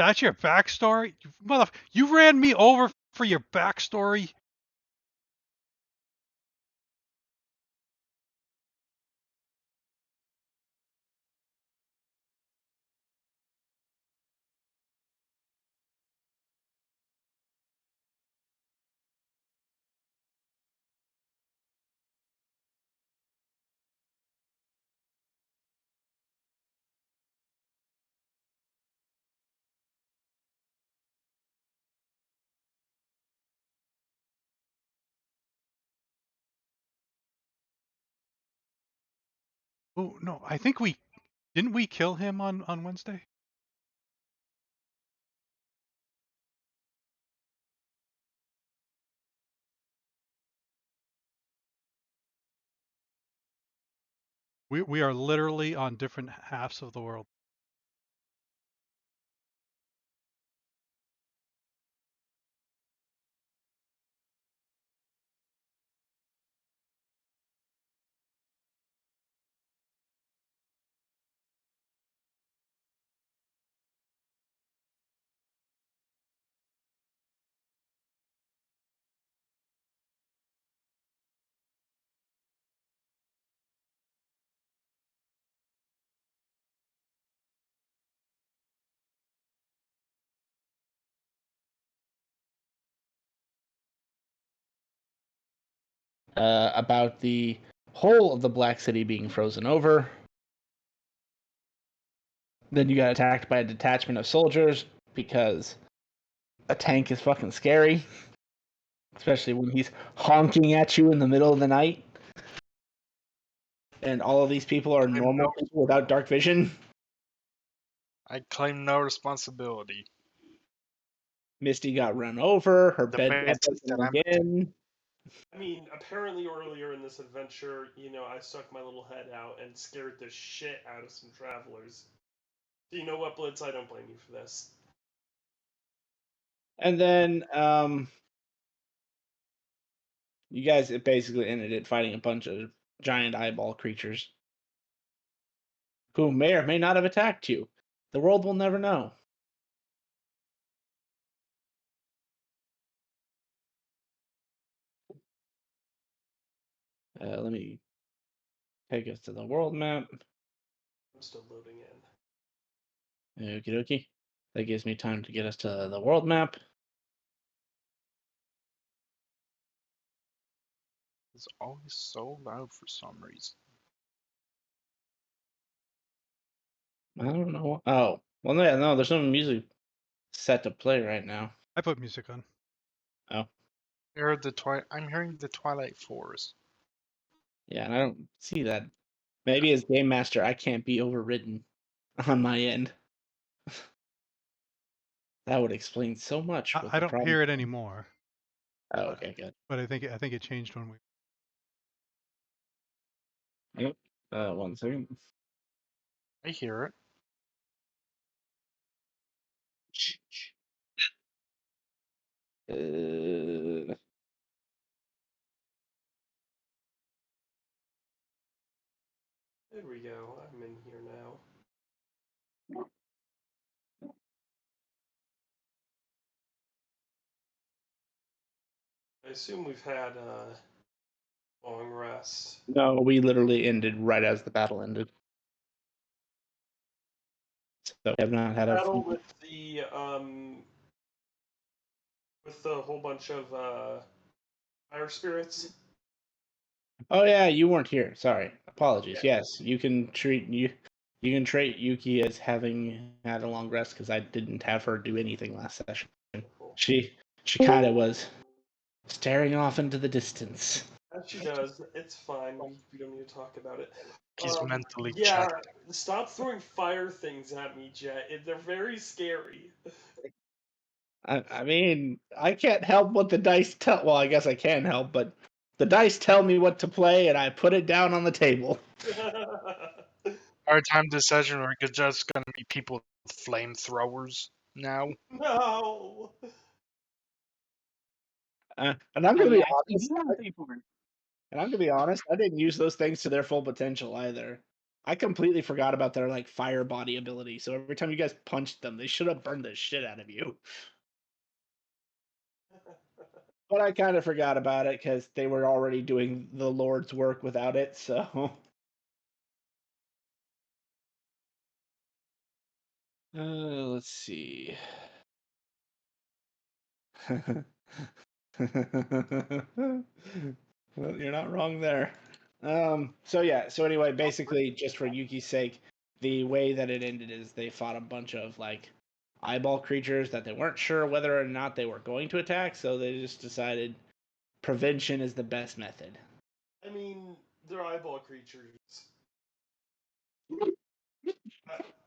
That's your backstory? You ran me over for your backstory? Oh, no, I think didn't we kill him on Wednesday? We are literally on different halves of the world. About the whole of the Black City being frozen over. Then you got attacked by a detachment of soldiers because a tank is fucking scary, especially when he's honking at you in the middle of the night. And all of these people are normal people without dark vision. I claim no responsibility. Misty got run over. Her The bed base got is that broken again. I mean, apparently earlier in this adventure, I stuck my little head out and scared the shit out of some travelers. So you know what, Blitz? I don't blame you for this. And then you guys basically ended it fighting a bunch of giant eyeball creatures who may or may not have attacked you. The world will never know. Let me take us to the world map. I'm still loading in. Okie dokie. That gives me time to get us to the world map. It's always so loud for some reason. I don't know. Oh, well, no, there's no music set to play right now. I put music on. Oh, I'm hearing the Twilight Forest. yeah, and I don't see that. Maybe as game master, I can't be overridden on my end. That would explain so much. With I the don't problem. hear it anymore. Oh, okay, good. But I think it changed when we. Yep. 1 second. I hear it. Uh, There we go. I'm in here now. I assume we've had a long rest. no, we literally ended right as the battle ended. So we have not had Battle with the whole bunch of fire spirits. Oh yeah, you weren't here. Sorry. Apologies. Yes, you can treat Yuki as having had a long rest because I didn't have her do anything last session. Cool. She kind of was staring off into the distance. As she does. It's fine. We don't need to talk about it. He's mentally Yeah, checked. stop throwing fire things at me, Jet. They're very scary. I mean, I can't help what the dice tell. Well, I guess I can help, but the dice tell me what to play, and I put it down on the table. Our time this session, we're just gonna be people with flamethrowers now. No. And I'm gonna be honest. And I'm gonna be honest. I didn't use those things to their full potential either. I completely forgot about their like fire body ability. So every time you guys punched them, they should have burned the shit out of you. But I kind of forgot about it because they were already doing the Lord's work without it. So let's see. Well, you're not wrong there. So yeah, so anyway, basically just for Yuki's sake, the way that it ended is they fought a bunch of like eyeball creatures that they weren't sure whether or not they were going to attack, so they just decided prevention is the best method. I mean, they're eyeball creatures.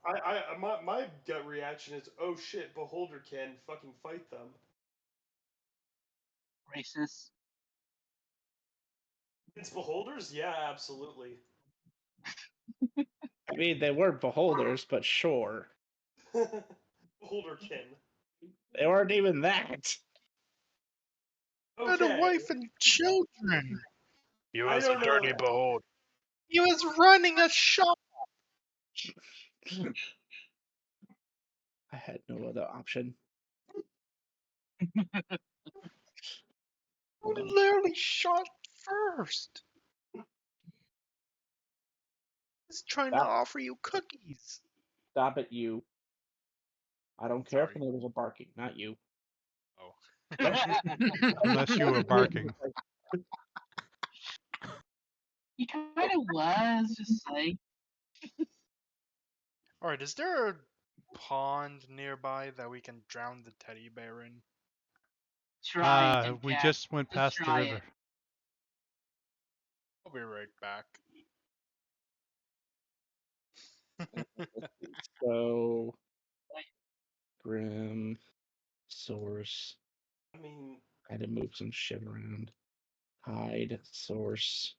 My gut reaction is, oh shit, Beholder can fucking fight them. Racist. It's Beholders? Yeah, absolutely. I mean, they were beholders, but sure. Beholderkin. They weren't even that. Had a Okay. wife and children. He I was a don't know. dirty behold. He was running a shop. I had no other option. Hold on. Literally shot first. He's trying to Stop, offer you cookies. stop it, you. I don't care if Sorry. the neighbors are barking, not you. Oh. Unless you were barking. He kind of was, just like, Alright, is there a pond nearby that we can drown the teddy bear in? try it, We Jack. just went Just past the try river. it. I'll be right back. So, Grim, Source. I mean, I had to move some shit around. Hide, Source.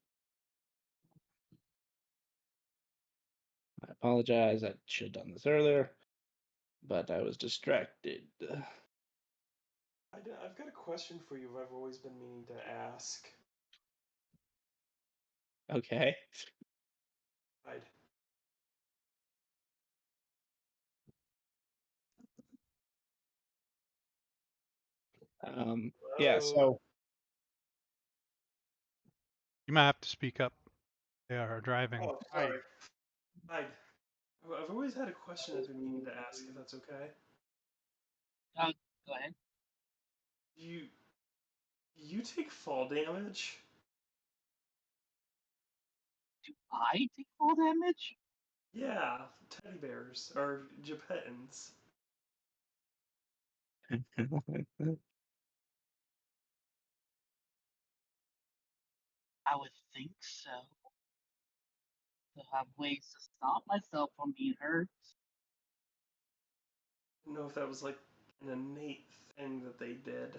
I apologize. I should have done this earlier, but I was distracted. I've got a question for you I've always been meaning to ask. Okay. Right. Yeah, so You might have to speak up. They are driving. Oh, sorry. I've always had a question I've been meaning to ask, if that's okay. Go ahead. You take fall damage? Do I take fall damage? Yeah, teddy bears or Japetans. I would think so. To have ways to stop myself from being hurt. I don't know if that was like an innate thing that they did.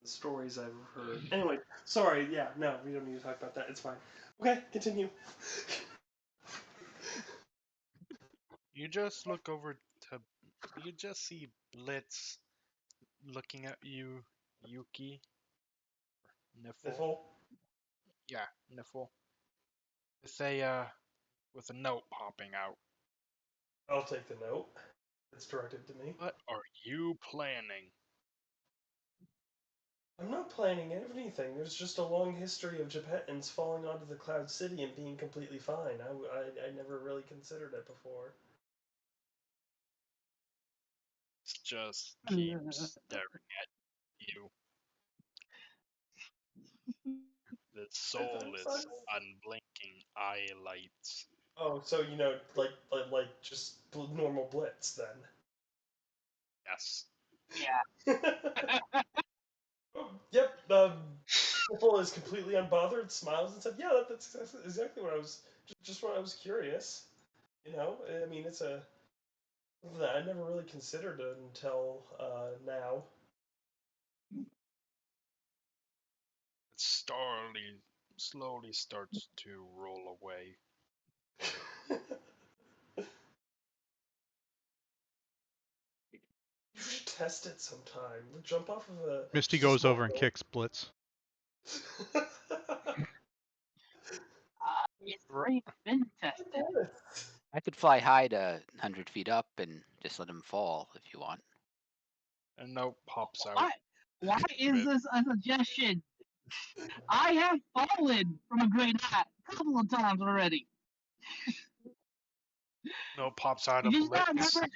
The stories I've heard. Anyway, sorry. Yeah, no, we don't need to talk about that. It's fine. Okay, continue. You just look over to. You just see Blitz looking at you, Yuki. Niffle. Niffle. Yeah, Niffle. With a note popping out. I'll take the note. It's directed to me. What are you planning? I'm not planning anything. There's just a long history of Japetans falling onto the Cloud City and being completely fine. I never really considered it before. Just keep staring at you. The soulless, unblinking eye lights. Oh, so like just normal Blitz then. Yes. Yeah. Yep. Niffle is completely unbothered, smiles and said, "Yeah, that's exactly what I was. Just what I was curious. You know, I mean, it's a that I never really considered it until now." It slowly starts to roll away. You should test it sometime. Jump off of a. Misty just a goes small over and hill. kicks Blitz. It's already been tested. I could fly high to 100 feet up and just let him fall if you want. And note pops out. Why? Why is this a suggestion? I have fallen from a great height a couple of times already. Note pops out Did of you not Blitz. remember?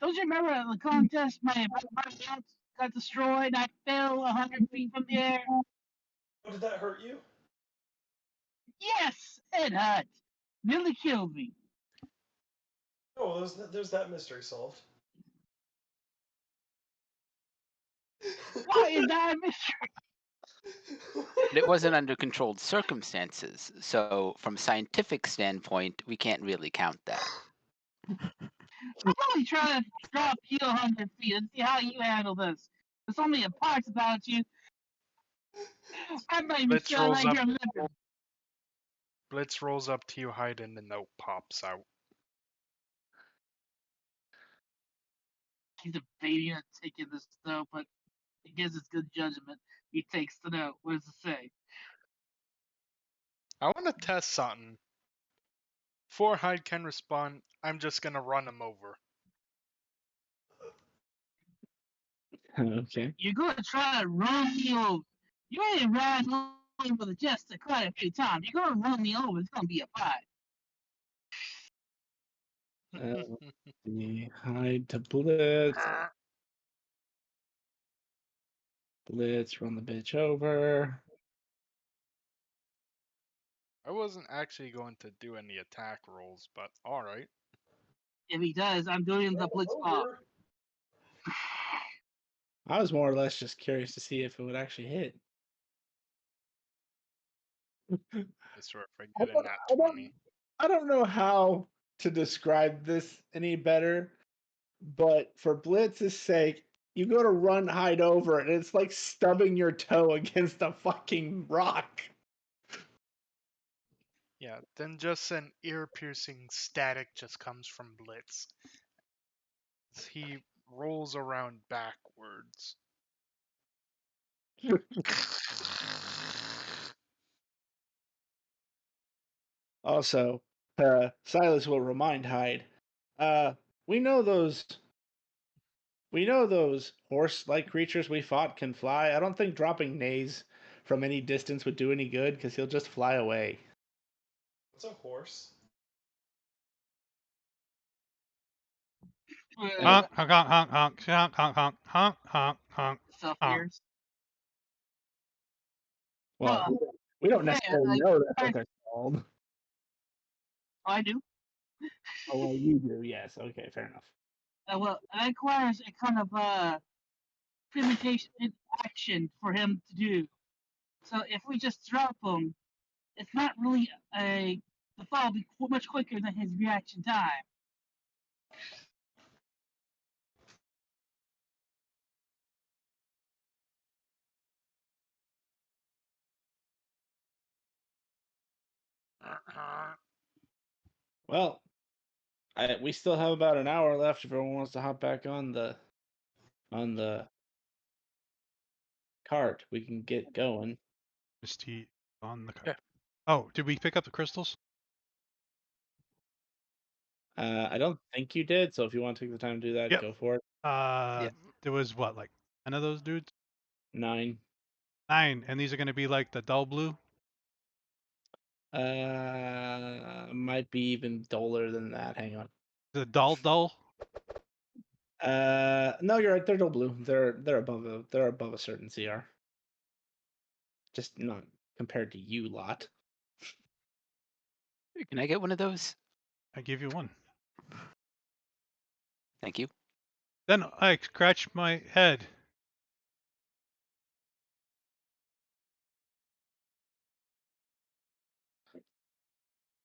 Don't you remember at the contest my bounce got destroyed? I fell 100 feet from the air. Oh, did that hurt you? Yes, it hurt. Nearly killed me. Oh, there's that mystery solved. Why is that a mystery? But it wasn't under controlled circumstances, so from a scientific standpoint, we can't really count that. I'm only trying to drop you 100 feet and see how you handle this. There's only a parts about you. I might be Blitz still rolls like up. you're living. Blitz rolls up to you, hide, and the note pops out. He's debating on taking this though, but I guess it's good judgment. He takes the note. What does it say? I want to test something. Before Hyde can respond, I'm just gonna run him over. Okay. You're gonna try to run me over. You ain't ran over the jester quite a few times. You're gonna run me over. It's gonna be a fight. The hide to Blitz. Blitz, run the bitch over. I wasn't actually going to do any attack rolls, but alright. If he does, I'm doing the blitz pop. Over. I was more or less just curious to see if it would actually hit. I swear if I get in that 20. I don't know how to describe this any better, but for Blitz's sake, you go to run, hide over, and it's like stubbing your toe against a fucking rock. Yeah, then just an ear-piercing static just comes from Blitz. As he rolls around backwards. Also, Silas will remind Hyde, we know those horse-like creatures we fought can fly. I don't think dropping nays from any distance would do any good because he'll just fly away. What's a horse? Honk, honk, honk, honk, honk, honk, honk, honk, honk, honk, honk. Self honk. ears. Well, Well, we don't yeah, necessarily like, know that's what they're called. I do. Oh, well, you do, yes. Okay, fair enough. Well, it requires a kind of premeditation action for him to do. So if we just drop him, it's not really the fall will be much quicker than his reaction time. Well, we still have about an hour left if everyone wants to hop back on the cart. We can get going. Misty on the card. Yeah. Oh, did we pick up the crystals? I don't think you did, so if you want to take the time to do that, Yep. go for it. There was what, like 10 of those dudes? 9. 9, and these are going to be like the dull blue. Might be even duller than that. Hang on. The dull. No, you're right. They're dull blue. They're above a certain CR. Just not compared to you lot. Can I get one of those? I give you one. Thank you. Then I scratch my head.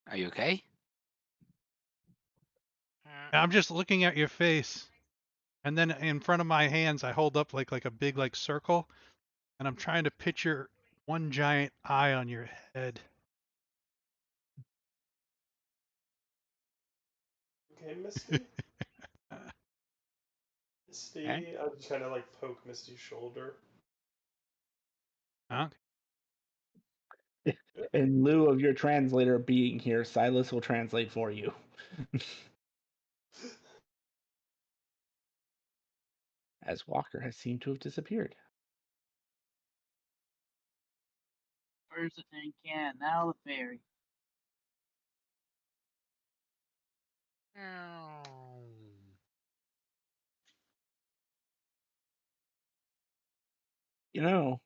Are you okay? And I'm just looking at your face, and then in front of my hands, I hold up like a big like circle, and I'm trying to picture one giant eye on your head. Okay, Misty. Misty, Okay. I'm just kind of like poke Misty's shoulder. Huh? In lieu of your translator being here, Silas will translate for you. As Walker has seemed to have disappeared. First the tin can, now the fairy. You know,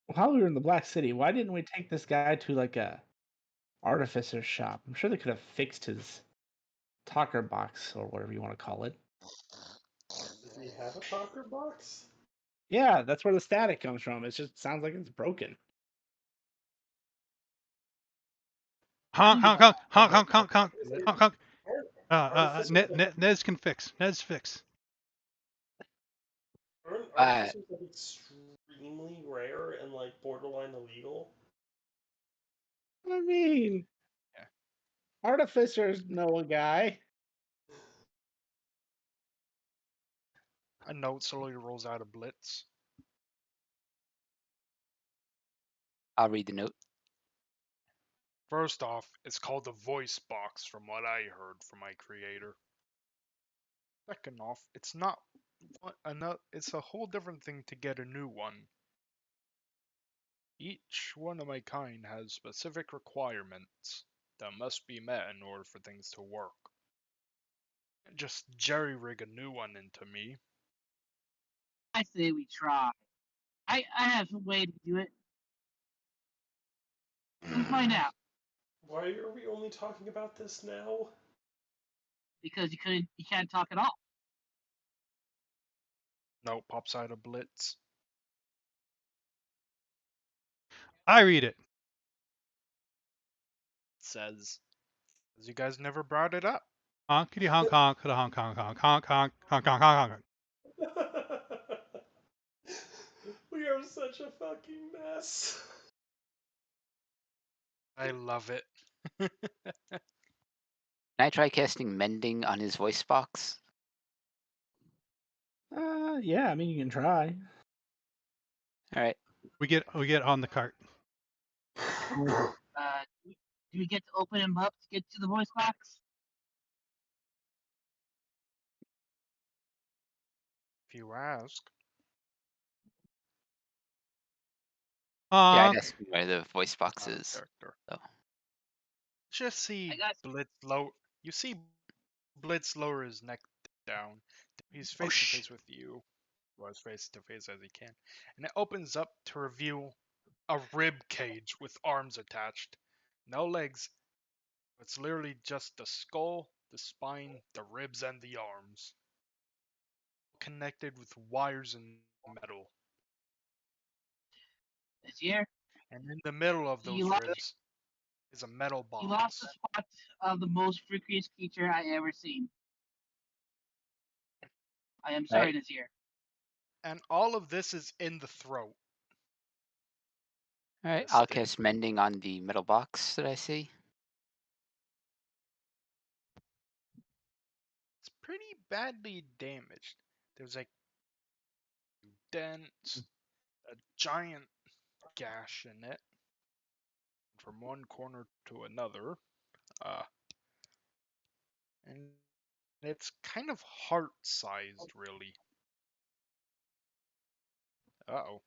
while we were in the Black City, why didn't we take this guy to like a artificer's shop? I'm sure they could have fixed his talker box or whatever you want to call it. Does he have a talker box? Yeah, that's where the static comes from. It just sounds like it's broken. Honk, honk, honk, honk, honk, honk, honk, Is it honk, honk. artificers Nez can fix. Nez fix. aren't Uh, artificers like extremely rare and like borderline illegal? I mean, Yeah. artificers know a guy. A note slowly rolls out of Blitz. I'll read the note. First off, it's called the voice box from what I heard from my creator. Second off, it's not it's a whole different thing to get a new one. Each one of my kind has specific requirements that must be met in order for things to work. Just jerry rig a new one into me. I say we try. I have a way to do it. We'll find out. Why are we only talking about this now? Because you can't talk at all. Note pops out of Blitz. I read it. It says, "As you guys never brought it up." Honkity honk honk, honk honk honk honk honk honk honk honk honk. We are such a fucking mess. I love it. Can I try casting mending on his voice box? Yeah, I mean you can try. All right. We get on the cart. Do we get to open him up to get to the voice box? If you ask. Yeah, I'd Honk. ask him where the voice box Out of is. character. So. Just see I got Blitz low. You see Blitz lower his neck down. He's Oh face to shh. face with you, or as face to face as he can, and it opens up to reveal a rib cage with arms attached. No legs. It's literally just the skull, the spine, the ribs, and the arms, connected with wires and metal. this year. And in the middle of You those lost ribs is a metal you lost box. the spot of the most freakiest creature I ever seen. I am All sorry, right. Nazir. And all of this is in the throat. All right. This I'll thing. cast mending on the metal box that I see. It's pretty badly damaged. There's like dents, a giant gash in it from one corner to another. And it's kind of heart-sized, really. Uh-oh.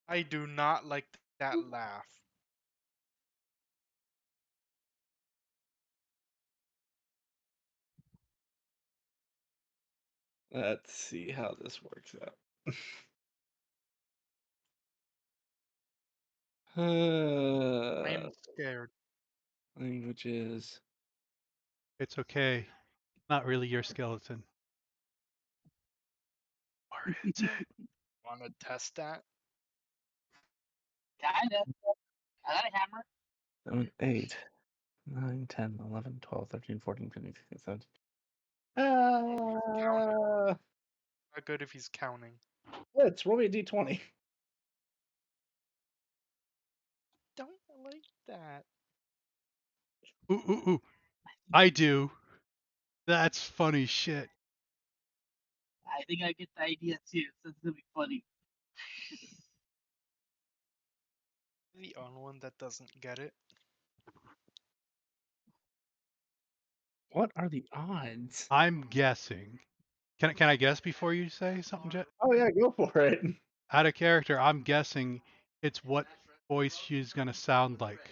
I do not like that laugh. Let's see how this works out. I am scared. Languages. It's okay. Not really your skeleton. Or is it? Want to test that? Kinda. I got a hammer. 7, 8, 9, 10, 11, 12, 13, 14, 15, 16, 17. Oh, he's counting. Not good if he's counting. Let's roll me a d20. Don't like that. Ooh ooh ooh. I do. That's funny shit. I think I get the idea too. So it's gonna be funny. The only one that doesn't get it. What are the odds? I'm guessing. Can I guess before you say something, Jet? Oh yeah, go for it. Out of character, I'm guessing it's what voice she's gonna sound like.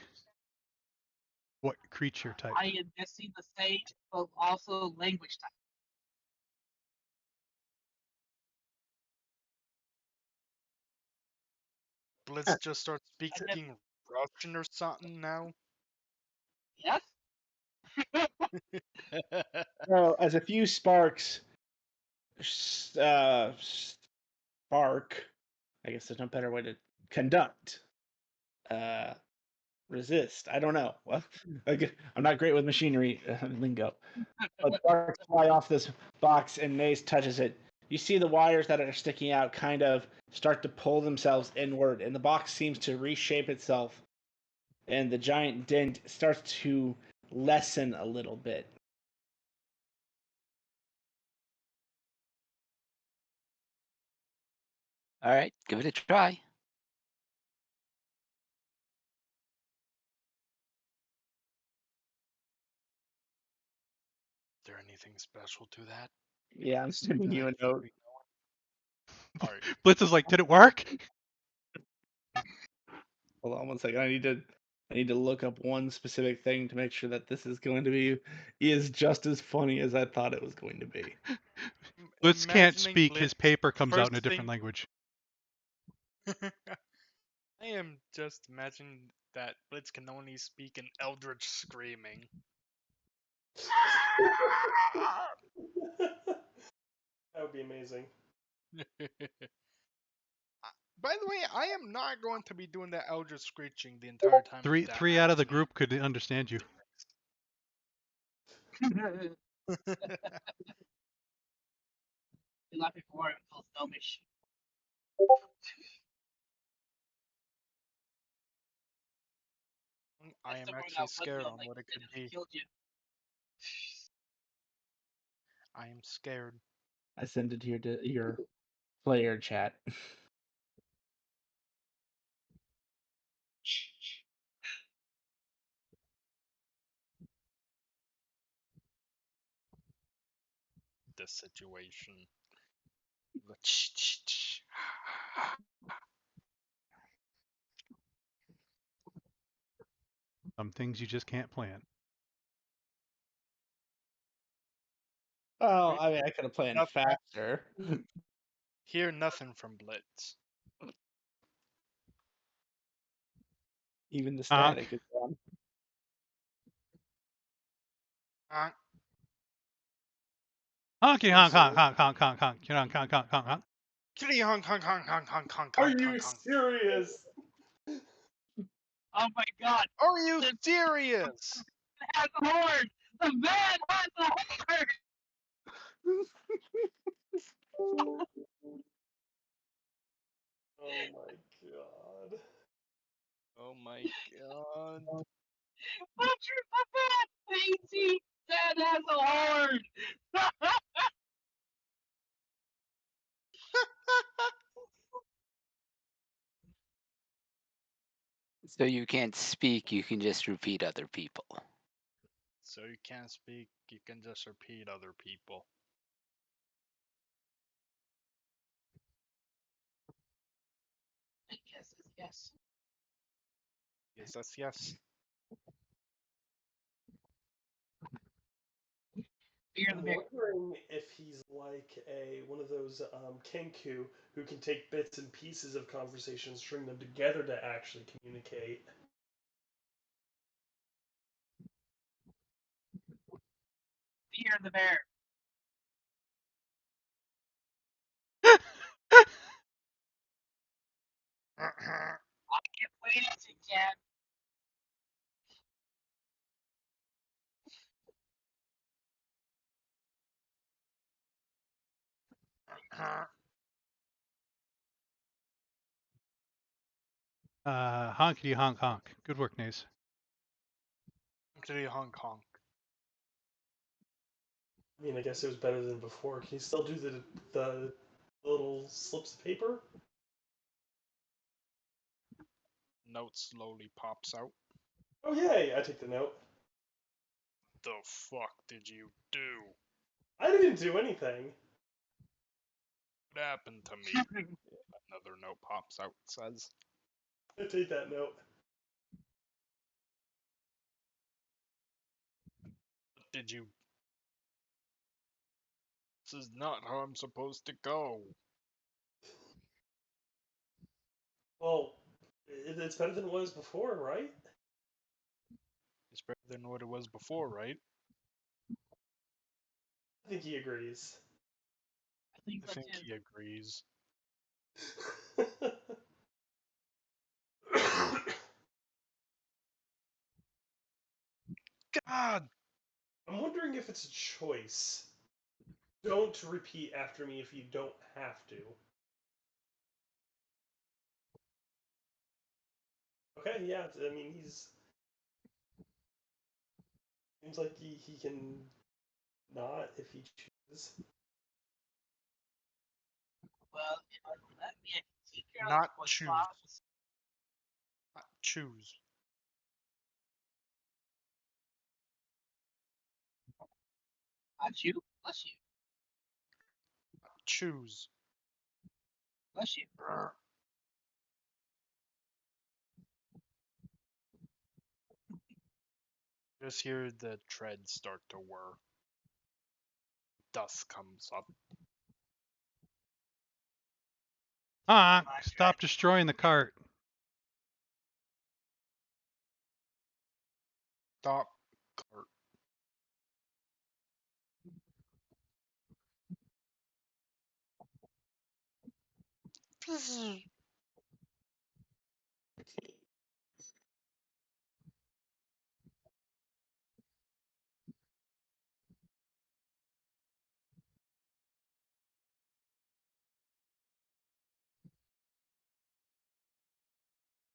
What creature type? I am guessing the same, but also language type. Blitz just starts And then, speaking Russian or something now. yes, So as a few sparks, spark. I guess there's no better way to conduct. Resist. I don't know. Well, I'm not great with machinery lingo. But sparks fly off this box, and Mace touches it. You see the wires that are sticking out kind of start to pull themselves inward, and the box seems to reshape itself, and the giant dent starts to lessen a little bit. All right, give it a try. Is there anything special to that? Yeah, I'm sending you a note. Alright. Blitz is like, did it work? Hold on 1 second. I need to look up one specific thing to make sure that this is going to be is just as funny as I thought it was going to be. Blitz can't Imagining speak. Blitz, His paper comes out first in a different thing- language. I am just imagining that Blitz can only speak in Eldritch screaming. That would be amazing. By the way, I am not going to be doing that Eldritch screeching the entire time. that Three out of the actually- group could understand you. you're laughing for it. Feels gnomish. I That's am the word actually was scared though, on like, what it it could be. killed you. I am scared. I sent it to your player chat. This situation. Some things you just can't plan. Oh, I mean, I could have planned Nothing. faster. Hear nothing from Blitz. Even the Honk. static is gone. Honk. Honky I'm honk sorry. honk honk honk honk honk honk honk honk honk honk. Kitty honk honk honk honk honk honk Are honk you honk honk. serious? Oh my god, Are you serious? it has a horn! The man has a horn! Oh my god. Oh my god. Butcher the man! Daisy! Man has a horn! So you can't speak, you can just repeat other people. So you can't speak, you can just repeat other people. I guess it's yes. Yes, that's yes. Fear the I'm bear. wondering if he's like one of those kenku who can take bits and pieces of conversations, string them together to actually communicate. Fear the bear. I can't wait to get. Honkity honk honk. Good work, Naze. Kitty honk honk. I mean, I guess it was better than before. Can you still do the little slips of paper? Note slowly pops out. Oh yay! I take the note. The fuck did you do? I didn't do anything. What happened to me? Another note pops out. Says, I take that note. "Did you? This is not how I'm supposed to go." Well, it's better than it was before, right? It's better than what it was before, right? I think he agrees. I think I so think too. he agrees. God, I'm wondering if it's a choice. Don't repeat after me if you don't have to. Okay, yeah. I mean, he's seems like he can not if he chooses. Well, if you let me, I can take care of not the voice choose. box. Not choose. Bless you. Bless you. Choose. Bless you. Just hear the treads start to whir. Dust comes up. Ah, My stop destroying the cart. Stop. Cart.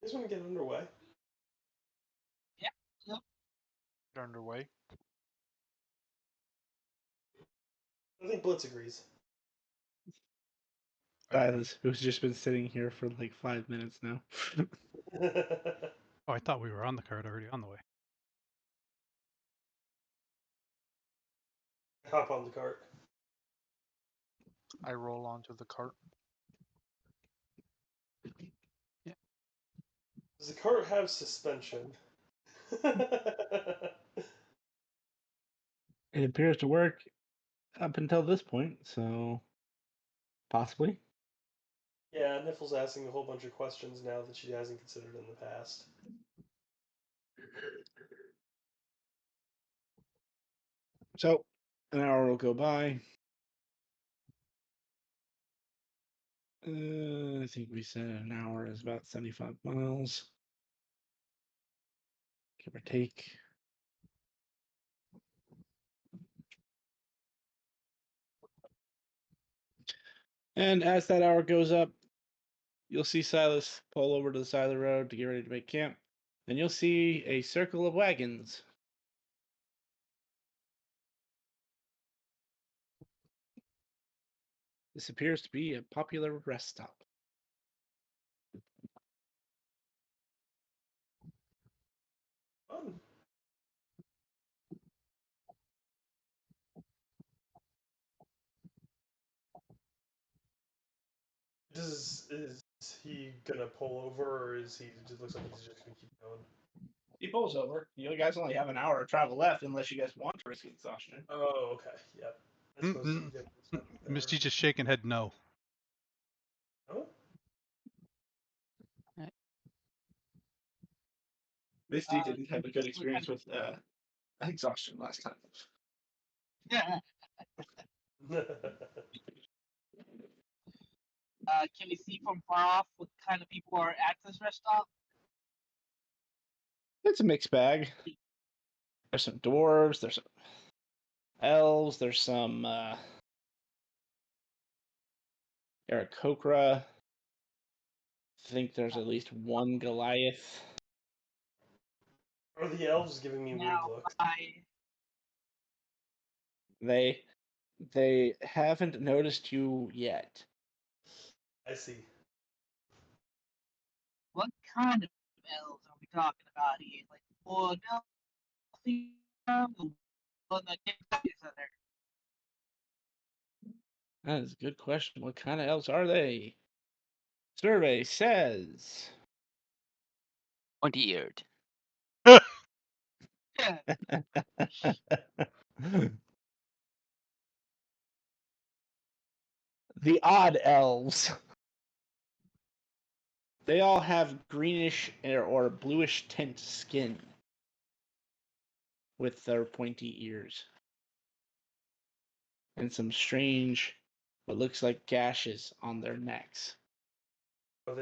You guys want to get underway? Yeah. Yep. Get underway. I think Blitz agrees. Silas, who's just been sitting here for like 5 minutes now. Oh, I thought we were on the cart already on the way. Hop on the cart. I roll onto the cart. Does the cart have suspension? It appears to work up until this point, so possibly. Yeah, Niffle's asking a whole bunch of questions now that she hasn't considered in the past. So an hour will go by. I think we said an hour is about 75 miles, give or take. And as that hour goes up, you'll see Silas pull over to the side of the road to get ready to make camp. And you'll see a circle of wagons. This appears to be a popular rest stop. Fun. Is he gonna pull over, or is he? It just looks like he's just gonna keep going. He pulls over. You guys only have an hour of travel left, unless you guys want to risk exhaustion. Oh, okay. Yep. I suppose Mm-mm. yeah, it's not there. Misty just shaking head no. Oh, Misty didn't have a good experience with exhaustion last time. Yeah. Can we see from far off what kind of people are at this rest stop? It's a mixed bag. There's some dwarves, there's some elves, there's some Aarakocra. I think there's at least one Goliath. Are the elves giving me weird Now, looks? I They They haven't noticed you yet. I see. What kind of elves are we talking about here? Like wood elf, the one that gets other. That is a good question. What kind of elves are they? Survey says Pointy-eared. Yeah, the odd elves. They all have greenish or bluish tint skin with their pointy ears and some strange, what looks like gashes on their necks. Are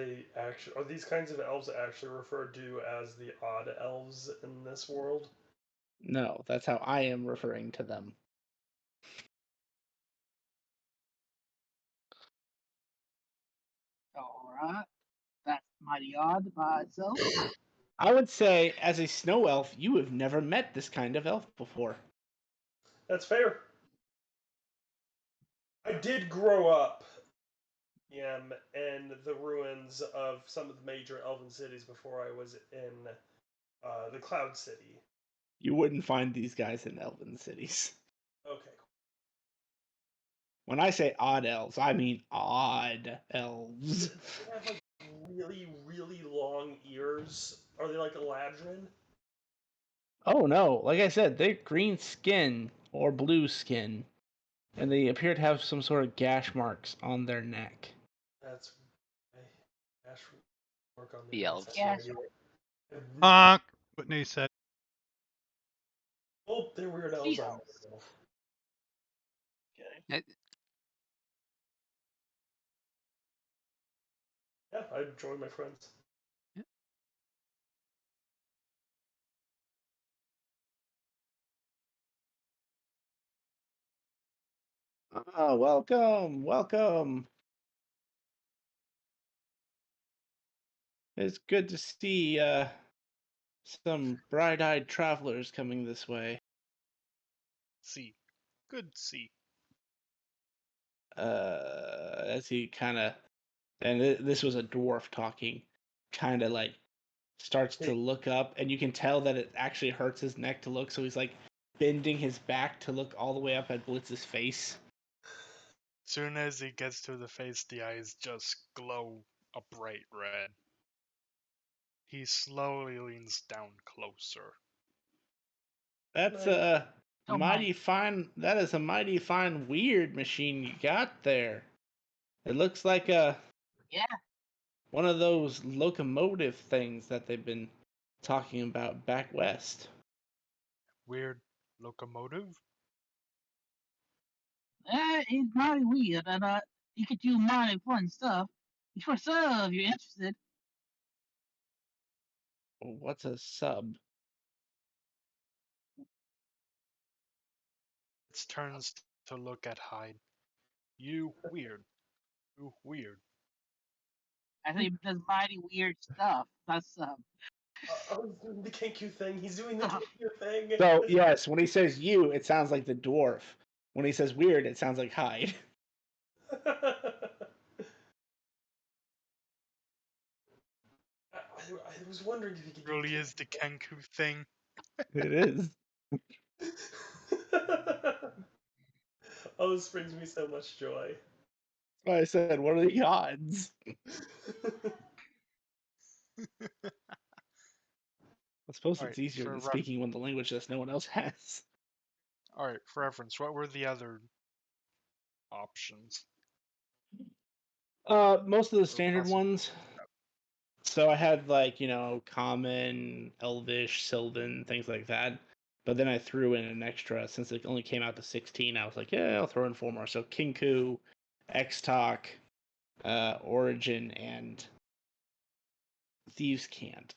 these kinds of elves actually referred to as the odd elves in this world? No, that's how I am referring to them. all right. That's mighty odd by itself. I would say, as a snow elf, you have never met this kind of elf before. That's fair. I did grow up in the ruins of some of the major elven cities before I was in the Cloud City. You wouldn't find these guys in elven cities. Okay. When I say odd elves, I mean odd elves. Do they have like really, really long ears? Are they like Eladrin? Oh no, like I said, they're green skin or blue skin, and they appear to have some sort of gash marks on their neck. That's Ash work on The the elves. Yeah, Honk. Whitney said. Oh, they're weird elves. Sea I elves. know. Okay. Yeah, I join my friends. Oh, welcome, welcome. It's good to see some bright-eyed travelers coming this way. See. Good see. As he kind of, and this was a dwarf talking, kind of like starts to look up, and you can tell that it actually hurts his neck to look, so he's like bending his back to look all the way up at Blitz's face. Soon as he gets to the face, the eyes just glow a bright red. He slowly leans down closer. That's Nice. a Don't mighty mind. fine. That is a mighty fine weird machine you got there. It looks like a Yeah, one of those locomotive things that they've been talking about back west. Weird locomotive? it's mighty weird, and you could do mighty fun stuff. For some, if you're interested. What's a sub? It turns to look at Hyde. You weird. You weird. I think he does mighty weird stuff. That's Oh, he's doing the Kenku thing. He's doing the stuff. Kenku thing. So yes, when he says you, it sounds like the dwarf. When he says weird, it sounds like Hyde. I was wondering if he could do Really is the Kenku thing. It is. Oh, this brings me so much joy. That's why I said, what are the odds? I suppose it's Alright, easier for than speaking one of the language that no one else has. Alright, for reference, what were the other options? Most of the Or standard possible? ones. So I had like, common, elvish, sylvan, things like that. But then I threw in an extra since it only came out to 16. I was like, yeah, I'll throw in 4 more. So Kinku, X-Talk, Origin, and Thieves Cant,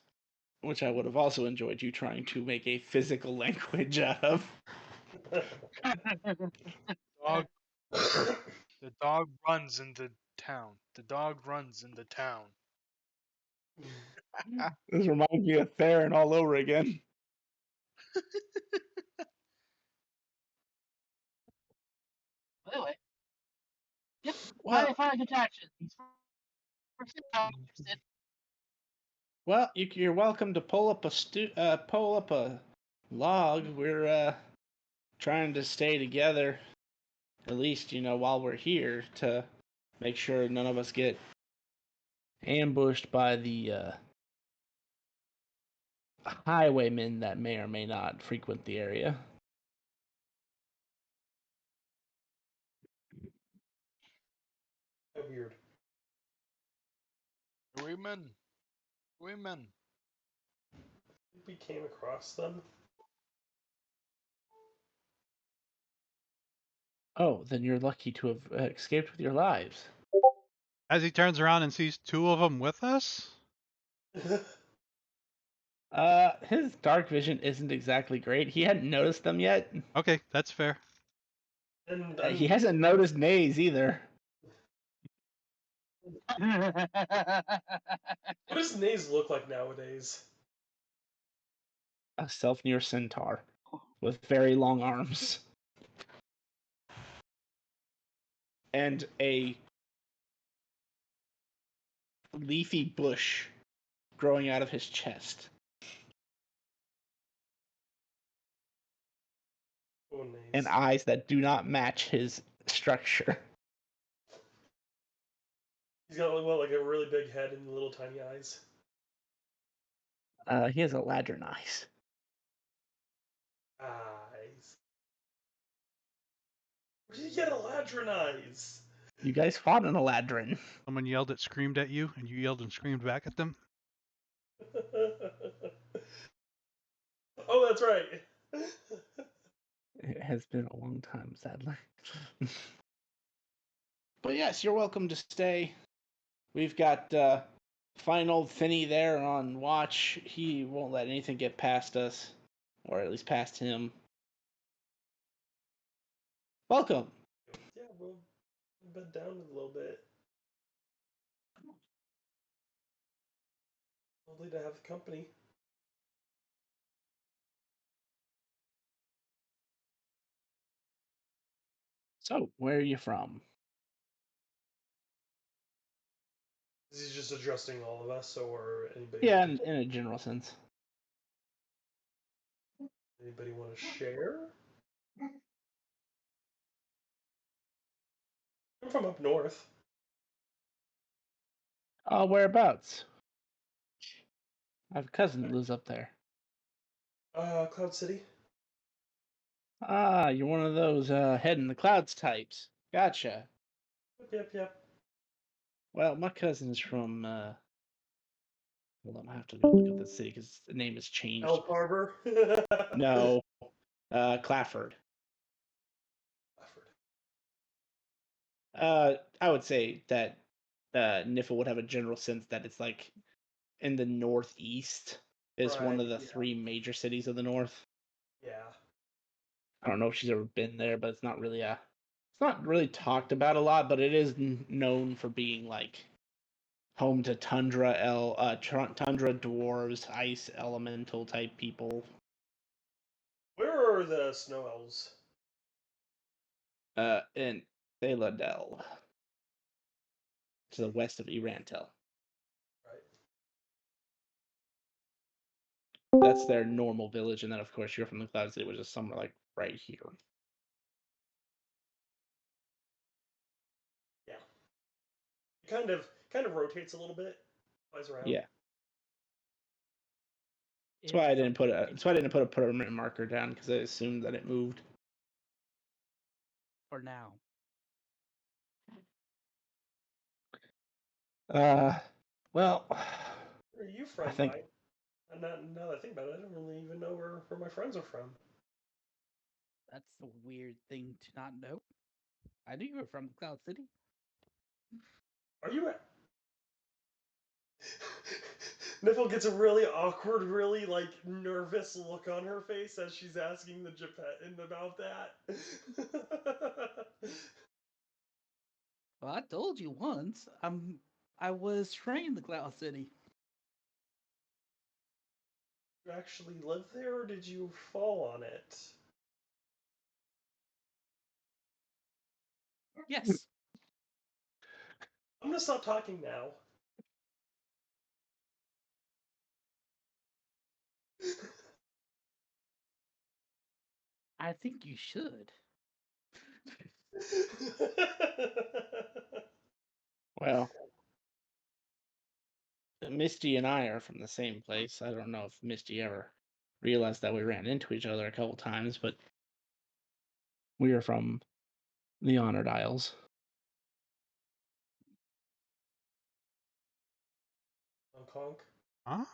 which I would have also enjoyed you trying to make a physical language out of. Dog. The dog runs in the town. The dog runs in the town. This reminds me of Theron all over again. anyway. Yep. Well, Fire contraction. Interested. well, you're welcome to pull up a log. We're trying to stay together, at least while we're here, to make sure none of us get ambushed by the highwaymen that may or may not frequent the area. Weird. Women. Women. We came across them. Oh, then you're lucky to have escaped with your lives. As he turns around and sees two of them with us. His dark vision isn't exactly great. He hadn't noticed them yet. Okay, that's fair. and He hasn't noticed Nays either. what does Naze look like nowadays? A self-near centaur with very long arms and a leafy bush growing out of his chest. Oh, Naze. And eyes that do not match his structure. He's got like a really big head and little tiny eyes. He has eladrin eyes. Eyes. Where did you get Eladrin eyes? You guys fought an eladrin. Someone screamed at you, and you yelled and screamed back at them. Oh, that's right. It has been a long time, sadly. But yes, you're welcome to stay. We've got fine old Finney there on watch. He won't let anything get past us, or at least past him. Welcome. Yeah, we'll bed down a little bit. Lovely to have company. So, where are you from? Is he just addressing all of us or anybody? Yeah, in a general sense. Anybody want to share? I'm from up north. Whereabouts? I have a cousin that lives up there. Cloud City. Ah, you're one of those head in the clouds types. Gotcha. Yep. Well, my cousin's from. Hold on, I have to go look up the city because the name has changed. Elk Harbor. No, Clafford. I would say that Niffle would have a general sense that it's like in the northeast is one of Right, the yeah. 3 major cities of the north. Yeah. I don't know if she's ever been there, but it's not really talked about a lot, but it is known for being like home to tundra dwarves, ice elemental type people. Where are the snow elves? In Thaladel, to the west of Irantel. Right. That's their normal village, and then of course you're from the Cloud City, which is somewhere like right here. Yeah. It kind of rotates a little bit. Flies around. Yeah. That's why I didn't put a permanent marker down because I assumed that it moved. For now. Well, Where are you from, I think Mike? Now that I think about it, I don't really even know where my friends are from. That's a weird thing to not know. I knew you were from Cloud City. Are you at... Niffle gets a really awkward, really like nervous look on her face as she's asking the Japetan about that. Well, I told you once. I was trained in Cloud City. You actually live there, or did you fall on it? Yes. I'm gonna stop talking now. I think you should. Well, Misty and I are from the same place. I don't know if Misty ever realized that we ran into each other a couple times, but we are from the Honored Isles. Honk honk. Huh?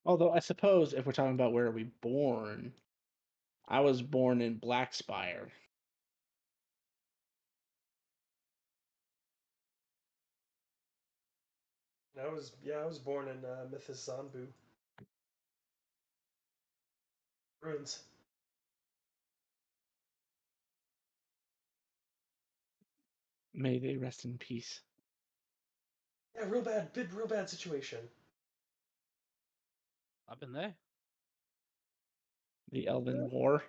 Although I suppose if we're talking about where we born, I was born in Blackspire. I was born in Mythos Zanbu. Ruins. May they rest in peace. Yeah, real bad situation. I've been there. The Elven War.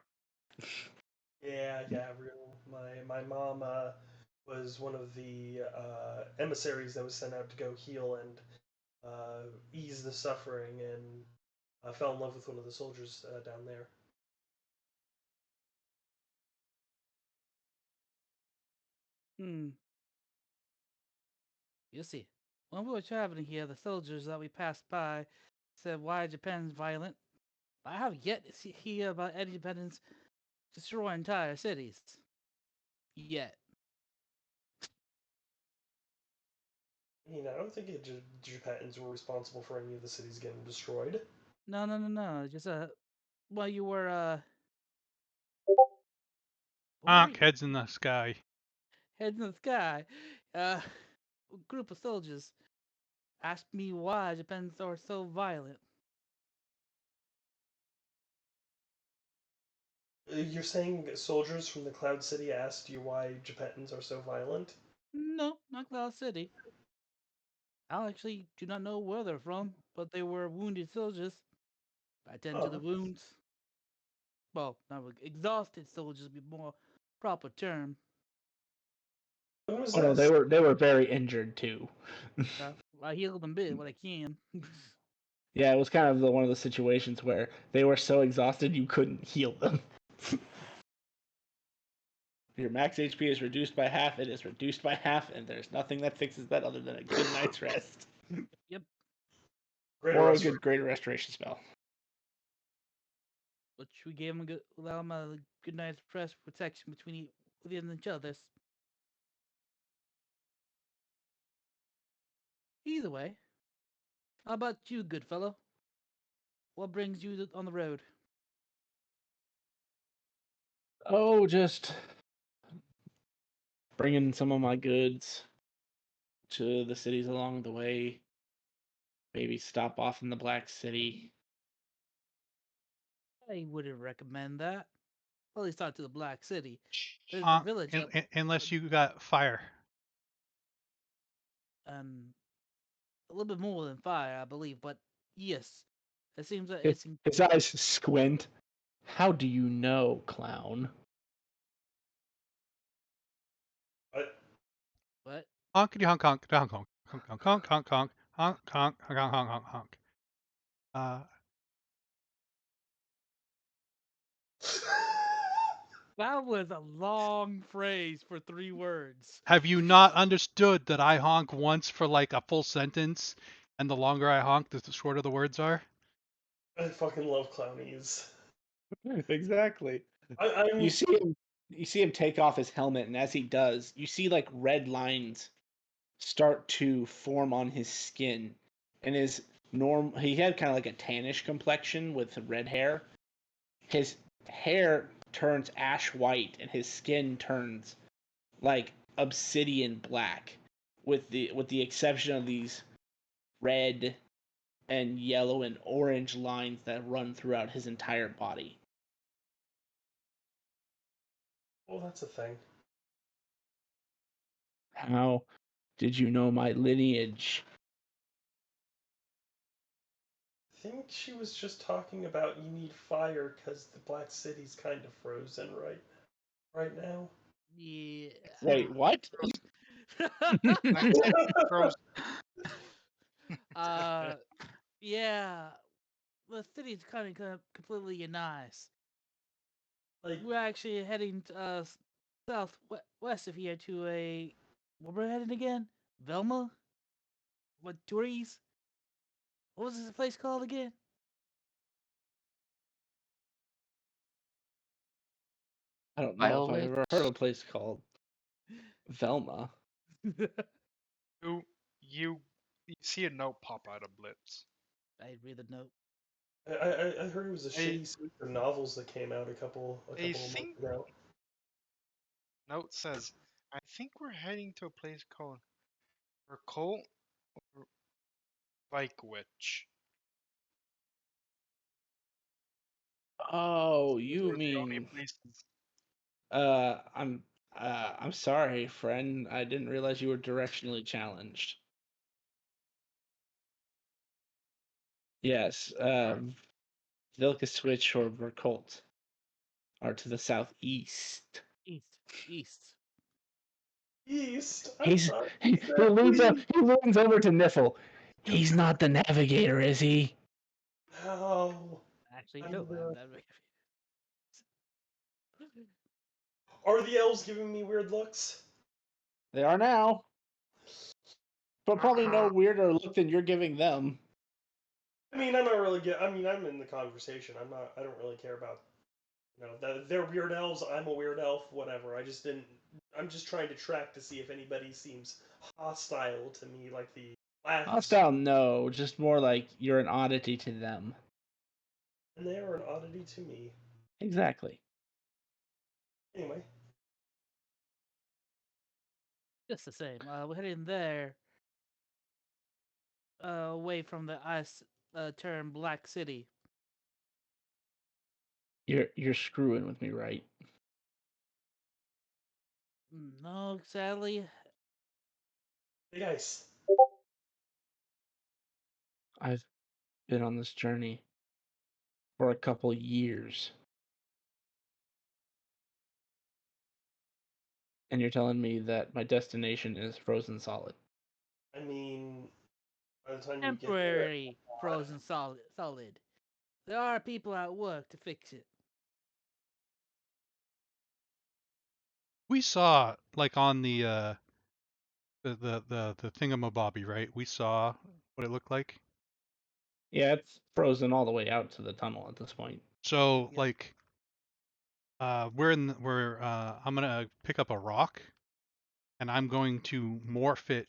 Yeah, real. My mom was one of the emissaries that was sent out to go heal and ease the suffering, and fell in love with one of the soldiers down there. Hmm. You see, when we were traveling here, the soldiers that we passed by said why Japan's violent. I have yet to hear about any Japanese destroy entire cities. Yet. I mean, I don't think Japans were responsible for any of the cities getting destroyed. No. Just while you were Honk, boring, heads in the sky. heads in the sky, uh, a group of soldiers asked me why Japan's are so violent. You're saying soldiers from the Cloud City asked you why Japans are so violent? No, not Cloud City. I actually do not know where they're from, but they were wounded soldiers. I tend to the Oh, wounds. Well, not exhausted soldiers would be more proper term. when was Oh no, this? they were very injured too. I heal them bit what I can. Yeah, it was kind of one of the situations where they were so exhausted you couldn't heal them. Your max HP is reduced by half, it is reduced by half, and there's nothing that fixes that other than a good night's rest. Yep. Greater Or a restoration. good greater restoration spell. Which we gave them allow them a good night's rest protection within each other's. Either way, how about you, good fellow? What brings you on the road? Oh, just bringing some of my goods to the cities along the way. Maybe stop off in the Black City. I wouldn't recommend that. Well, at least not to the Black City. There's a Honk, village up, unless you got fire. um, a little bit more than fire, I believe. But yes, it seems that His, it's his eyes squint. How do you know, clown? But what? Honkity honk honk honk honk honk honk honk honk honk honk honk honk honk honk honk. Uh, That was a long phrase for 3 words. have you not understood that I honk once for like a full sentence, and the longer I honk, the shorter the words are? I fucking love clownies. Exactly. You I'm see him take off his helmet, and as he does, you see like red lines start to form on his skin. And he had kind of like a tannish complexion with red hair. His hair turns ash white and his skin turns like obsidian black with the exception of these red and yellow and orange lines that run throughout his entire body. Oh, that's a thing. How did you know my lineage? I think she was just talking about you need fire because the Black City's kind of frozen right now. Yeah. Wait, what? Black City frozen. uh, yeah. The city's kind of completely nice. Like, We're actually heading southwest of here to a. Where we're heading again? Velma? What, Tories? What was this place called again? I don't know if I've ever Violet? heard of a place called Velma. you, you see a note pop out of Blitz. I read the note. I heard it was a I- shitty series of novels that came out a couple of I months think ago. note says, I think we're heading to a place called Recol or Vikewitch. Oh, Those you are the only mean places. I'm sorry, friend. I didn't realize you were directionally challenged. Yes, Vilka Switch or Vercolt are to the southeast. East. East. I He's thought he, you he said leans up, east. he leans over to Niffle. He's not the navigator, is he? How? Actually, I'm no. the- I'm Are the elves giving me weird looks? They are now, but probably no Uh-huh. weirder look than you're giving them. I mean, I'm not really get. I mean, I'm in the conversation. I'm not. I don't really care about. They're weird elves. I'm a weird elf. Whatever. I just didn't. I'm just trying to track to see if anybody seems hostile to me, like the last. Hostile, no, just more like you're an oddity to them. And they are an oddity to me. Exactly. Anyway, just the same. We're heading there. Away from the ice term Black City. You're screwing with me, right? No, sadly. big ice. I've been on this journey for a couple years. And you're telling me that my destination is frozen solid. I mean, by the time you get there, Temporary frozen solid. There are people at work to fix it. We saw like on the thingamabobby, right? We saw what it looked like. Yeah, it's frozen all the way out to the tunnel at this point. So Yep. like I'm gonna pick up a rock and I'm going to morph it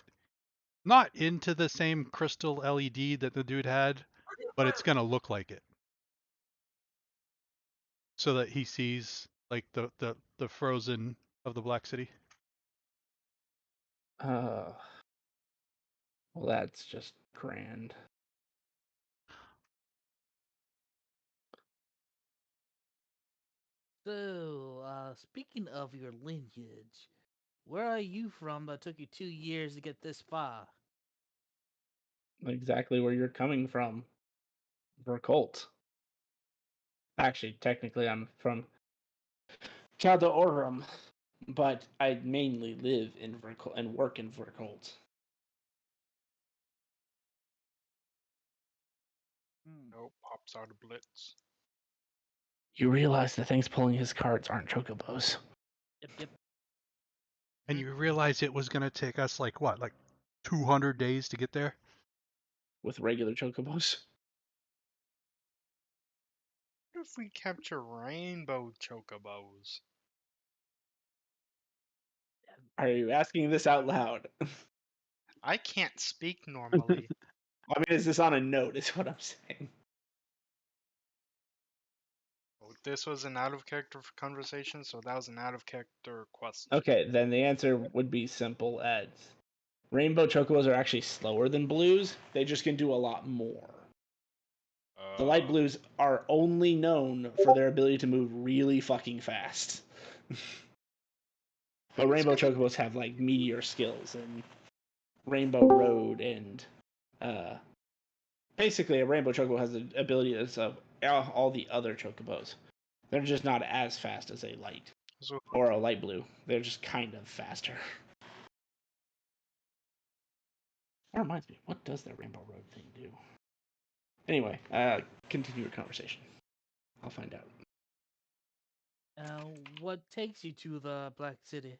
not into the same crystal LED that the dude had, but it's gonna look like it. So that he sees like the frozen of the Black City. Well, that's just grand. So, speaking of your lineage, where are you from that took you 2 years to get this far? Exactly where you're coming from. Vercolt. Actually, technically, I'm from Calda Orum, but I mainly live in Vercolt and work in Vercolt. Note pops out of Blitz. You realize the things pulling his carts aren't chocobos. Yep. And you realize it was gonna take us like what, like 200 days to get there? With regular chocobos. What if we capture rainbow chocobos? Are you asking this out loud? I can't speak normally. I mean, is this on a note? Is what I'm saying. Oh, this was an out of character conversation, so that was an out of character question. Okay, then the answer would be simple as rainbow chocobos are actually slower than blues. They just can do a lot more. The light blues are only known for their ability to move really fucking fast. But rainbow chocobos have like meteor skills and rainbow road and basically a rainbow chocobo has the ability that's all the other chocobos. They're just not as fast as a light So or a light blue. They're just kind of faster. That reminds me, what does the Rainbow Road thing do? Anyway, continue your conversation. I'll find out. What takes you to the Black City?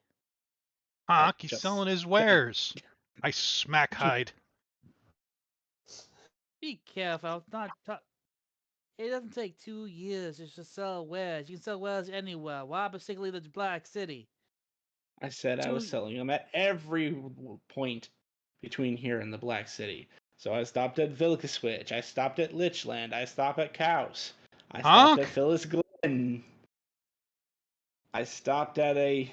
Honk, he's just selling his kidding. wares. I smack Hyde. Be careful. It doesn't take 2 years just to sell wares. You can sell wares anywhere. Why particularly the Black City? I said I was selling them at every point between here and the Black City. So I stopped at Vilkaswitch. I stopped at Lichland. I stopped at Cows. I stopped Honk! at Phyllis Glen. I stopped at a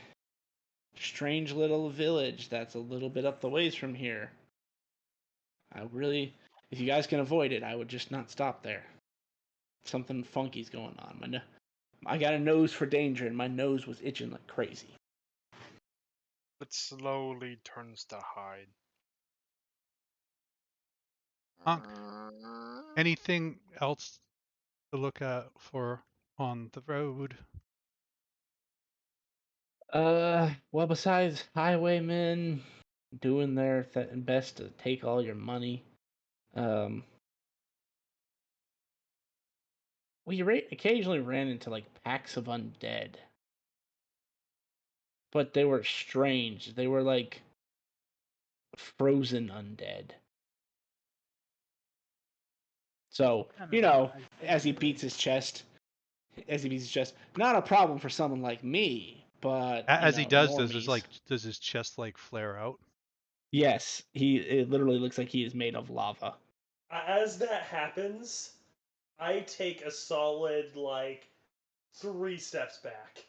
strange little village that's a little bit up the ways from here. If you guys can avoid it, I would just not stop there. Something funky's going on. I got a nose for danger, and my nose was itching like crazy. it slowly turns to hide. Honk. Anything else to look at for on the road? Well, besides highwaymen doing their best to take all your money, we occasionally ran into like packs of undead, but they were strange. They were like frozen undead. So as he beats his chest, not a problem for someone like me, but As he does, normies. does his chest like flare out? Yes, it literally looks like he is made of lava. As that happens, I take a solid, 3 steps back.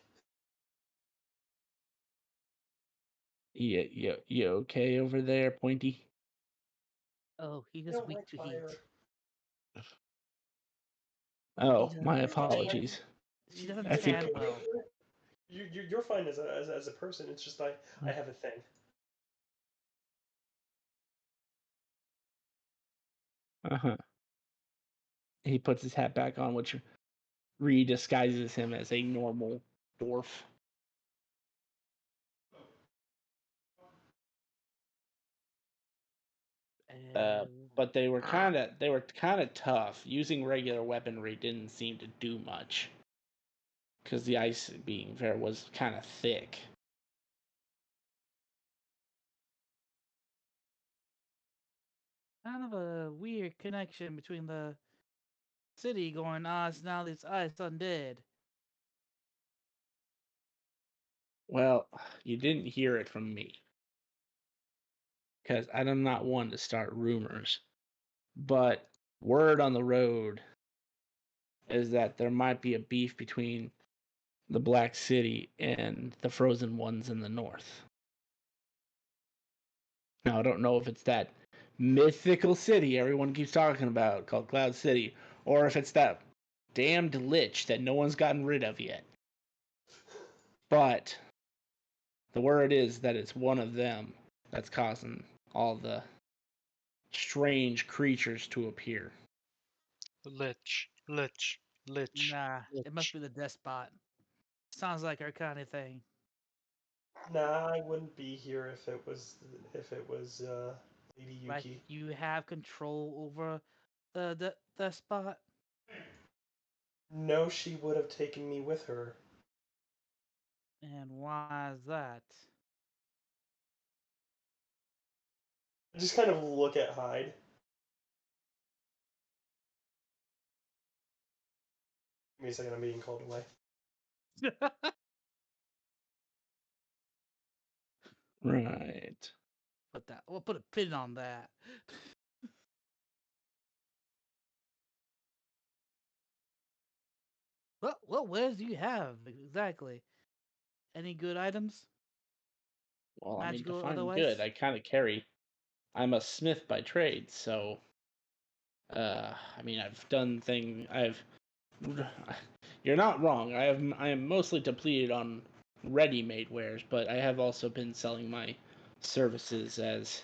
You okay over there, Pointy? Oh, he I is don't weak like to fire. heat. Oh, He my doesn't- apologies. She doesn't I think- tan well. You're fine as a person. It's just I have a thing. Uh-huh. He puts his hat back on, which redisguises him as a normal dwarf. But they were kind of tough. Using regular weaponry didn't seem to do much because the ice being there was kind of thick. Kind of a weird connection between the city going on now this ice undead. Well, you didn't hear it from me because I'm not one to start rumors. But word on the road is that there might be a beef between the Black City and the Frozen Ones in the north. Now, I don't know if it's that mythical city everyone keeps talking about called Cloud City, or if it's that damned lich that no one's gotten rid of yet. But the word is that it's one of them that's causing all the strange creatures to appear. Lich. Nah, it must be the despot. Sounds like our kind of thing. Nah, I wouldn't be here if it was Lady Yuki. Right? You have control over the despot. No, she would have taken me with her. And why is that? I just kind of look at Hyde. Give me a second, I'm being called away. Right. We'll put a pin on that. What wares do you have exactly? Any good items? Well, I mean, Magical define otherwise? good. I kind of carry. I'm a smith by trade, so. I mean, I've done thing. You're not wrong. I am mostly depleted on ready-made wares, but I have also been selling my services as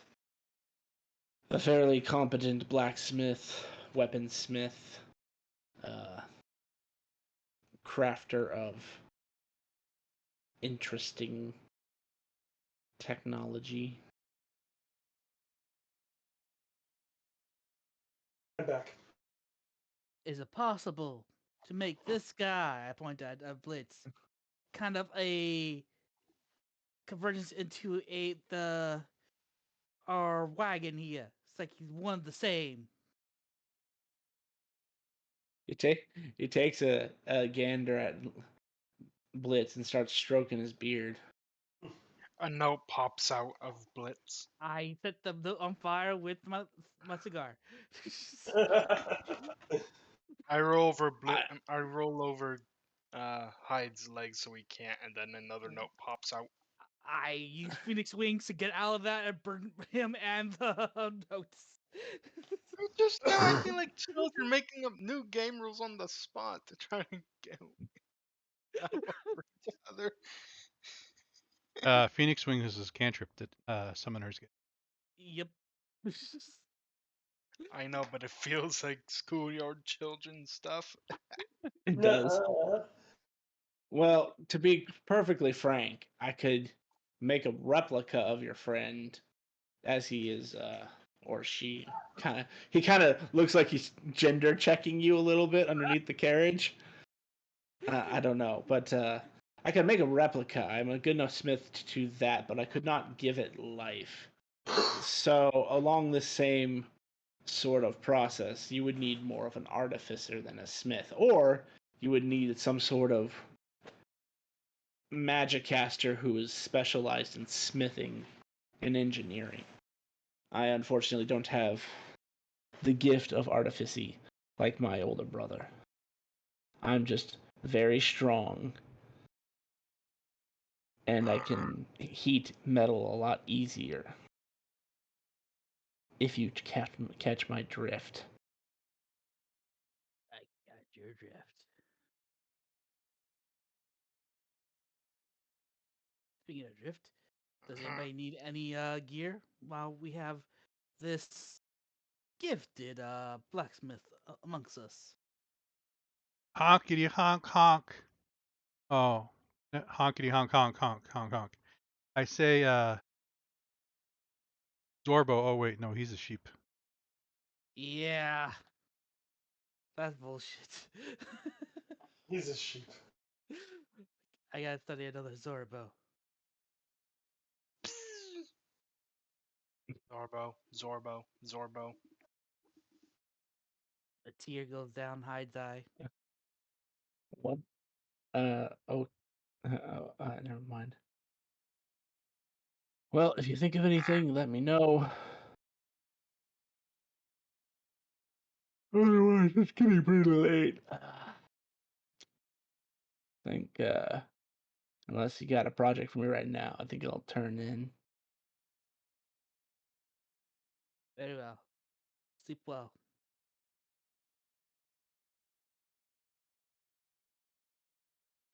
a fairly competent blacksmith weaponsmith, crafter of interesting technology. I'm back. Is it possible to make this guy, I point at Blitz, kind of a convergence into our wagon here? It's like he's one of the same. He takes a gander at Blitz and starts stroking his beard. A note pops out of Blitz. I set them on fire with my cigar. I roll over I, I roll over Hyde's legs so he can't, and then another note pops out. I use Phoenix Wings to get out of that and burn him and the notes. You're just now acting like children, making up new game rules on the spot to try to get over each other. Phoenix Wing is his cantrip that summoners get. Yep. I know, but it feels like schoolyard children stuff. it does. Nuh-uh. Well, to be perfectly frank, I could make a replica of your friend as he is, or she. He kind of looks like he's gender checking you a little bit underneath the carriage. I don't know, but I could make a replica. I'm a good enough smith to do that, but I could not give it life. So, along the same sort of process, you would need more of an artificer than a smith, or you would need some sort of magicaster who is specialized in smithing and engineering. I unfortunately don't have the gift of artificy like my older brother. I'm just very strong, and I can heat metal a lot easier. If you catch my drift. I got your drift. Speaking of drift, does anybody need any gear while we have this gifted blacksmith amongst us? Honkity honk honk. Oh, honkity honk honk honk honk honk. I say Zorbo. Oh wait, no, he's a sheep. Yeah, that's bullshit. He's a sheep. I gotta study another Zorbo. Zorbo, Zorbo, Zorbo. A tear goes down Hyde's eye. What? Never mind. Well, if you think of anything, let me know. Otherwise, it's getting pretty late. I think, unless you got a project for me right now, I think it'll turn in. Very well. Sleep well.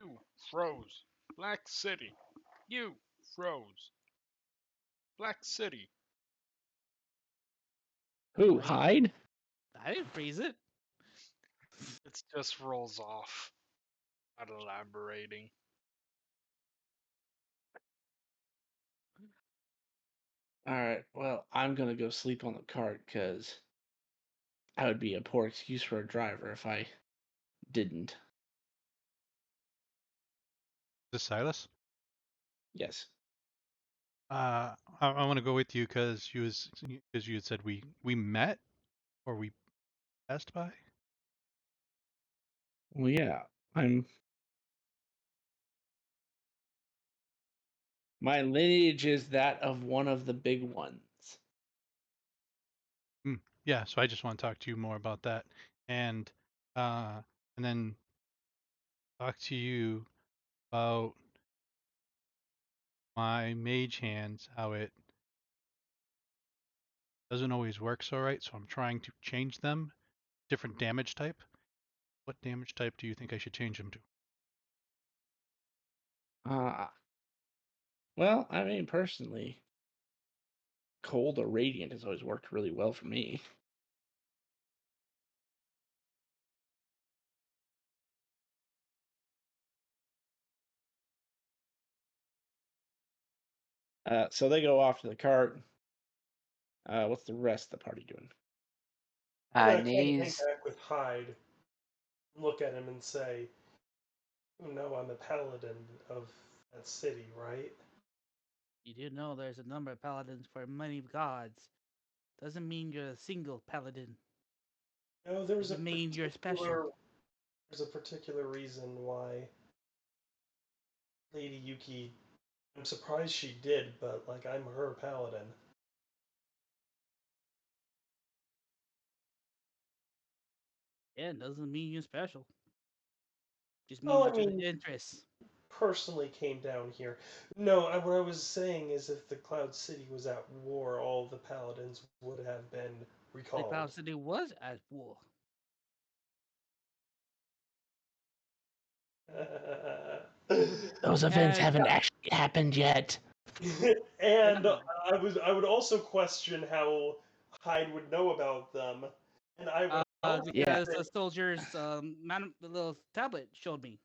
You froze. Black City. You froze. Black City. Who, Wait. Hyde? I didn't freeze it. It just rolls off. Not elaborating. Alright, well, I'm gonna go sleep on the cart, because that would be a poor excuse for a driver if I didn't. Is this Silas? Yes. I want to go with you because you had said we met or we passed by. Well, yeah, I'm. My lineage is that of one of the big ones. Yeah, so I just want to talk to you more about that, and then talk to you about my mage hands, how it doesn't always work so right, so I'm trying to change them. Different damage type. What damage type do you think I should change them to? Well, I mean, personally, cold or radiant has always worked really well for me. So they go off to the cart. What's the rest of the party doing? I'm gonna kind of hang Nays. back with Hyde, look at him, and say, "You know, I'm a paladin of that city, right?" You do know there's a number of paladins for many gods. Doesn't mean you're a single paladin. No, there was a Doesn't mean you're special. there's a particular reason why Lady Yuki. I'm surprised she did, but like I'm her paladin. Yeah, it doesn't mean you're special. Just means Oh, you I share mean, interests. personally came down here. No, what I was saying is if the Cloud City was at war, all the paladins would have been The recalled. Cloud City was at war. Those events haven't actually happened yet. And No. I would also question how Hyde would know about them, and I would also Yeah. Because say, the soldiers, the little tablet showed me.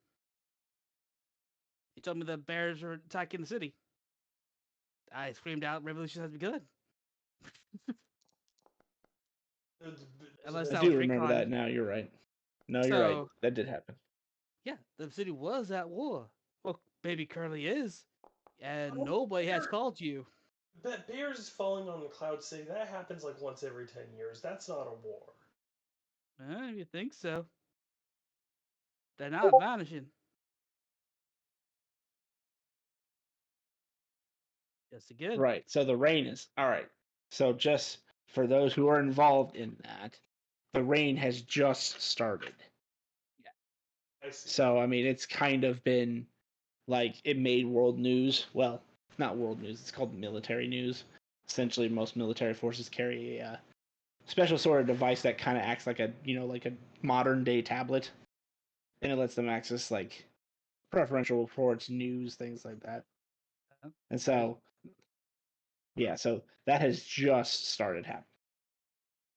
He told me the bears were attacking the city. I screamed out, "Revolution has begun!" Unless I that was do remember recon. that now. You're right. No, you're right. So That did happen. yeah, the city was at war. Well, maybe currently is, and nobody has called you. But bears falling on the Cloud City, that happens like once every 10 years. That's not a war. You think so? They're not vanishing. Yes, again. Right. So the rain is all right. So just for those who are involved in that, the rain has just started. I see. So I mean, it's kind of been like it made world news. Well, not world news. It's called military news. Essentially, most military forces carry a special sort of device that kind of acts like a like a modern day tablet, and it lets them access like preferential reports, news, things like that. And so, yeah, so that has just started happening.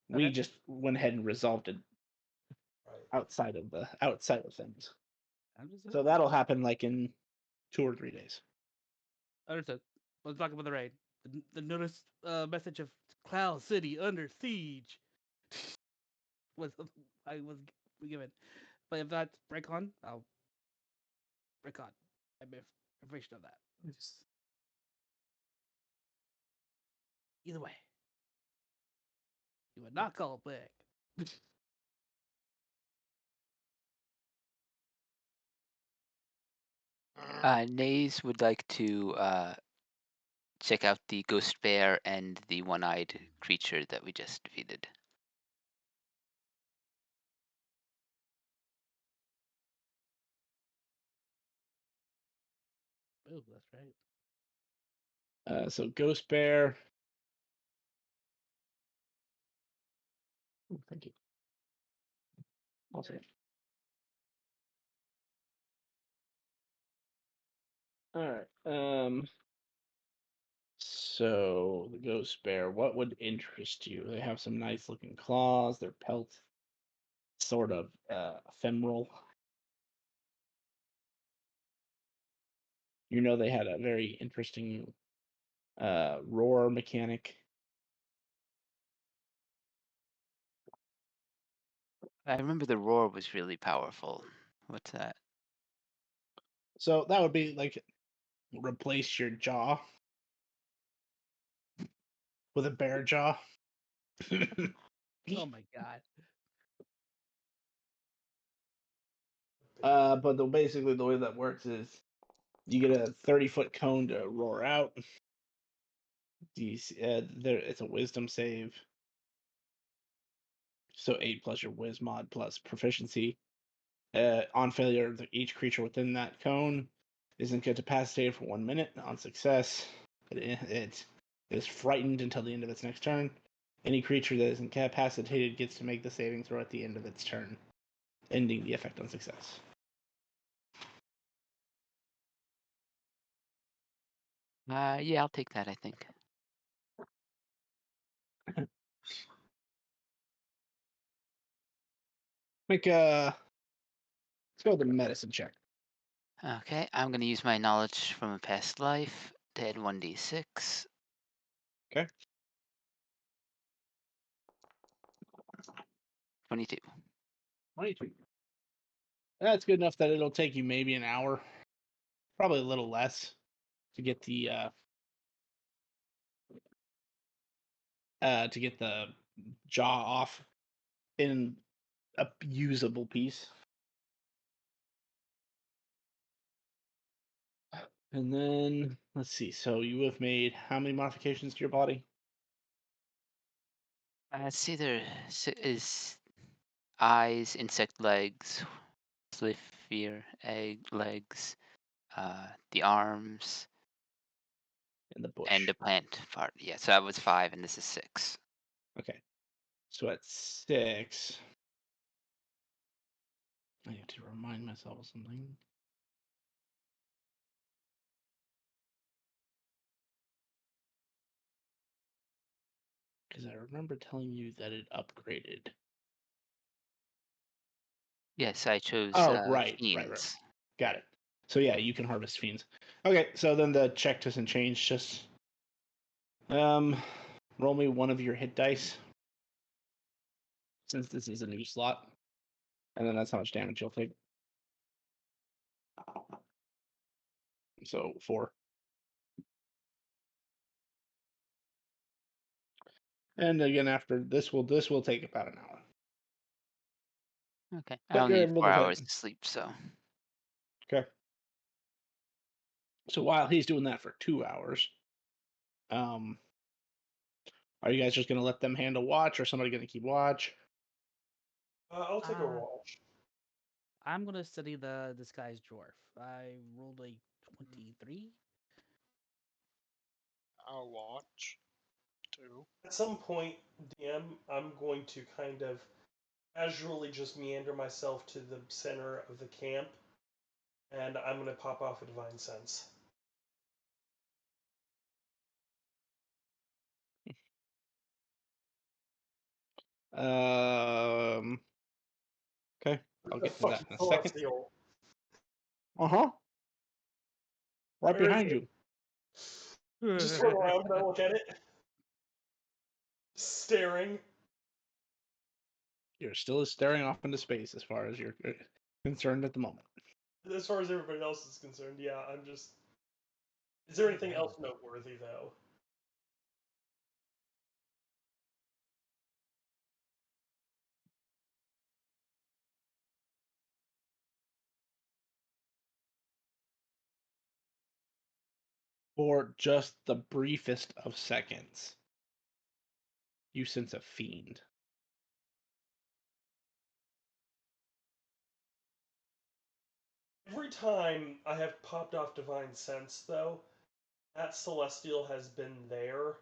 We Okay. just went ahead and resolved it Right. outside of things. Understood. So that'll happen like in 2 or 3 days. Understood. Let's talk about the raid. The notice message of Cloud City under siege was I was given. But if that's break on, I'll break on. I have information on that. Either way, you would not call back. Nays would like to check out the ghost bear and the one-eyed creature that we just defeated. Oh, that's right. So Ghost Bear. Oh, thank you. Awesome. All right. So the Ghost Bear, what would interest you? They have some nice looking claws. Their pelt sort of ephemeral. They had a very interesting roar mechanic. I remember the roar was really powerful. What's that? So that would be like replace your jaw with a bear jaw. Oh my god. But basically the way that works is you get a 30-foot cone to roar out. It's a wisdom save. So 8 plus your whiz mod plus proficiency. On failure, each creature within that cone is incapacitated for 1 minute. On success, it is frightened until the end of its next turn. Any creature that is incapacitated gets to make the saving throw at the end of its turn, ending the effect on success. Yeah, I'll take that, I think. Make a let's go with the medicine check. Okay, I'm going to use my knowledge from a past life Dead 1d6. Okay. 22. 22. That's good enough that it'll take you maybe an hour, probably a little less, to get the jaw off in a usable piece. And then let's see. So you have made how many modifications to your body? It's either is eyes, insect legs, slipher, egg legs, the arms, In the bush. and the plant part. Yeah, so that was 5, and this is 6. Okay. So at 6, I have to remind myself of something. Because I remember telling you that it upgraded. Yes, I chose Oh, right. fiends. Got it. So yeah, you can harvest fiends. Okay, so then the check doesn't change. Just roll me one of your hit dice, since this is a new slot, and then that's how much damage you'll take. So 4. And again, after this will take about an hour. Okay, I But only you're need able 4 to hours to sleep, so. Okay. So while he's doing that for 2 hours, are you guys just gonna let them handle watch, or somebody gonna keep watch? I'll take a Uh, watch. I'm gonna study the disguised dwarf. I rolled a 23. I'll watch too. At some point, DM, I'm going to kind of casually just meander myself to the center of the camp, and I'm going to pop off a divine sense. Okay, I'll The get to that fucking in a second. celestial. Right Where is behind it? you. Just turn around and I look at it. Staring. You're still staring off into space as far as you're concerned at the moment. As far as everybody else is concerned, yeah, I'm just. Is there anything else noteworthy, though? For just the briefest of seconds, you sense a fiend. Every time I have popped off divine sense, though, that celestial has been there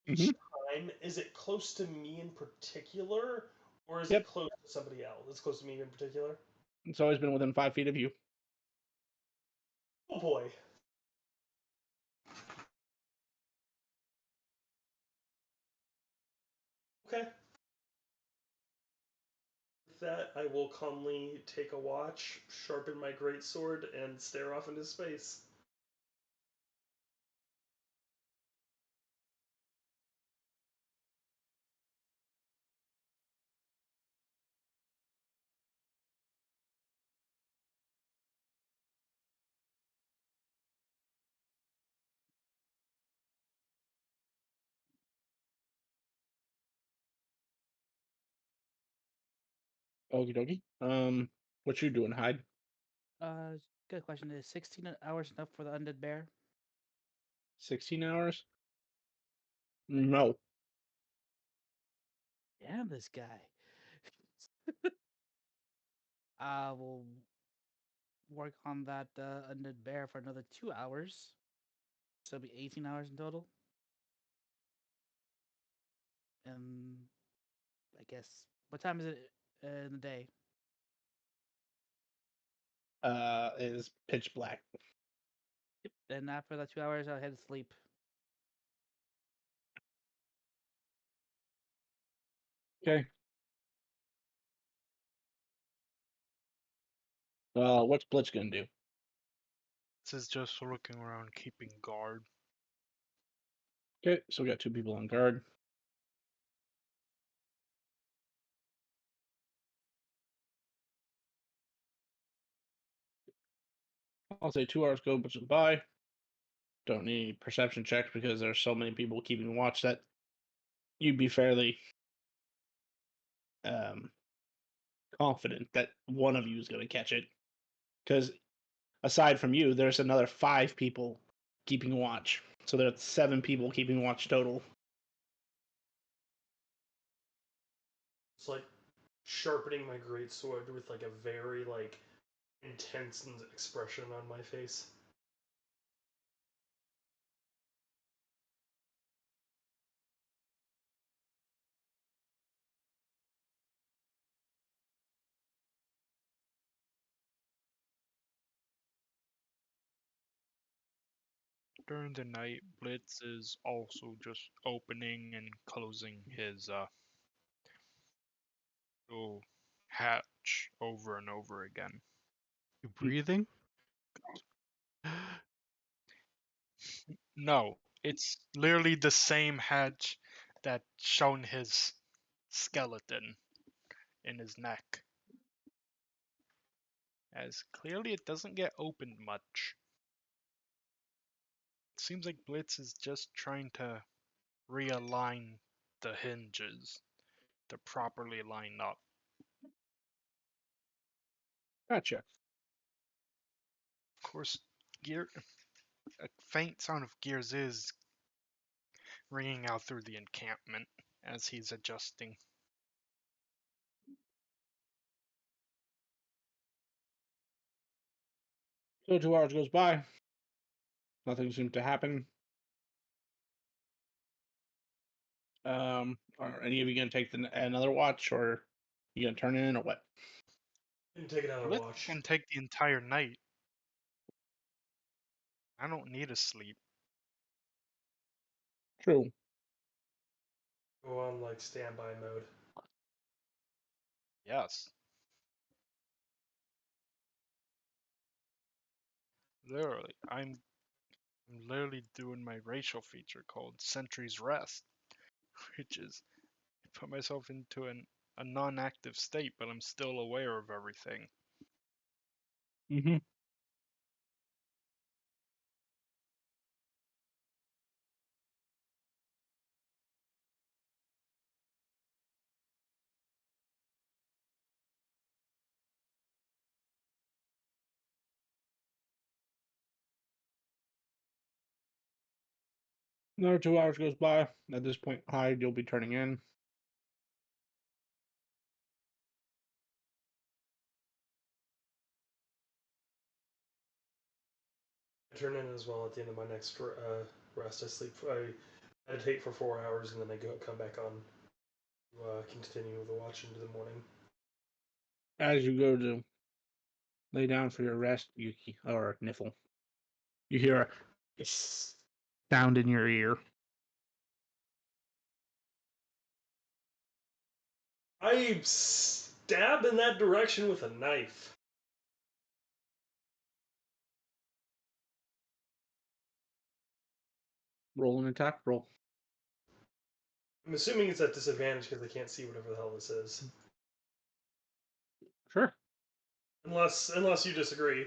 each time. Is it close to me in particular, or is it Yep, close to somebody else? It's close to me in particular. it's always been within 5 feet of you. Oh boy. Okay. With that, I will calmly take a watch, sharpen my greatsword, and stare off into space. Okie dokie. What you doing, Hyde? Good question. Is 16 hours enough for the undead bear? 16 hours? No. Damn, this guy. We'll work on that undead bear for another 2 hours. So it'll be 18 hours in total. And I guess, what time is it in the day? Is pitch black. Yep. And after that 2 hours, I'll head to sleep. Okay. What's Blitz gonna do? This is just looking around, keeping guard. Okay, so we got 2 people on guard. I'll say 2 hours go by. Don't need perception checks because there's so many people keeping watch that you'd be fairly confident that one of you is going to catch it. Because aside from you, there's another 5 people keeping watch. So there's 7 people keeping watch total. It's like sharpening my great sword with like a very like intense expression on my face. During the night, Blitz is also just opening and closing his little hatch over and over again. You breathing? No, it's literally the same hatch that shown his skeleton in his neck. As clearly it doesn't get opened much. It seems like Blitz is just trying to realign the hinges to properly line up. Gotcha. Of course, a faint sound of gears is ringing out through the encampment as he's adjusting. So 2 hours goes by. Nothing seems to happen. Are any of you going to take another watch, or you going to turn in, or what? And take another Blitz watch. can take the entire night. I don't need to sleep. True. Go on like standby mode. Yes. Literally, I'm literally doing my racial feature called Sentry's Rest, which is I put myself into a non-active state, but I'm still aware of everything. Mm-hmm. Another 2 hours goes by. At this point, Hyde, you'll be turning in. I turn in as well at the end of my next rest. I sleep. I meditate for 4 hours and then I come back on. Continue the watch into the morning. As you go to lay down for your rest, Yuki, or Niffle, you hear a sound in your ear. I stab in that direction with a knife. Roll an attack roll. I'm assuming it's at disadvantage because I can't see whatever the hell this is. Sure. Unless you disagree.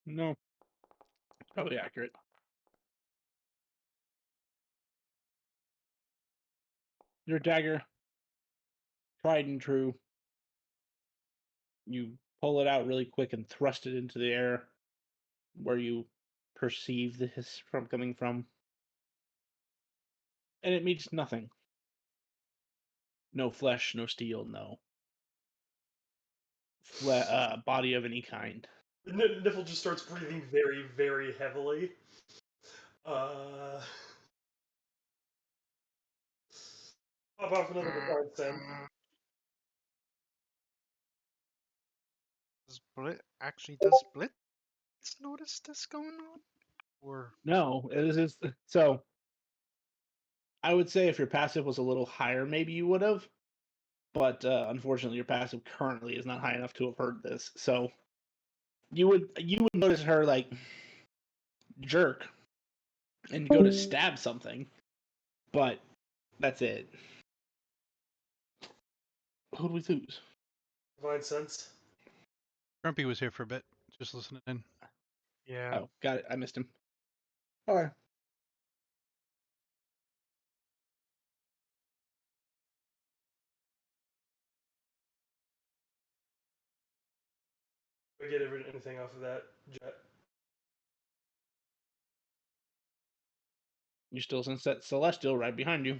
No. It's probably accurate. Your dagger, tried and true. You pull it out really quick and thrust it into the air where you perceive the hiss from coming from. And it meets nothing. No flesh, no steel, no body of any kind. Niffle just starts breathing very, very heavily. Pop off another regard, Sam. Does Blitz notice this going on? Or No, it is so. I would say if your passive was a little higher, maybe you would have. But unfortunately, your passive currently is not high enough to have heard this. So you would notice her like jerk and go to stab something, but that's it. Who do we lose? Divine sense. Grumpy was here for a bit, just listening in. Yeah. Oh, got it. I missed him. All right. We get anything off of that jet? You still sense that celestial right behind you.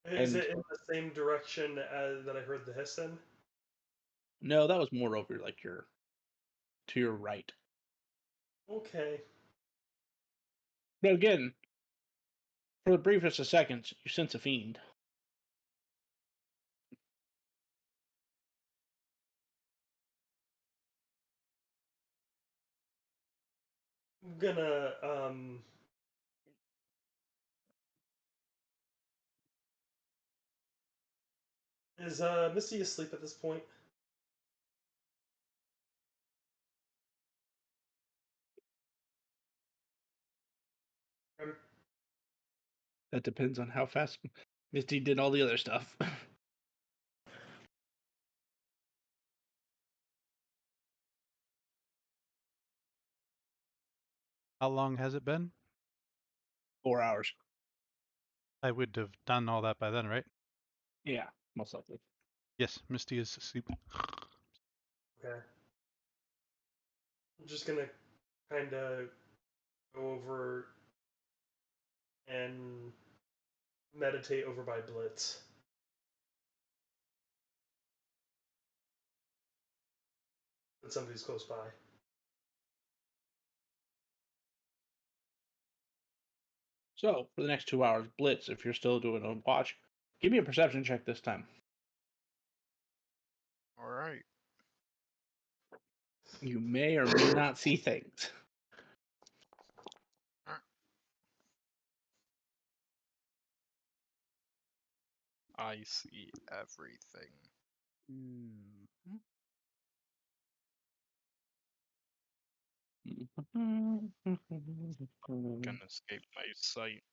Is And- it in the same direction as that I heard the hiss in? No, that was more over like to your right. Okay. But again, for the briefest of seconds, you sense a fiend. I'm gonna Is Misty asleep at this point? That depends on how fast Misty did all the other stuff. How long has it been? 4 hours. I would have done all that by then, right? Yeah, most likely. Yes, Misty is asleep. Okay. I'm just gonna kind of go over and meditate over by Blitz. That somebody's close by. So, for the next 2 hours, Blitz, if you're still doing a watch, give me a perception check this time. All right. You may or may not see things. I see everything. Mhm. Can escape my sight.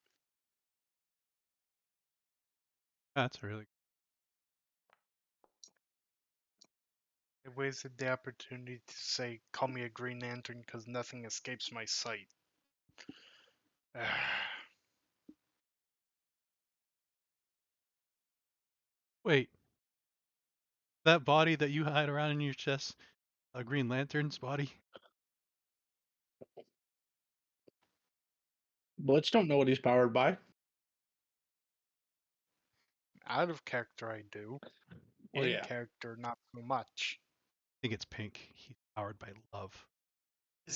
That's really I wasted the opportunity to say, call me a Green Lantern because nothing escapes my sight. Wait, that body that you hide around in your chest, a Green Lantern's body? Blitz don't know what he's powered by. Out of character, I do. Well, In yeah. character, not so much. I think it's pink. He's powered by love.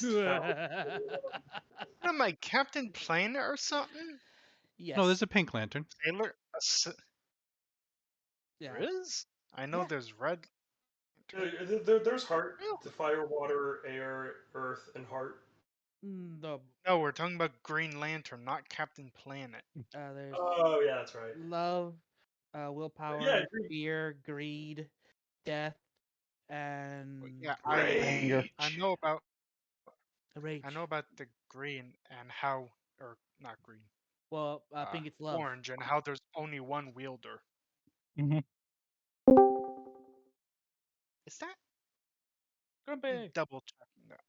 What am I, Captain Planet or something? Yes. No, there's a pink lantern. Sailor? Yeah. There is? I know Yeah. there's red. There's heart, Really? the fire, water, air, earth, and heart. No. No, we're talking about Green Lantern, not Captain Planet. There's Oh yeah, that's right. love, willpower, Yeah, agreed. fear, greed, death, and Yeah, Anger. I know about rage. the green and how, or not green, Well, I think it's love. orange, and how there's only one wielder. Mm-hmm. Is that? Grumpy. Double checking that.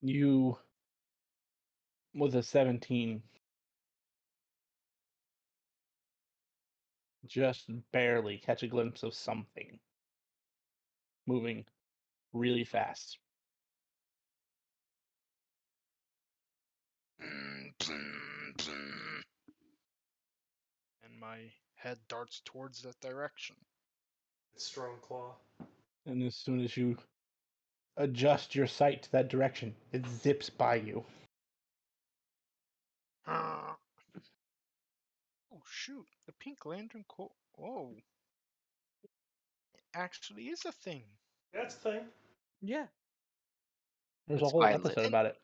You, with a 17, just barely catch a glimpse of something moving really fast. And my head darts towards that direction. Strong claw. And as soon as you adjust your sight to that direction, it zips by you. Oh shoot! The Pink Lantern Oh, it actually is a thing. That's the thing. Yeah. There's a It's whole Violet. episode about it.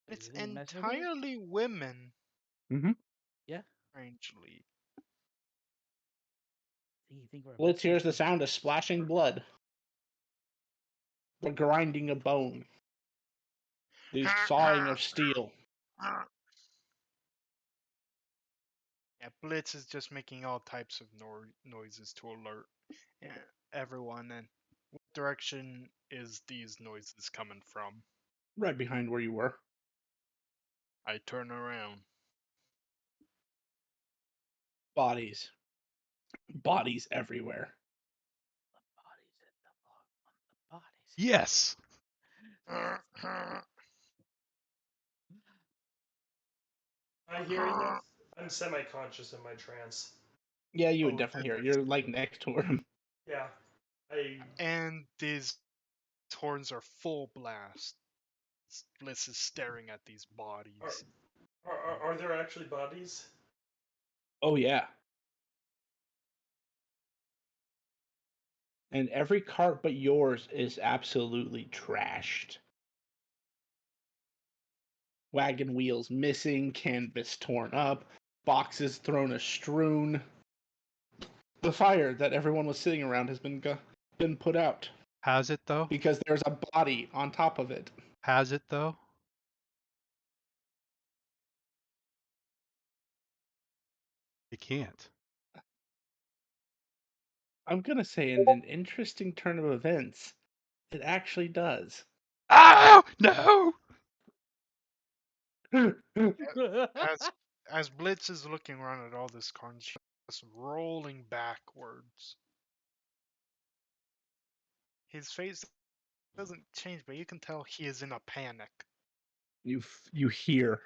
It's You didn't mess with it? entirely women. Mm-hmm. Yeah. Strangely. You think we're Blitz hears the messing with sound of splashing blood. the grinding of bone, the sawing of steel. Yeah, Blitz is just making all types of noises to alert everyone. And what direction is these noises coming from? Right behind where you were. I turn around. Bodies. Bodies everywhere. The bodies hit the floor. The bodies. Yes. Am I hearing this? I'm semi-conscious in my trance. Yeah, you would Oh, definitely hear it. goodness. You're like next to him. Yeah. I And these horns are full blast. Bliss is staring at these bodies. are there actually bodies? Oh yeah. And every cart but yours is absolutely trashed. Wagon wheels missing, canvas torn up, boxes thrown astrewn. The fire that everyone was sitting around has been put out Has it though? because there's a body on top of it. Has it though? You can't. I'm gonna say, in an interesting turn of events, it actually does. Oh no! As as Blitz is looking around at all this carnage, just rolling backwards. His face doesn't change, but you can tell he is in a panic. You hear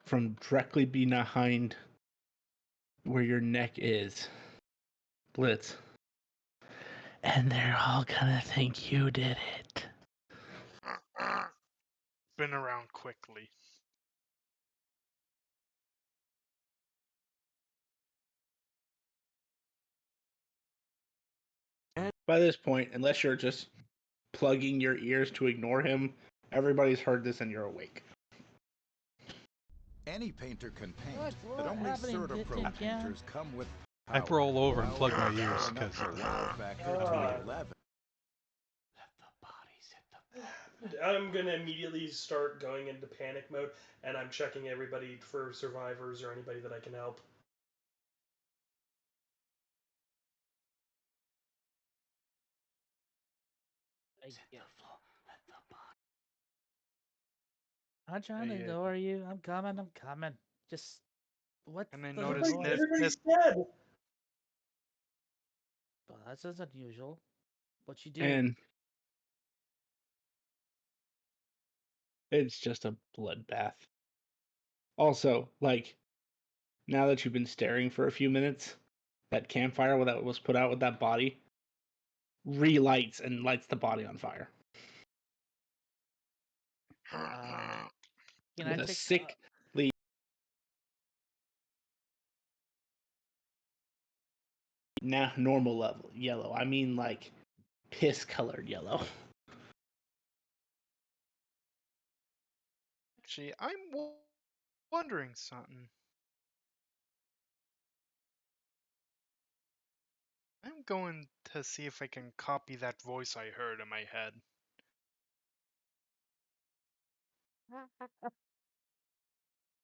from directly behind where your neck is, Blitz. And they're all gonna think you did it. Spin around quickly. By this point, unless you're just plugging your ears to ignore him, everybody's heard this and you're awake. Any painter can paint, What's but only happening, Certapro Tintin Can? painters come with I power. roll over and Well, plug my we're ears going up because the wow factor to 11. Let the bodies hit the floor. I'm gonna immediately start going into panic mode, and I'm checking everybody for survivors or anybody that I can help. I'm trying to Yeah. ignore you. I'm coming. Just what And I the notice noise? Everybody's dead. Well, that's just unusual. What you do? And it's just a bloodbath. Also, like, now that you've been staring for a few minutes, that campfire that was put out with that body relights and lights the body on fire. Can I With a take sickly normal level yellow. I mean, like, piss colored yellow. Actually, I'm wondering something. I'm going to see if I can copy that voice I heard in my head.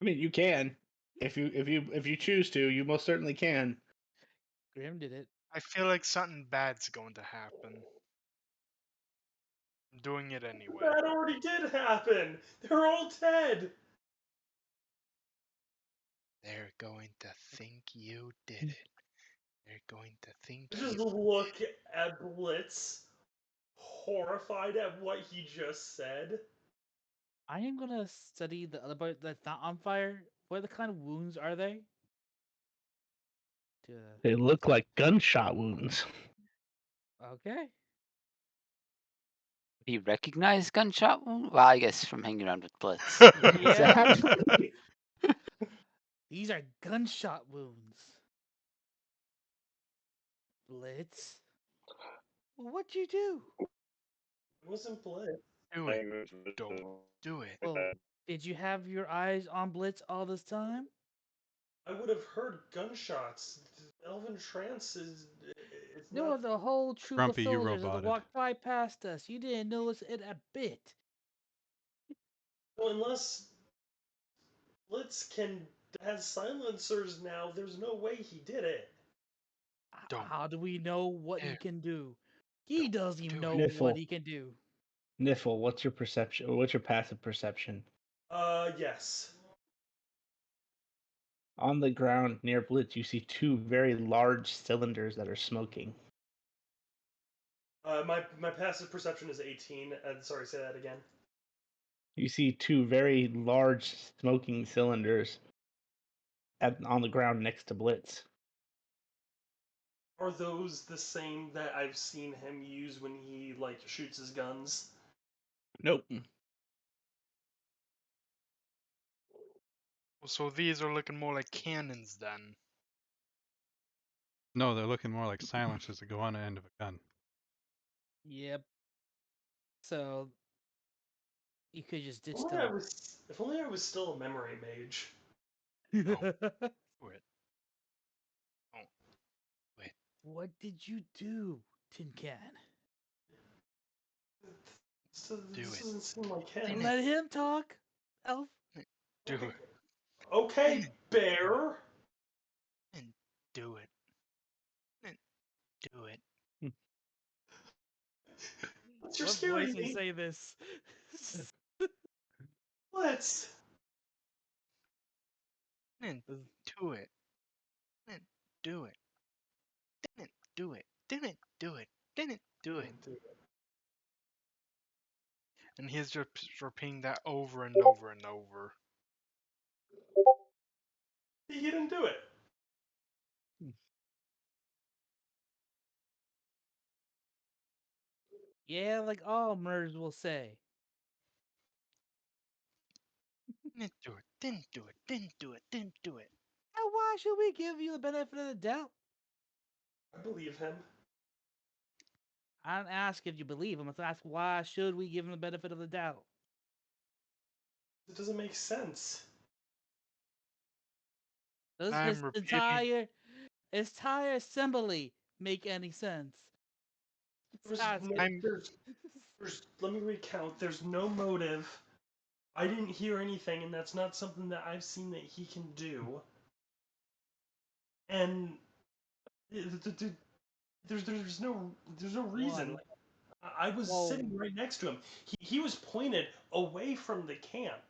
I mean, you can. If you choose to, you most certainly can. Grim did it. I feel like something bad's going to happen. I'm doing it anyway. That already did happen. They're all dead. They're going to think you did it. They're going to think Just you. look at Blitz, horrified at what he just said. I am gonna study the other body that's not on fire. What kind of wounds are they? To They look like gunshot wounds. okay. Do you recognize gunshot wound? Well, I guess from hanging around with Blitz. Yeah. These are gunshot wounds. Blitz. Well, what'd you do? It wasn't Blitz. Do it. Don't do it. Well, did you have your eyes on Blitz all this time? I would have heard gunshots. Elven trance is It's There not. was a whole troop of Grumpy, you soldiers that roboted. walked right past us. You didn't notice it a bit. So unless Blitz can has silencers now, there's no way he did it. Don't How do we know what he dare. can do? He doesn't even do know it. what Niffle. he can do. Niffle, what's your perception? What's your passive perception? Yes. On the ground near Blitz, you see two very large cylinders that are smoking. My passive perception is 18. Sorry, say that again. You see two very large smoking cylinders on the ground next to Blitz. Are those the same that I've seen him use when he like shoots his guns? Nope. So these are looking more like cannons then. No, they're looking more like silencers that go on the end of a gun. Yep. So you could just ditch Only them. if only I was still a memory mage. Do it. Oh, wait. What did you do, Tin Can? Do This it. doesn't seem like him. Didn't Let him talk, Elf. do it. Okay, bear. And do it. And do it. What's your What scary voice would name? say this? Let's. And do it. And do it. Didn't do it. Didn't do it. Didn't do it. And he's just repeating that over and over and over. He didn't do it. Yeah, like all murders will say. Didn't do it. Didn't do it. Didn't do it. Didn't do it. Now, why should we give you the benefit of the doubt? I believe him. I don't ask if you believe him. I ask why should we give him the benefit of the doubt? It doesn't make sense. Does his I'm repeating. entire assembly make any sense? There's Let's ask no. it. I'm Let me recount. There's no motive. I didn't hear anything, and that's not something that I've seen that he can do. And there's no reason. One. Like, I was Well, sitting right next to him. He was pointed away from the camp.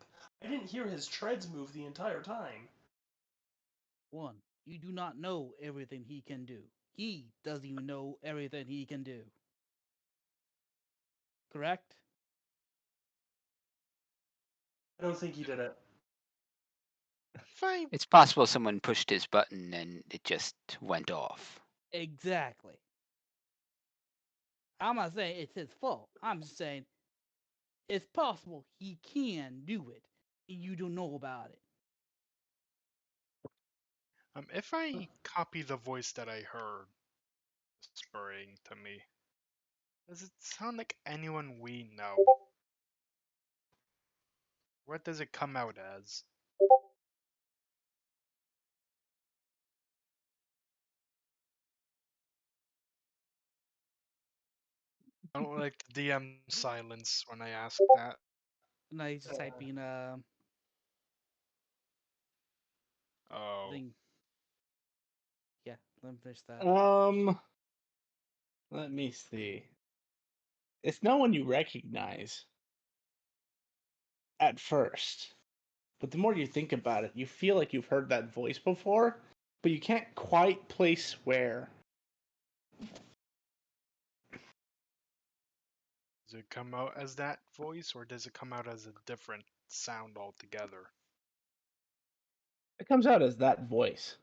I didn't hear his treads move the entire time. one. You do not know everything he can do. He doesn't even know everything he can do. Correct? I don't think he did it. fine. It's possible someone pushed his button and it just went off. Exactly. I'm not saying it's his fault. I'm just saying it's possible he can do it, and you don't know about it. If I copy the voice that I heard whispering to me, does it sound like anyone we know? What does it come out as? I don't like the DM silence when I ask that. No, he's just typing Oh, thing. Yeah, let me finish that. Let me see. It's no one you recognize at first, but the more you think about it, you feel like you've heard that voice before, but you can't quite place where. does it come out as that voice or does it come out as a different sound altogether? It comes out as that voice.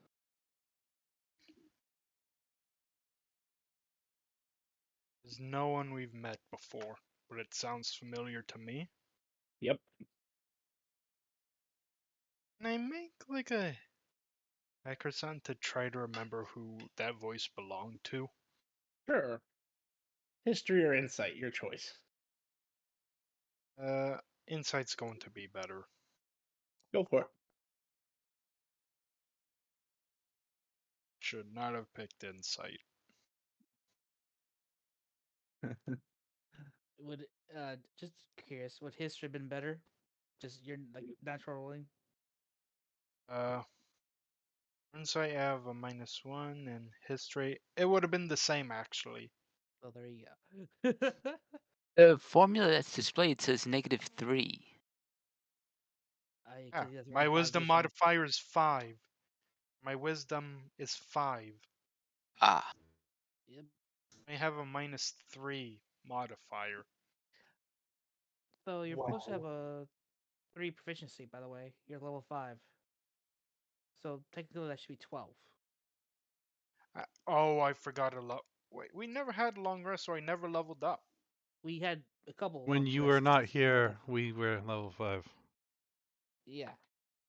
There's no one we've met before, but it sounds familiar to me. Yep. Can I make like a Hackerson to try to remember who that voice belonged to? Sure. History or insight, your choice. Insight's going to be better. Go for it. Should not have picked Insight. Would just curious, would history have been better? Just your like natural rolling? Insight I have a -1 and history. It would have been the same actually. Oh, there you go. The formula that's displayed says -3. I Yeah, could guess my around 5 wisdom years then. modifier is 5. My wisdom is 5. Ah, Yep. I have a -3 modifier. So you're supposed to have Wow. a 3 proficiency, by the way. You're level 5. So technically that should be 12. Oh, I forgot a lot. Wait, we never had a long rest, so I never leveled up. We had a couple When long you were rests not together. here, we were level 5. Yeah.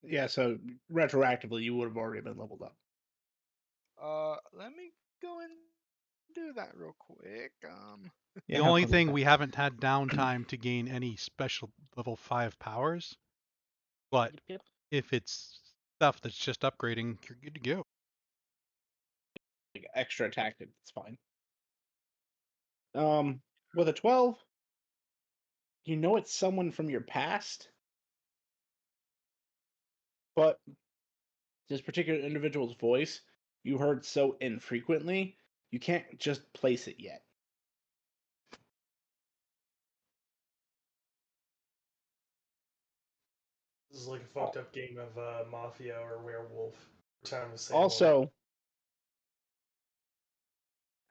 Yeah, so retroactively, you would have already been leveled up. Let me go and do that real quick. Yeah, The have only fun with thing that. we haven't had downtime to gain any special level 5 powers, but Yep, yep. if it's stuff that's just upgrading, you're good to go. Like, extra tactic, it's fine. With a 12, you know it's someone from your past, but this particular individual's voice you heard so infrequently, you can't just place it yet. This is like a fucked up game of Mafia or Werewolf. Town of Salem. Also,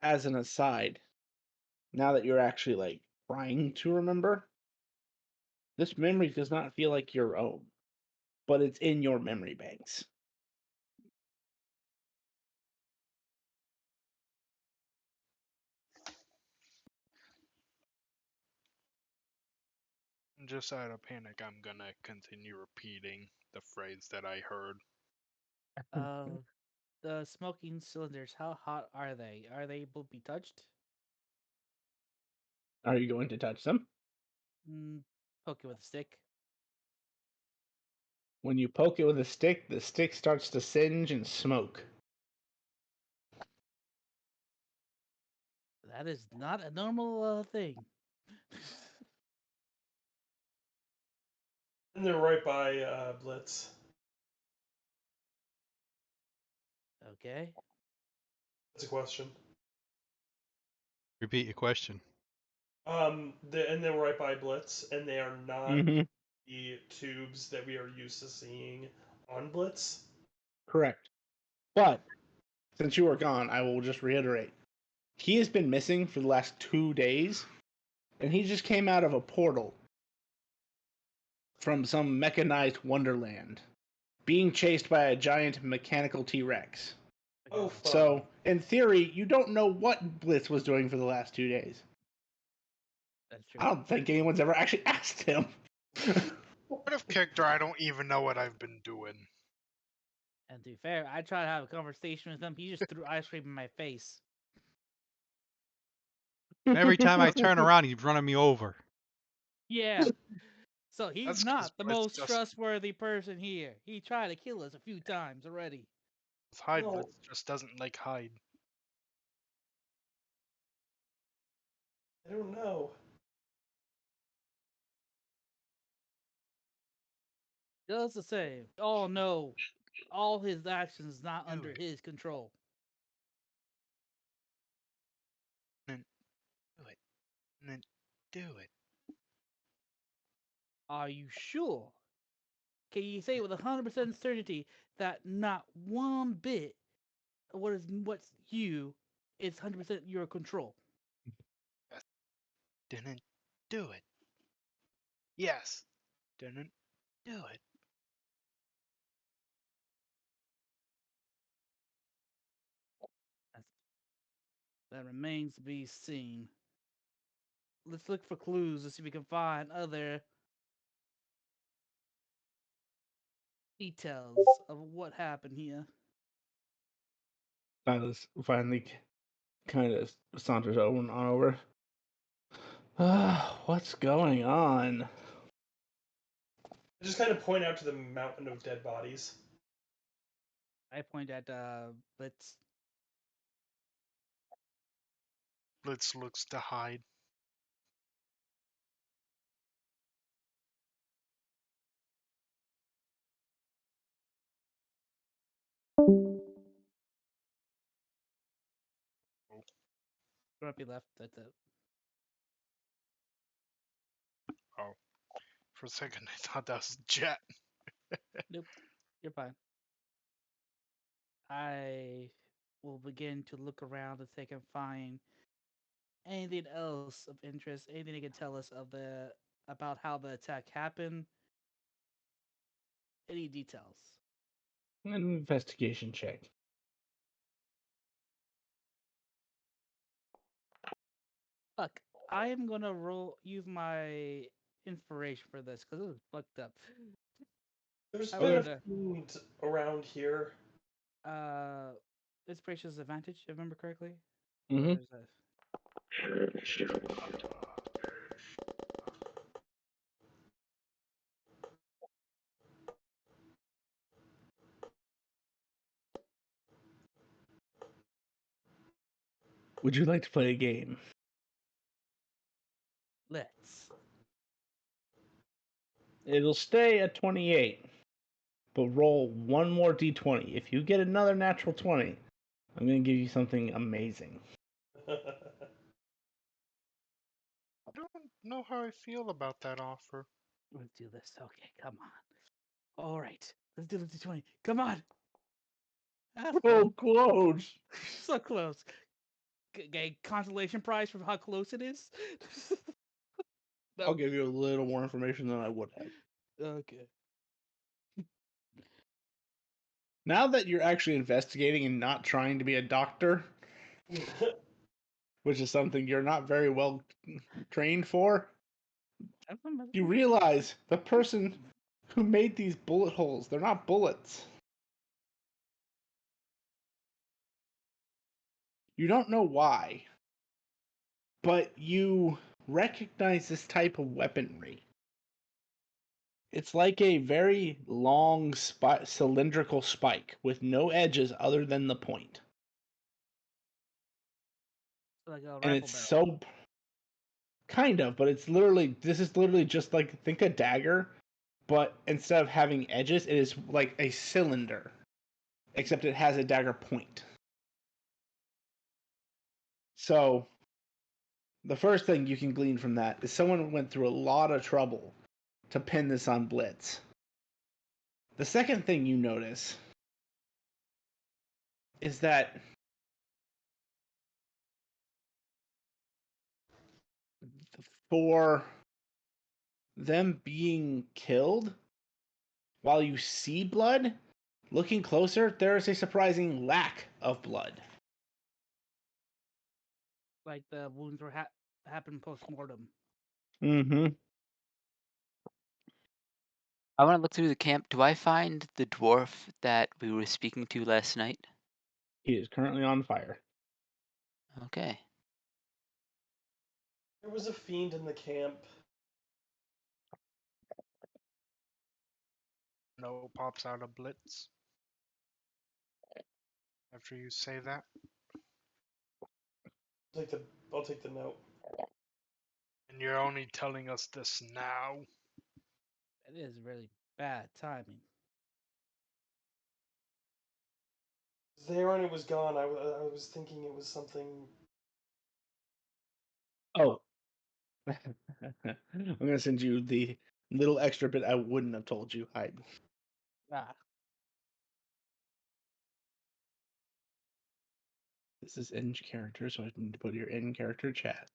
as an aside, now that you're actually like trying to remember, this memory does not feel like your own, but it's in your memory banks. Just out of panic, I'm gonna continue repeating the phrase that I heard. The smoking cylinders, how hot are they? Are they able to be touched? Are you going to touch them? Mm, poke it with a stick. When you poke it with a stick, the stick starts to singe and smoke. That is not a normal thing. And they're right by Blitz. Okay. That's a question. Repeat your question. And they're right by Blitz, and they are not Mm-hmm. the tubes that we are used to seeing on Blitz. Correct. But since you are gone, I will just reiterate. He has been missing for the last 2 days, and he just came out of a portal from some mechanized wonderland, being chased by a giant mechanical T-Rex. Oh, fun. So, in theory, you don't know what Blitz was doing for the last 2 days. That's true. I don't think anyone's ever actually asked him. Out of character, I don't even know what I've been doing. And to be fair, I tried to have a conversation with him. He just threw ice cream in my face. Every time I turn around, he's running me over. Yeah. So he's That's 'cause not the Blitz most just trustworthy person here. He tried to kill us a few times already. hide. No. Blitz just doesn't like hide. I don't know. Just the same. Oh no. All his actions not Do under it. his control. And do it. And then do it. Are you sure? Can you say with 100% certainty that not one bit of what's you is 100% your control? Didn't do it. Yes. Didn't do it. That remains to be seen. Let's look for clues to see if we can find other details of what happened here. Silas finally kind of saunters over and on over. What's going on? I just kind of point out to the mountain of dead bodies. I point at Blitz. Blitz looks to hide. Grumpy left. That's it. Oh, for a second I thought that was Jet. Nope. You're fine. I will begin to look around to see if I can find anything else of interest, anything you can tell us about how the attack happened, any details. An investigation check. Fuck, I am gonna use my inspiration for this because it was fucked up. There's I been a wanted to fiend around here. inspiration's advantage, if I remember correctly. Mm-hmm. Or is that... Would you like to play a game? Let's. It'll stay at 28, but roll one more d20. If you get another natural 20, I'm going to give you something amazing. I don't know how I feel about that offer. Let's do this. Okay, come on. All right, let's do the 20. Come on. Oh, close. So close. Okay, consolation prize for how close it is. I'll give you a little more information than I would have. Okay. Now that you're actually investigating and not trying to be a doctor, which is something you're not very well trained for, you realize the person who made these bullet holes, they're not bullets. You don't know why, but you recognize this type of weaponry. It's like a very long cylindrical spike with no edges other than the point. Like a And rifle it's barrel. so kind of, but this is literally just like, think a dagger, but instead of having edges, it is like a cylinder, except it has a dagger point. So the first thing you can glean from that is someone went through a lot of trouble to pin this on Blitz. The second thing you notice is that for them being killed, while you see blood, looking closer, there is a surprising lack of blood. Like the wounds were happened post mortem. Mm-hmm. I want to look through the camp. Do I find the dwarf that we were speaking to last night? He is currently on fire. Okay. There was a fiend in the camp. No pops out of Blitz. After you say that, I'll take the note. and you're only telling us this now. It is really bad timing. There when it was gone, I was thinking it was something. Oh. I'm going to send you the little extra bit I wouldn't have told you. Ah, This is in character, so I need to put your in character chat.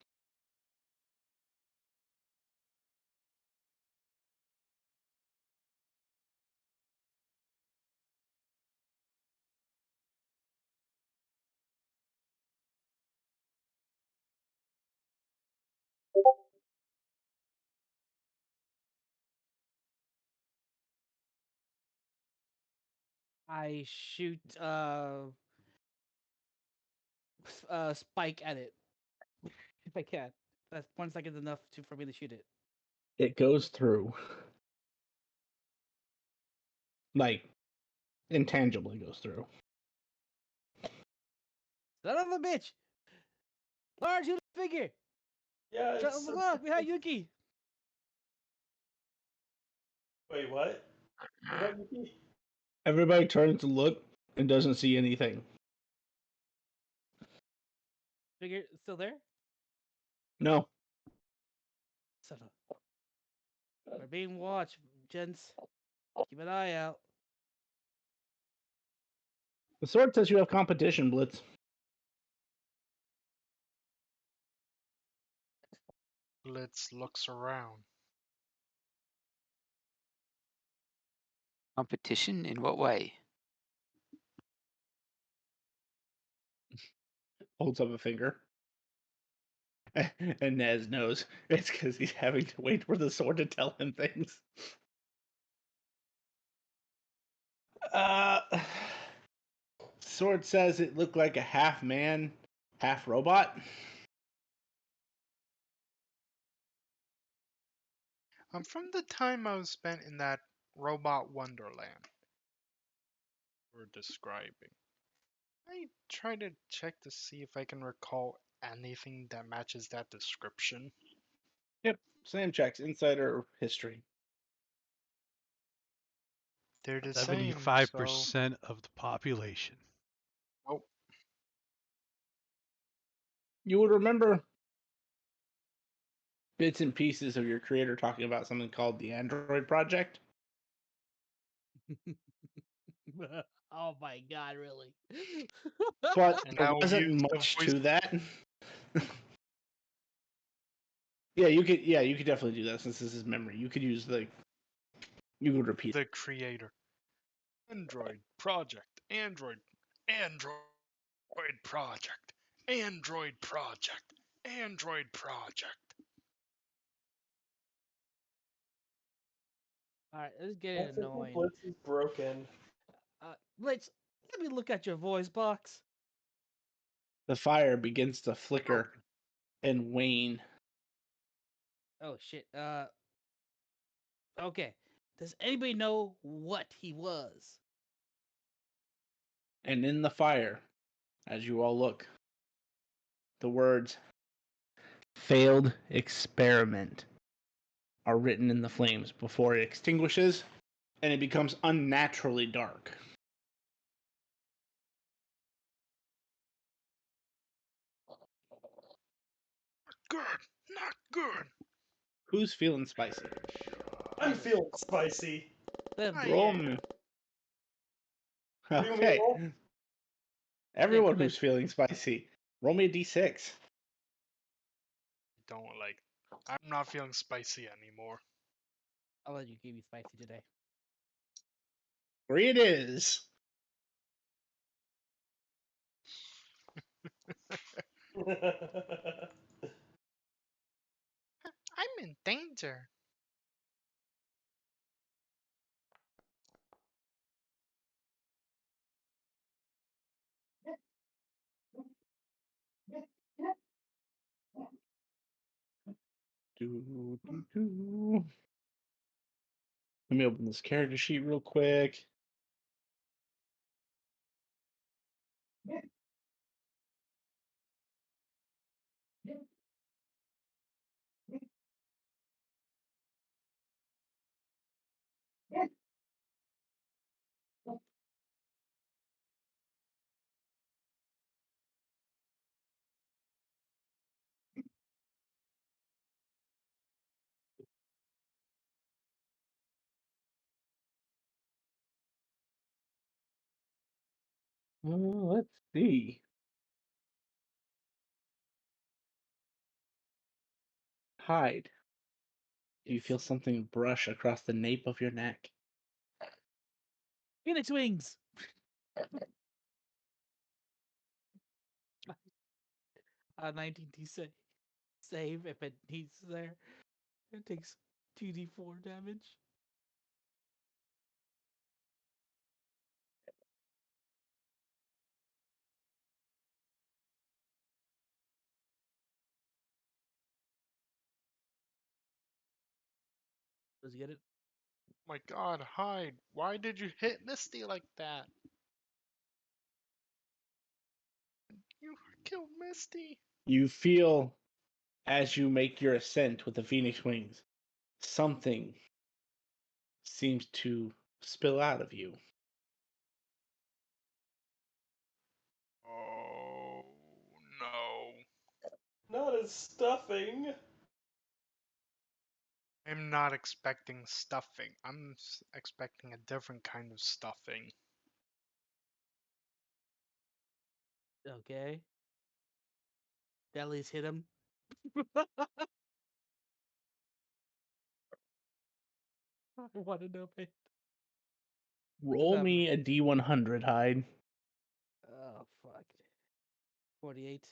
I shoot spike at it if I can. That's 1 second enough for me to shoot it. It goes through. Like, intangibly goes through. Son of a bitch! Large Figure. Yeah, Shut it's the fuck behind Yuki. Wait, what? What about Yuki? Everybody turns to look and doesn't see anything. Figure still there? No. Son of. We're being watched, gents. Keep an eye out. The sword says you have competition, Blitz. Blitz looks around. Competition in what way? Holds up a finger. And Nez knows it's because he's having to wait for the sword to tell him things. Sword says it looked like a half man, half robot. From the time I was spent in that robot wonderland we're describing, I try to check to see if I can recall anything that matches that description. Yep, Sam checks insider history. They're the same, so 75% of the population. nope. You would remember bits and pieces of your creator talking about something called the Android Project. Oh my god, really? But And there I will wasn't use the much voice. to that. You could definitely do that since this is memory. You could use you could repeat. The creator. Android project. Android project. Android project. Android project. Alright, this is I getting think the annoying. Blitz is broken. Let's let me look at your voice box. The fire begins to flicker and wane. Oh shit. Okay. Does anybody know what he was? And in the fire, as you all look, the words failed experiment are written in the flames before it extinguishes and it becomes unnaturally dark. Good. Not good. Who's feeling spicy? I'm feeling spicy. Them. I Roll am. me. What do you want me to Okay. roll? Everyone but- who's feeling spicy, roll me a d6. Don't like. I'm not feeling spicy anymore. I'll let you keep me spicy today. 3 it is. I'm in danger. Let me open this character sheet real quick. Let's see. Hide. Do you feel something brush across the nape of your neck? Phoenix wings. 19 save if it needs there. It takes 2d4 damage. Does he get it? My god, hide. Why did you hit Misty like that? You killed Misty. You feel as you make your ascent with the phoenix wings, something seems to spill out of you. Oh no. Not as stuffing. I'm not expecting stuffing. I'm expecting a different kind of stuffing. Okay. Delis hit him. I want to know, man. Roll That- me a D100, Hyde. Oh fuck. 48.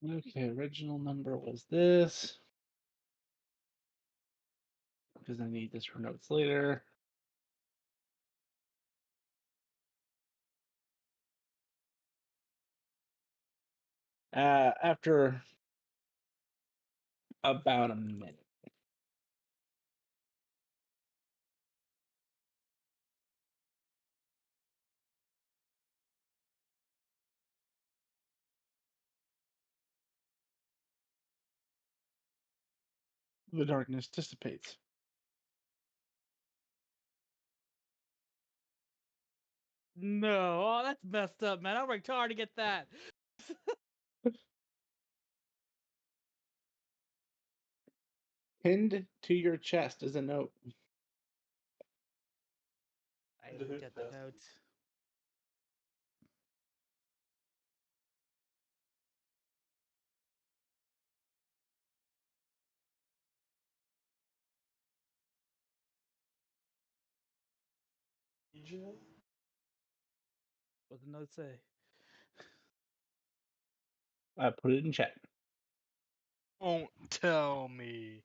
Okay, original number was this. Because I need this for notes later. After about a minute. The darkness dissipates. No, oh, that's messed up, man. I worked hard to get that. Pinned to your chest is a note. I Into looked whose at the chest? notes. EJ? What did the note say? I put it in chat. Don't tell me.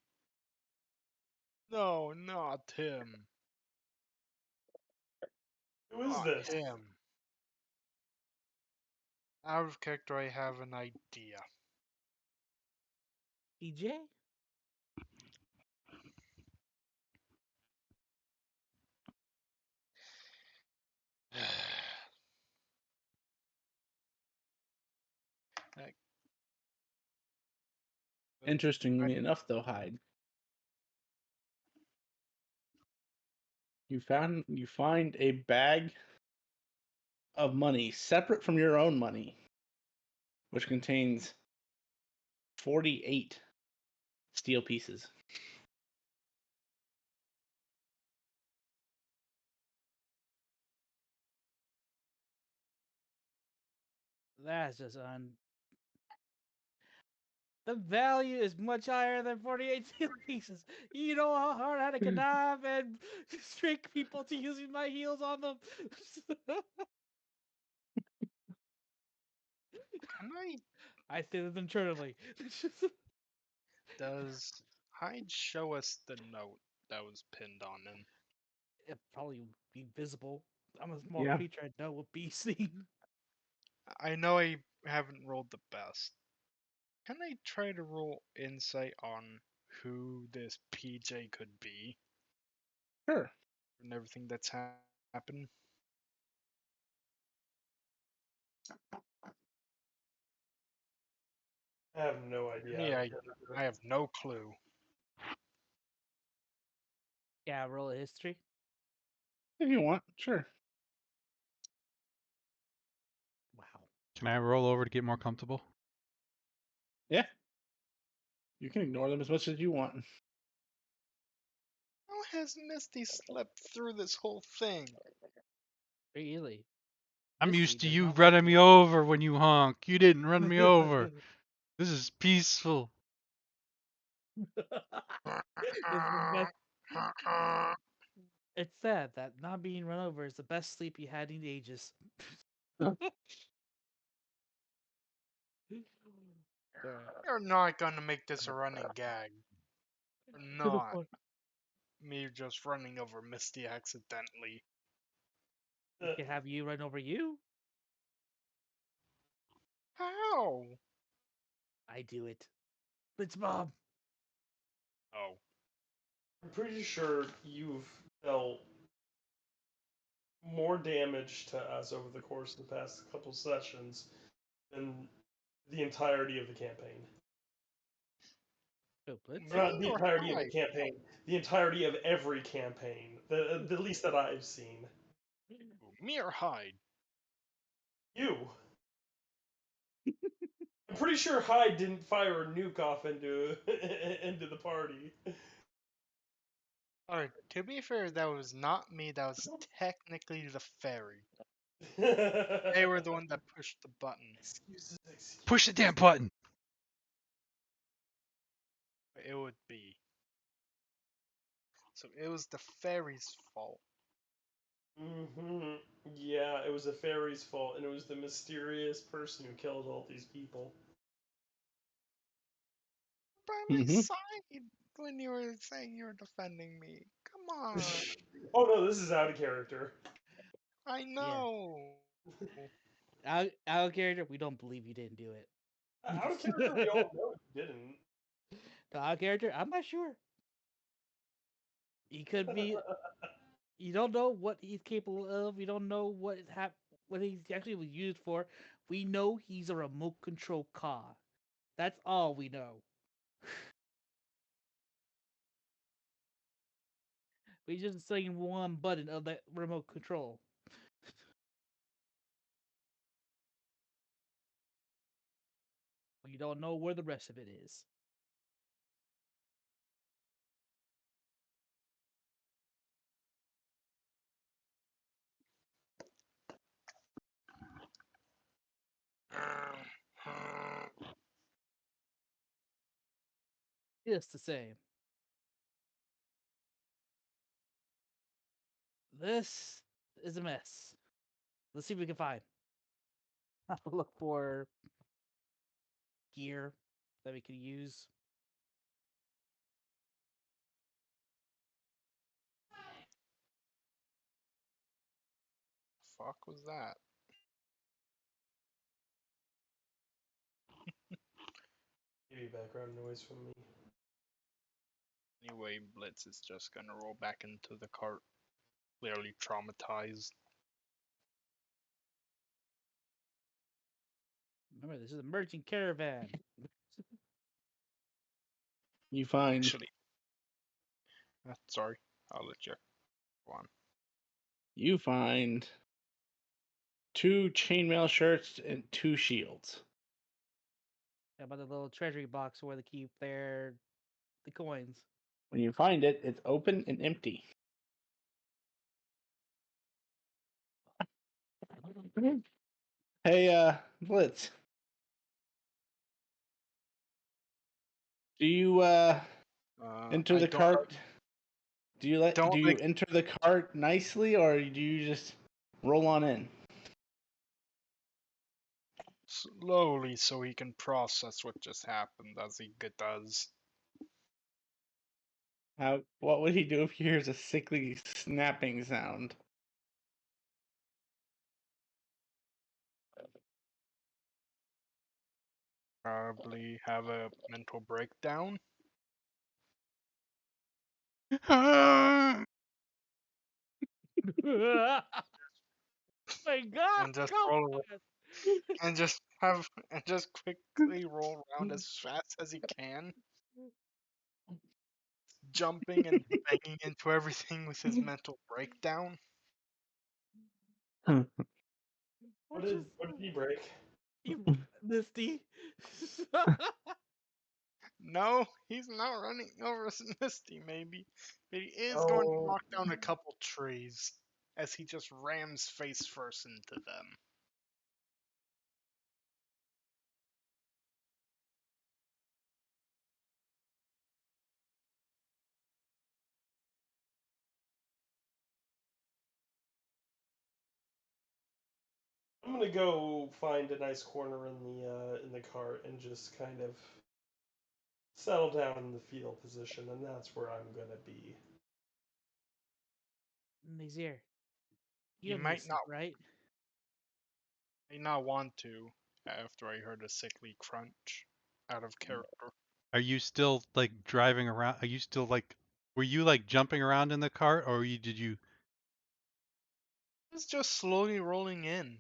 No, not him. Who is Not this? him. Out of character, I have an idea. EJ? Like, Interestingly enough, though, Hyde, you find a bag of money separate from your own money, which contains 48 steel pieces. That's just on. The value is much higher than 48 steel pieces. You know how hard I had to connive and trick people to using my heels on them? can I? I say this internally. Does Hyde show us the note that was pinned on him? It probably would be visible. I'm a small Yeah. creature. I know what be seen. I know I haven't rolled the best. Can I try to roll insight on who this PJ could be Sure. and everything that's happened? I have no idea. Me, I have no clue. Yeah, roll a history. If you want, sure. Wow. Can I roll over to get more comfortable? Yeah. You can ignore them as much as you want. How has Misty slept through this whole thing? Really? I'm Misty used to does you not like running me over when you honk. You didn't run me over. This is peaceful. This is the best. It's sad that not being run over is the best sleep you had in ages. Alright. You're not gonna make this a running gag. You're To the not. point. Me just running over Misty accidentally. We can have you run over you. How? I do it. Blitz bomb. Oh. I'm pretty sure you've dealt more damage to us over the course of the past couple sessions than the entirety of the campaign. Oh, Blitz. Me Not the or entirety of the Hyde? campaign, the entirety of every campaign, the least that I've seen. Me or Hyde? You. I'm pretty sure Hyde didn't fire a nuke off into into the party. Alright, to be fair, that was not me, that was technically the fairy. They were the one that pushed the button. Excuses, excuses. Push the damn button. It would be. So it was the fairy's fault. Yeah, it was the fairy's fault, and it was the mysterious person who killed all these people. By my side when you were saying you were defending me. Come on. Oh no, this is out of character. I know. Our character, we don't believe you didn't do it. Out of character, we all know you didn't. To our character, I'm not sure. He could be. You don't know what he's capable of. You don't know what he's actually was used for. We know he's a remote control car. That's all we know. We just saying one button of that remote control. We don't know where the rest of it is. It's the same. This is a mess. Let's see what we can find. I'll look for gear that we can use. Fuck was that? Maybe background noise from me. Anyway, Blitz is just gonna roll back into the cart, clearly traumatized. Remember, this is a merchant caravan. You find Actually, sorry, I'll let you go on. you find 2 chainmail shirts and 2 shields. How about the little treasury box where they keep the coins? When you find it, it's open and empty. Hey, Blitz. Do you enter I the don't cart? Do don't you like enter the cart nicely, or do you just roll on in? slowly so he can process what just happened as he does. What would he do if he hears a sickly snapping sound? Probably have a mental breakdown. My God, And just come roll on! and just quickly roll around as fast as he can, jumping and banging into everything with his mental breakdown. What What's did just what did he break? you, Misty? No, he's not running over Misty, maybe, but he is going to Oh, knock down a couple trees as he just rams face first into them. I'm gonna go find a nice corner in the cart and just kind of settle down in the fetal position, and that's where I'm gonna be. Nazir, you He have might Mystic, not right? may not want to, after I heard a sickly crunch out of character. Are you still like driving around? Are you still like? Were you like jumping around in the cart, or did you? It's just slowly rolling in.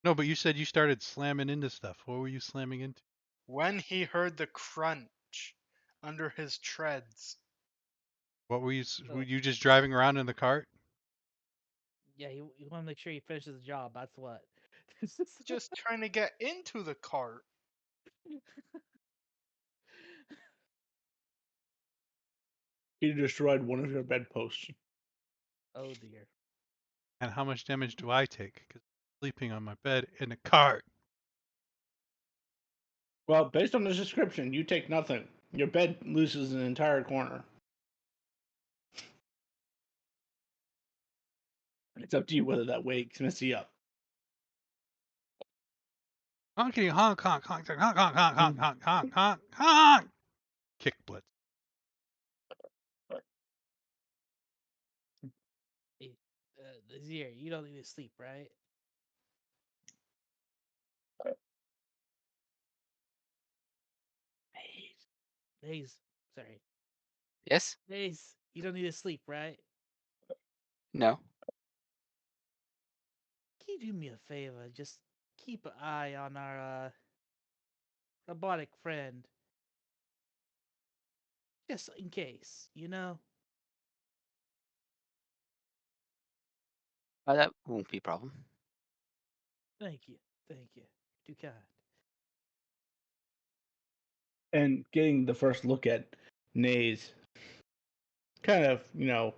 No, but you said you started slamming into stuff. What were you slamming into? When he heard the crunch under his treads, What were you? Were So, you just driving around in the cart? yeah, you want to make sure he finishes the job. That's what. just trying to get into the cart. He destroyed one of your bedposts. Oh dear. And how much damage do I take? Because I'm sleeping on my bed in a cart. Well, based on this description, you take nothing. Your bed loses an entire corner. It's up to you whether that wakes Missy up. Honky honk honk honk honk honk honk honk honk honk honk honk. Kick blitz. Hey, Zir, you don't need to sleep, right? Days. Sorry. Yes? Days. You don't need to sleep, right? No? Can you do me a favor? Just keep an eye on our robotic friend. Just in case, you know? That won't be a problem. Thank you. Thank you. Too kind. And getting the first look at Nays, kind of,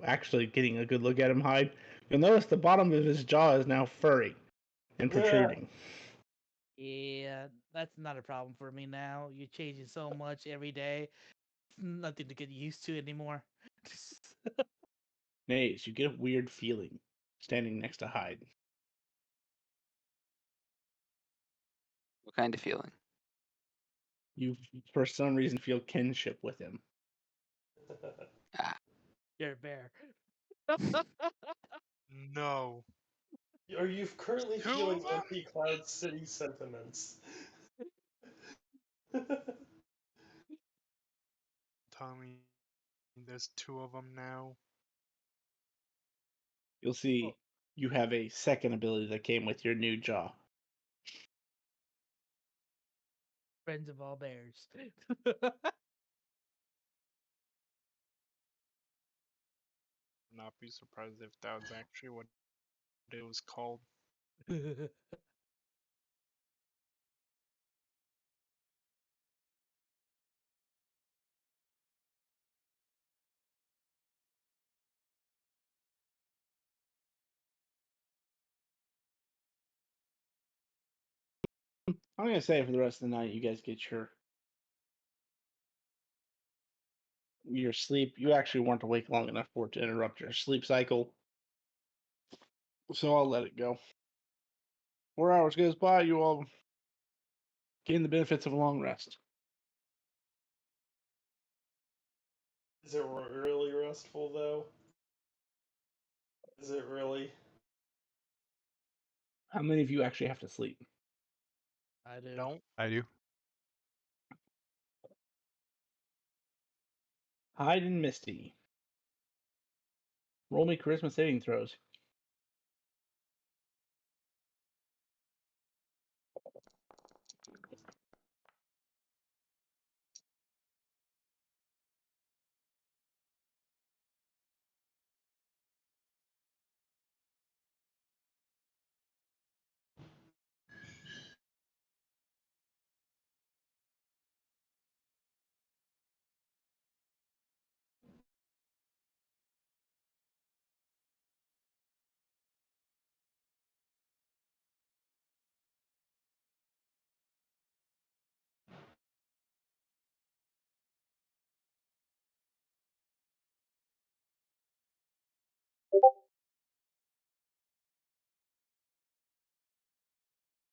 actually getting a good look at him hide, you'll notice the bottom of his jaw is now furry and protruding. Yeah, that's not a problem for me now. You're changing so much every day. Nothing to get used to anymore. Nays, you get a weird feeling standing next to Hyde. What kind of feeling? You, for some reason, feel kinship with him. Ah, You're a bear. No. Are you currently Two feeling of 'em? anti-Cloud City sentiments? Tommy, there's two of them now. You'll see you have a second ability that came with your new jaw. Friends of all bears. Not be surprised if that was actually what it was called. I'm gonna say for the rest of the night, you guys get your sleep. You actually weren't awake long enough for it to interrupt your sleep cycle, so I'll let it go. 4 hours goes by, you all gain the benefits of a long rest. Is it really restful though? Is it really? How many of you actually have to sleep? I do. Don't. I do. Hyde and Misty. Roll me charisma saving throws.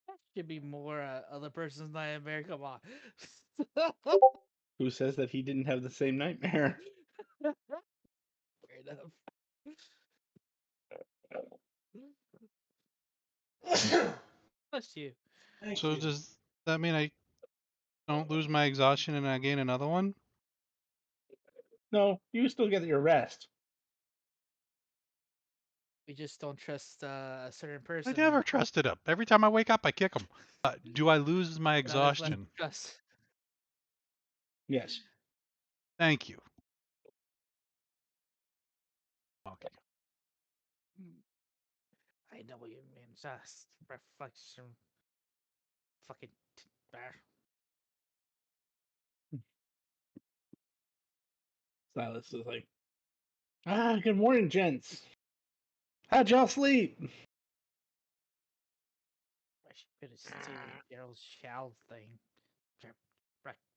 That should be more other person's nightmare. Come on. Who says that he didn't have the same nightmare? Fair enough. Bless you. Thank So you. does that mean I don't lose my exhaustion and I gain another one? No, you still get your rest. We just don't trust a certain I person. never trusted him. Every time I wake up, I kick him. Do I lose my That is less exhaustion? trust. Yes. Thank you. Okay. I know what you mean. Just reflection. Fucking. Silas is like, good morning, gents. How'd y'all sleep? I should better stay with Daryl's shell thing.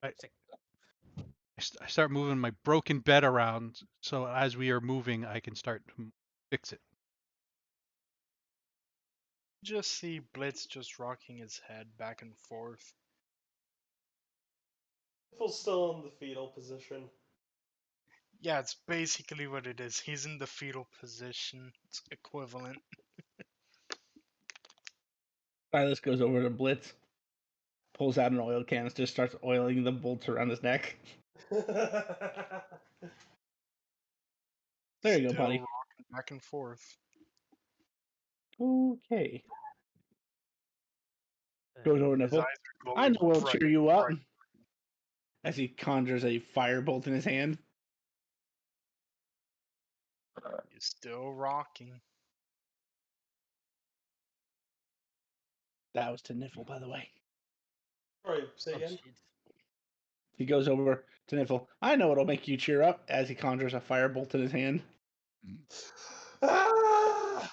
I, I start moving my broken bed around so as we are moving, I can start to fix it. Just see Blitz just rocking his head back and forth. Nipple's still in the fetal position. Yeah, it's basically what it is. He's in the fetal position. It's equivalent. Silas goes over to Blitz, pulls out an oil canister, starts oiling the bolts around his neck. There you go, Still buddy. rocking back and forth. Okay. Goes over to His eyes Nipple. are I glowing know what'll bright. cheer you up. bright. As he conjures a firebolt in his hand. He's still rocking. That was to Niffle, by the way. Sorry, say Oh again. shit. He goes over to Niffle. I know what'll make you cheer up. As he conjures a firebolt in his hand. Ah!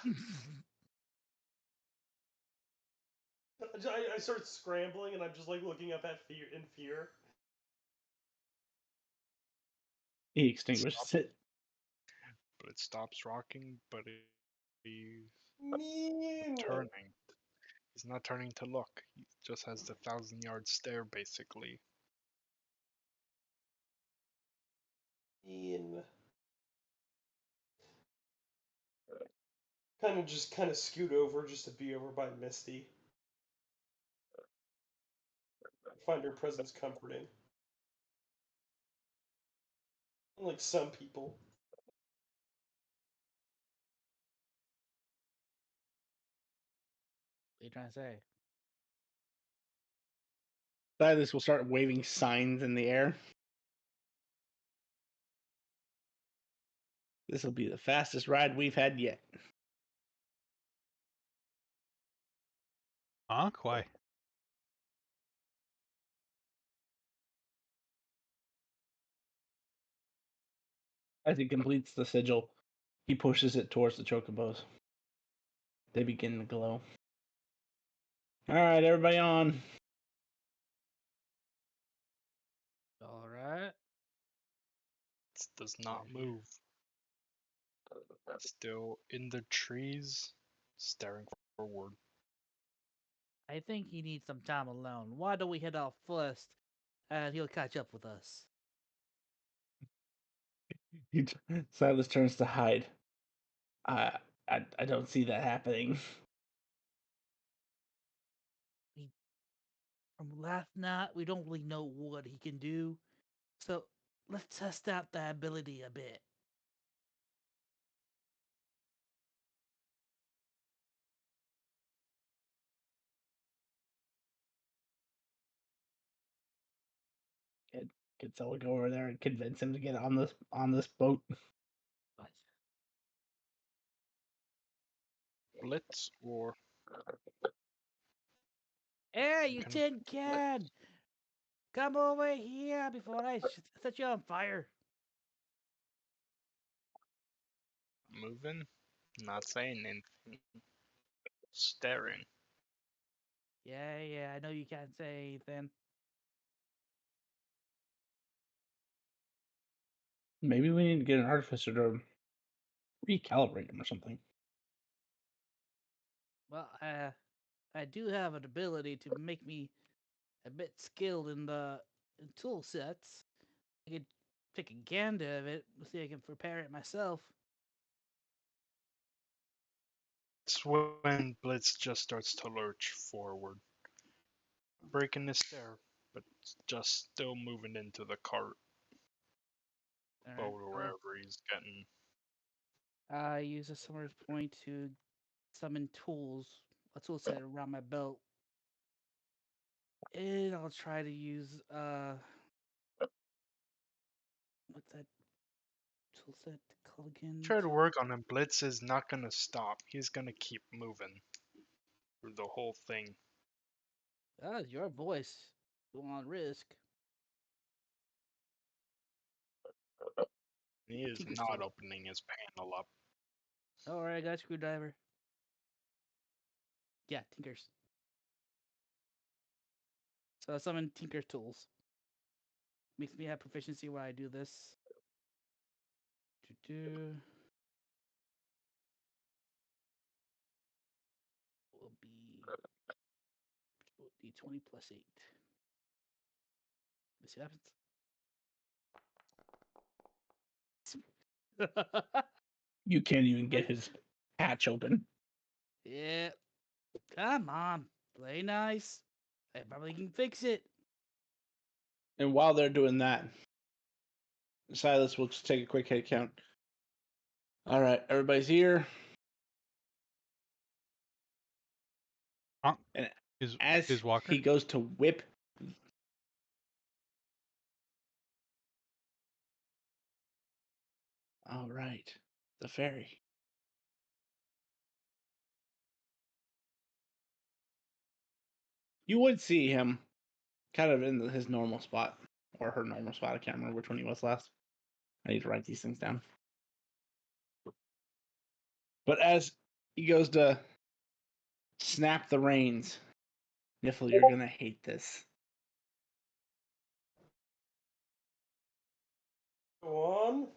I start scrambling and I'm just like looking up at fear in fear. He extinguishes it. But it stops rocking, but he's Mean. turning. He's not turning to look. He just has the 1,000-yard stare, basically. Mean. Kind of scoot over just to be over by Misty. Find her presence comforting. Unlike some people. What are you trying to say? Silas will start waving signs in the air. This will be the fastest ride we've had yet. Why? As he completes the sigil, he pushes it towards the chocobos. They begin to glow. All right, everybody on. All right. It does not move. Still in the trees, staring forward. I think he needs some time alone. Why don't we head off first, and he'll catch up with us. Silas turns to hide. I don't see that happening. From last night, we don't really know what he can do, so let's test out that ability a bit. Could someone go over there and convince him to get on this boat? But Blitz or hey, you can tin can! Come over here before I set you on fire. moving, not saying anything, staring. Yeah, I know you can't say anything. Maybe we need to get an artificer to recalibrate him or something. Well, I do have an ability to make me a bit skilled in the tool sets. I could take a gander of it, see if I can prepare it myself. It's when Blitz just starts to lurch forward. breaking the stair, but just still moving into the cart, Alright. or wherever he's getting. I use a summoner's point to summon tools, a tool set around my belt. And I'll try to use what's that tool set called again? Try to work on him. Blitz is not gonna stop. He's gonna keep moving through the whole thing. Ah, your voice. Go on risk. He is Tinker's not tool. opening his panel up. Alright, I got a screwdriver. Yeah, Tinker's. So I summon Tinker's tools. Makes me have proficiency when I do this. Will be d20 plus 8. Let's see what happens. You can't even get his hatch open. Yeah. Come on. Play nice. I probably can fix it. And while they're doing that, Silas will just take a quick head count. All right, everybody's here. And as Is Walker? he goes to whip. All right, the fairy. You would see him kind of in his normal spot, or her normal spot. I can't remember which one he was last. I need to write these things down. But as he goes to snap the reins, Niffle, you're gonna hate this. Go on.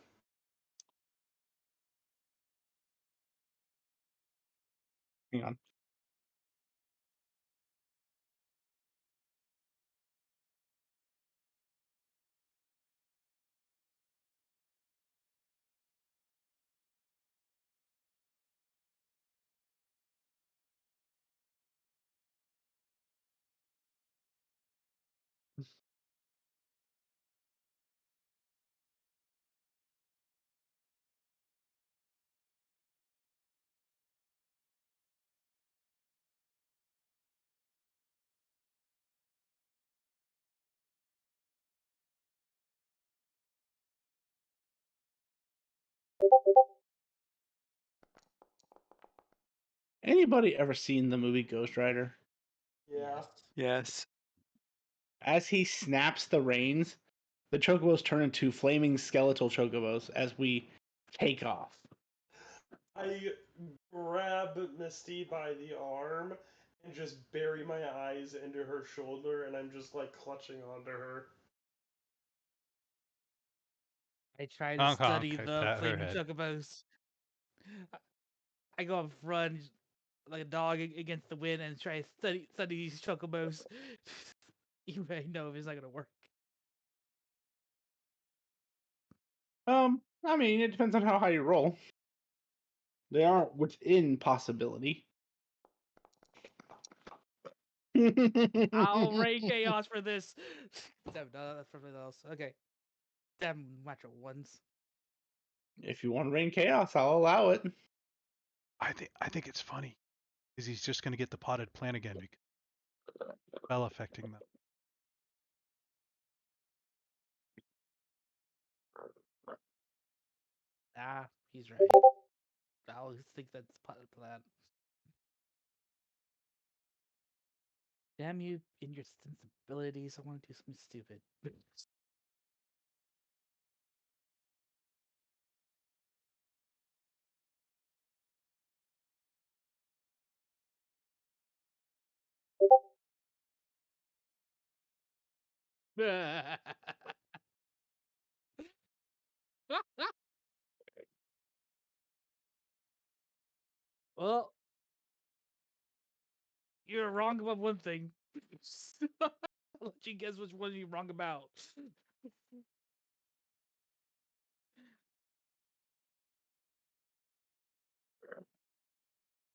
Hang on. Anybody ever seen the movie Ghost Rider? Yeah. Yes. As he snaps the reins, the chocobos turn into flaming skeletal chocobos as we take off. I grab Misty by the arm and just bury my eyes into her shoulder, and I'm just like clutching onto her. I try to Honk honk. study I the pat her flaming head. chocobos. I go up front like a dog against the wind and try to study these chocobos. You may know if it's not gonna work. I mean, it depends on how high you roll. They aren't within possibility. I'll rain chaos for this. Damn, no, that's something else. Okay. Damn natural ones. If you want to rain chaos, I'll allow it. I think it's funny because he's just going to get the potted plant again because spell affecting them. Ah, he's right. I always think that's part of the plan. Damn you in your sensibilities. I want to do something stupid. Well, you're wrong about one thing. I'll let you guess which one you're wrong about.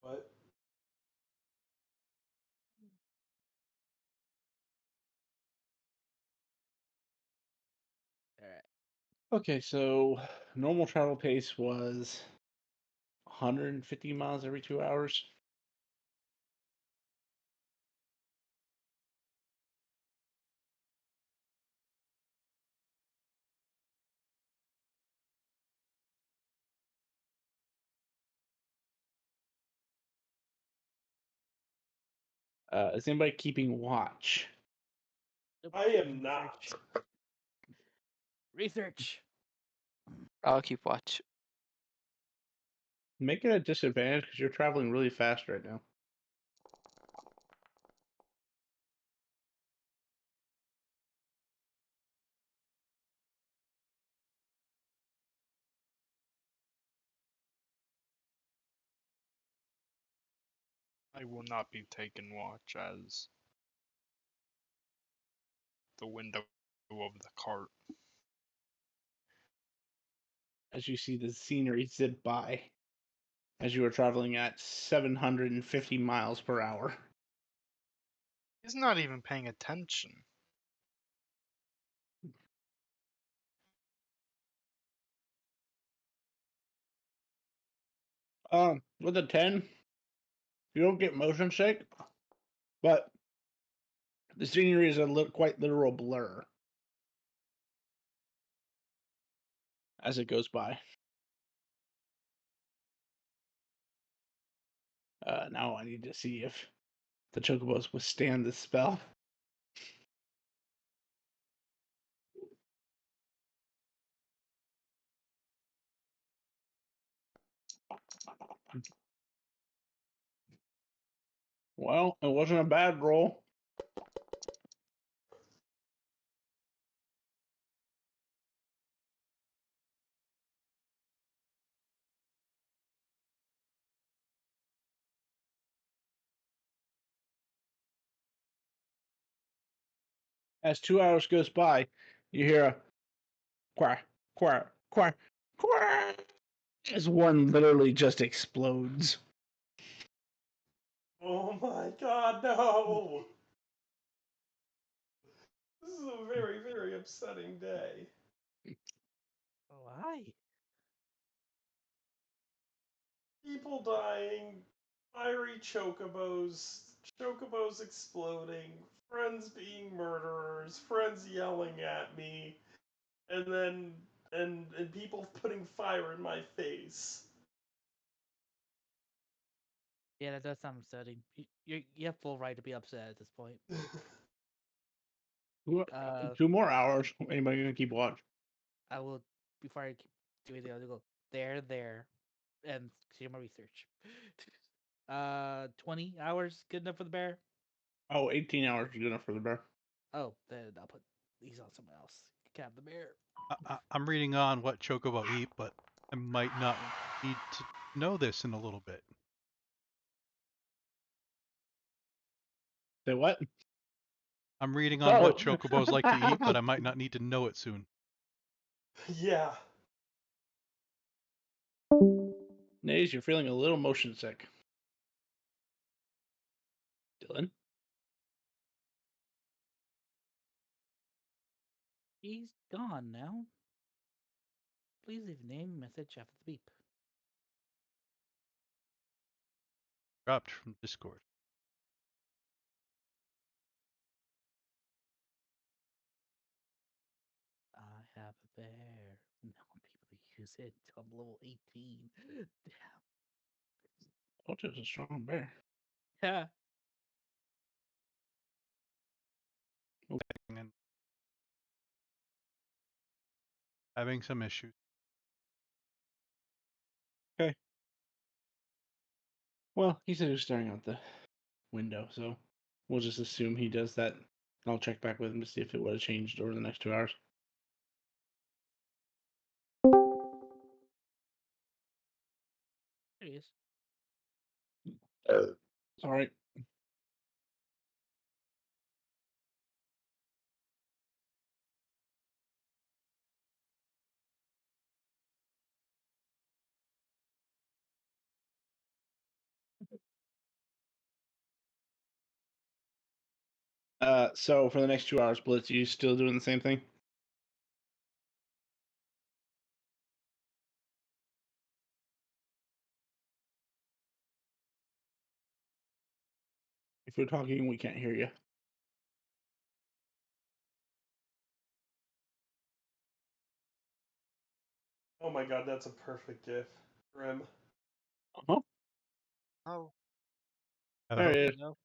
What? Okay, so normal travel pace was 150 miles every 2 hours. Is anybody keeping watch? Nope, I am doing not. Research. I'll keep watch. Make it a disadvantage because you're traveling really fast right now. I will not be taking watch as the window of the cart. As you see the scenery zip by as you are traveling at 750 miles per hour. He's not even paying attention. With a 10, you don't get motion sick, but the scenery is a quite literal blur as it goes by. Now I need to see if the chocobos withstand this spell. Well, it wasn't a bad roll. As 2 hours goes by, you hear a quack, quack, quack, quack, as one literally just explodes. Oh my god, no! This is a very, very upsetting day. Oh, hi. People dying, fiery chocobos exploding, friends being murderers, friends yelling at me, and then and people putting fire in my face. Yeah, that does sound upsetting. You have full right to be upset at this point. Uh, 2 more hours. Anybody gonna keep watch? I will, before I keep doing the other, go there, and see my research. 20 hours good enough for the bear? Oh, 18 hours is good enough for the bear. Oh, then I'll put these on someone else. You can have the bear. I'm reading on what chocobo eat, but I might not need to know this in a little bit. Say what? I'm reading on Oh. what chocobos like to eat, but I might not need to know it soon. Yeah. Nays, you're feeling a little motion sick. Dylan? He's gone now. Please leave name message after the beep. Dropped from Discord. I have a bear. No one people use it until I'm level 18. Ocho's a strong bear. Yeah. And having some issues. Okay. Well, he said he was staring out the window, so we'll just assume he does that. I'll check back with him to see if it would have changed over the next 2 hours. There he is. All right. So for the next 2 hours, Blitz, you still doing the same thing? If you're talking, we can't hear you. Oh my god, that's a perfect gif. Grim. Uh-huh. Oh, There it is. no.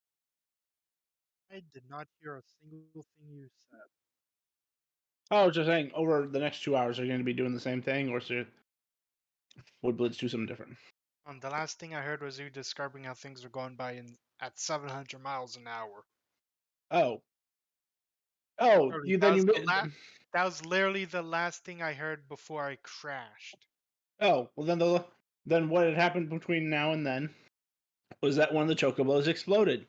I did not hear a single thing you said. I was just saying, over the next 2 hours, are you going to be doing the same thing, or would Blitz do something different? The last thing I heard was you describing how things are going by at 700 miles an hour. Oh, Literally, you then you. that was literally the last thing I heard before I crashed. Oh, well then what had happened between now and then was that one of the chocobos exploded.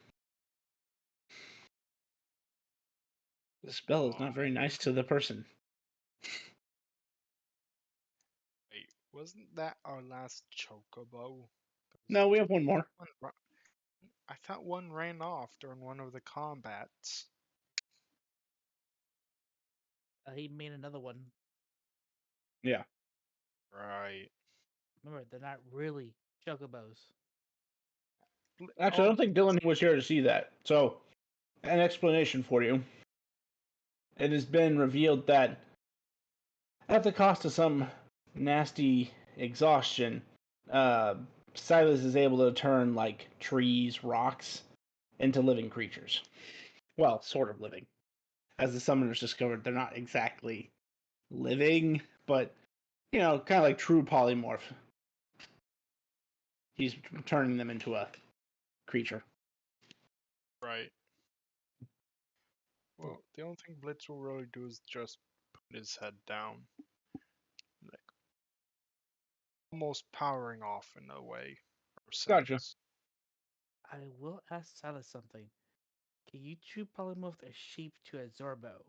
The spell is not very nice to the person. Wait, wasn't that our last chocobo? No, we have one more. I thought one ran off during one of the combats. He made another one. Yeah. Right. Remember, they're not really chocobos. Actually, I don't think Dylan was here to see that. So, an explanation for you. It has been revealed that at the cost of some nasty exhaustion, Silas is able to turn like trees, rocks, into living creatures. Well, sort of living. As the summoners discovered, they're not exactly living, but kind of like true polymorph. He's turning them into a creature. Right. Well, the only thing Blitz will really do is just put his head down. Like, almost powering off in a way. Gotcha. I will ask Silas something. Can you true polymorph a sheep to a Zorbo?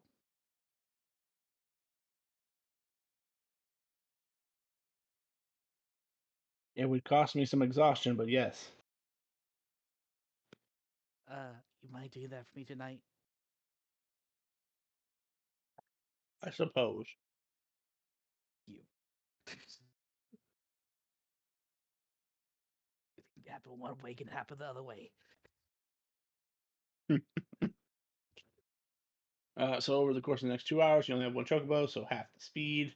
It would cost me some exhaustion, but yes. You mind doing that for me tonight? I suppose. You. It can happen one way, it can happen the other way. So over the course of the next 2 hours, you only have one chocobo, so half the speed.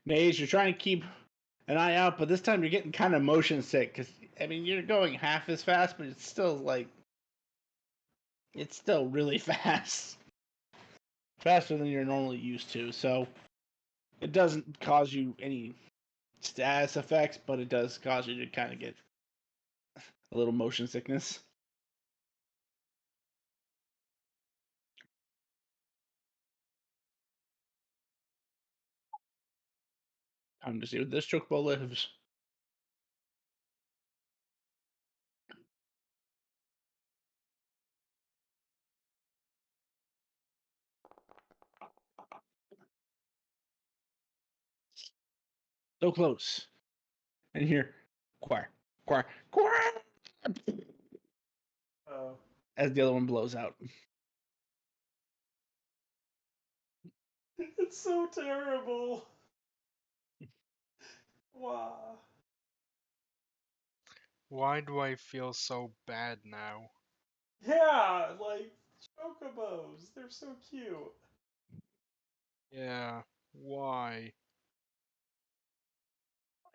Maze, you're trying to keep an eye out, but this time you're getting kind of motion sick because you're going half as fast, but it's still really fast, faster than you're normally used to. So it doesn't cause you any status effects, but it does cause you to kind of get a little motion sickness. Time to see where this chocobo lives. So close. And here, quack, quack, quack, Oh. as the other one blows out. It's so terrible. Wow. Why do I feel so bad now? Yeah, like chocobos. They're so cute. Yeah, why?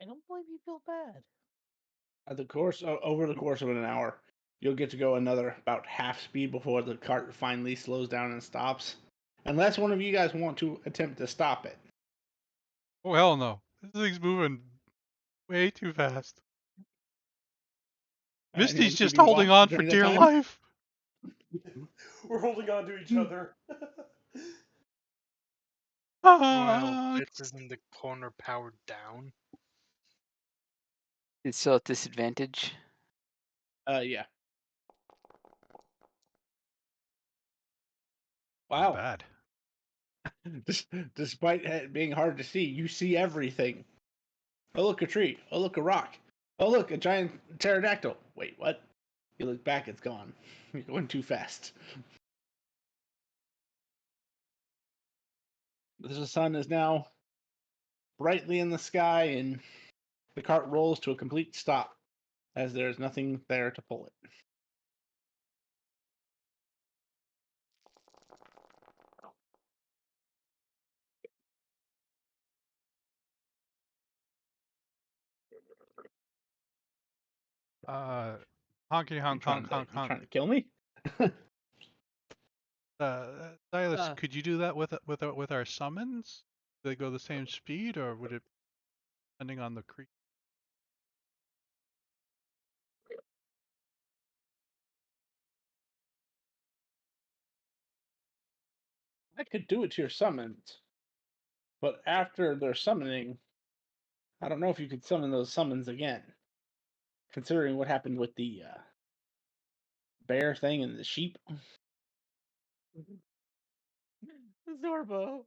I don't believe you feel bad. Over the course of an hour, you'll get to go another about half speed before the cart finally slows down and stops. Unless one of you guys want to attempt to stop it. Oh hell no! This thing's moving way too fast. Anyone Misty's just keeping holding watch on for during that dear time? life. We're holding on to each other. While Ah, Blitz is in the corner powered down. It's still at disadvantage. Yeah. not Wow. bad. Despite it being hard to see, you see everything. Oh, look, a tree. Oh, look, a rock. Oh, look, a giant pterodactyl. Wait, what? You look back, it's gone. You're going too fast. The sun is now brightly in the sky, and the cart rolls to a complete stop. as there's nothing there to pull it. Honky honk honk honk You honk. trying to kill me? Silas, Uh, could you do that with our summons? Do they go the same speed, or would it depending on the creature? I could do it to your summons, but after their summoning, I don't know if you could summon those summons again. Considering what happened with the bear thing and the sheep. Zorbo.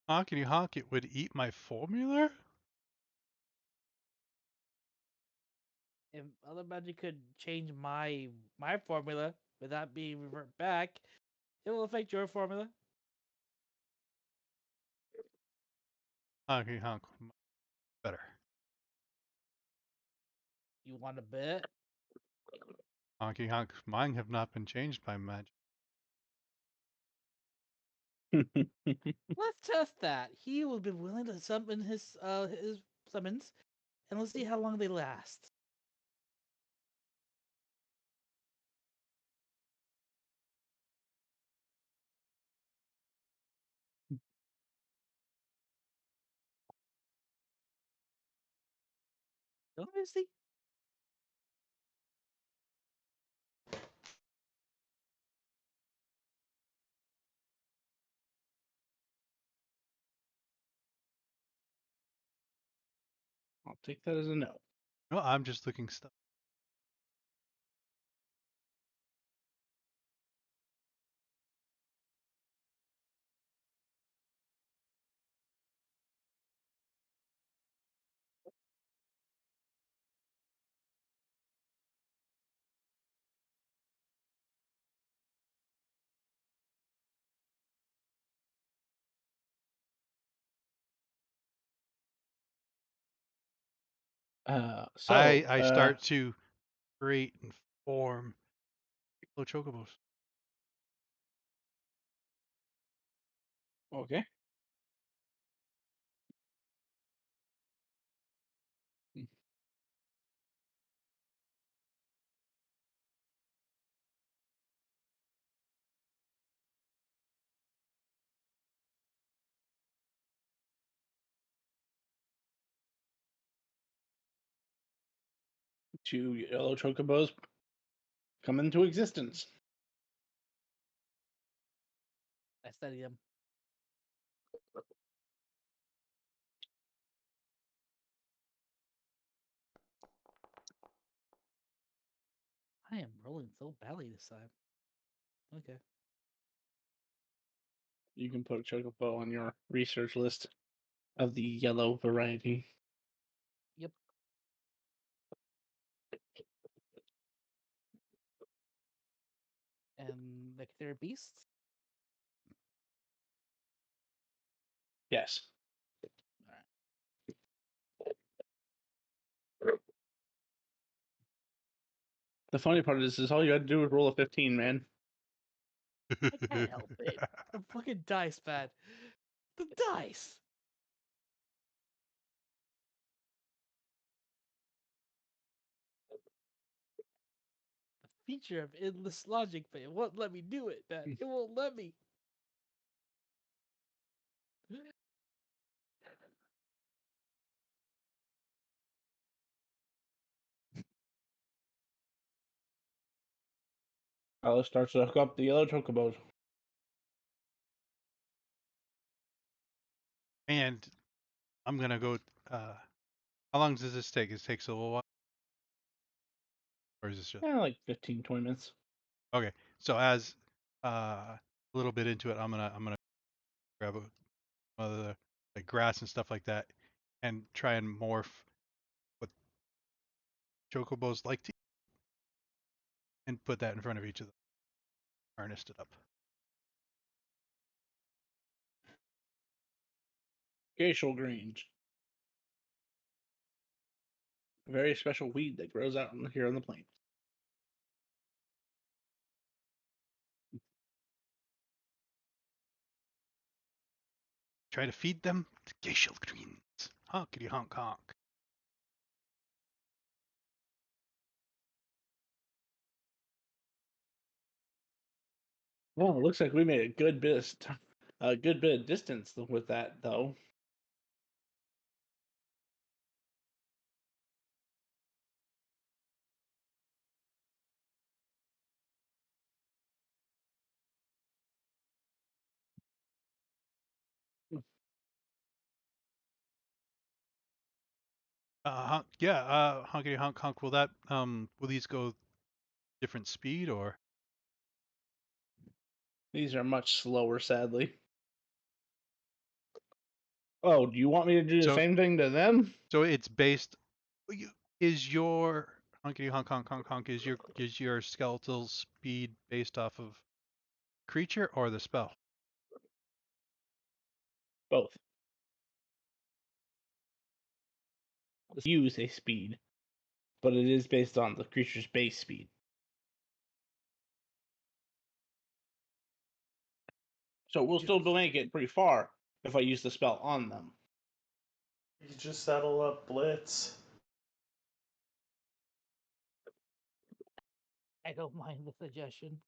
Honkity honk, it would eat my formula? If other magic could change my formula without being revert back, it will affect your formula. Honky honk, better. You want to bet? Honky honk, mine have not been changed by magic. Let's test that. He will be willing to summon his summons, and let's see how long they last. Let me see. I'll take that as a no. No, I'm just looking stuff. I start to create and form little chocobos. Okay. Two yellow chocobos come into existence. I study them. I am rolling so badly this time. Okay. You can put a chocobo on your research list of the yellow variety. Yep. And like they're beasts. Yes. The funny part is all you had to do was roll a 15, man. I can't help it. The fucking dice, man. The dice. The feature of endless logic, but it won't let me do it, man. It won't let me. Alice starts to hook up the yellow chocobos. And I'm gonna go. How long does this take? It takes a little while, or is this just Like 15, 20 minutes. okay? So as a little bit into it, I'm gonna grab a other like grass and stuff like that, and try and morph what chocobos like to, and put that in front of each of them. Harnessed it up. Glacial Grange. A very special weed that grows out here on the plains. Try to feed them to glacial greens. Honkity honk honk. Well, it looks like we made a good bit of distance with that, though. Honkity honk honk. Will these go different speed or? These are much slower, sadly. Oh, do you want me to do the So- same thing to them? So it's based. Is your honkity honk honk honk honk is your skeletal speed based off of creature or the spell? Both. Use a speed, but it is based on the creature's base speed. So we'll still make it pretty far if I use the spell on them. You could just saddle up Blitz. I don't mind the suggestion.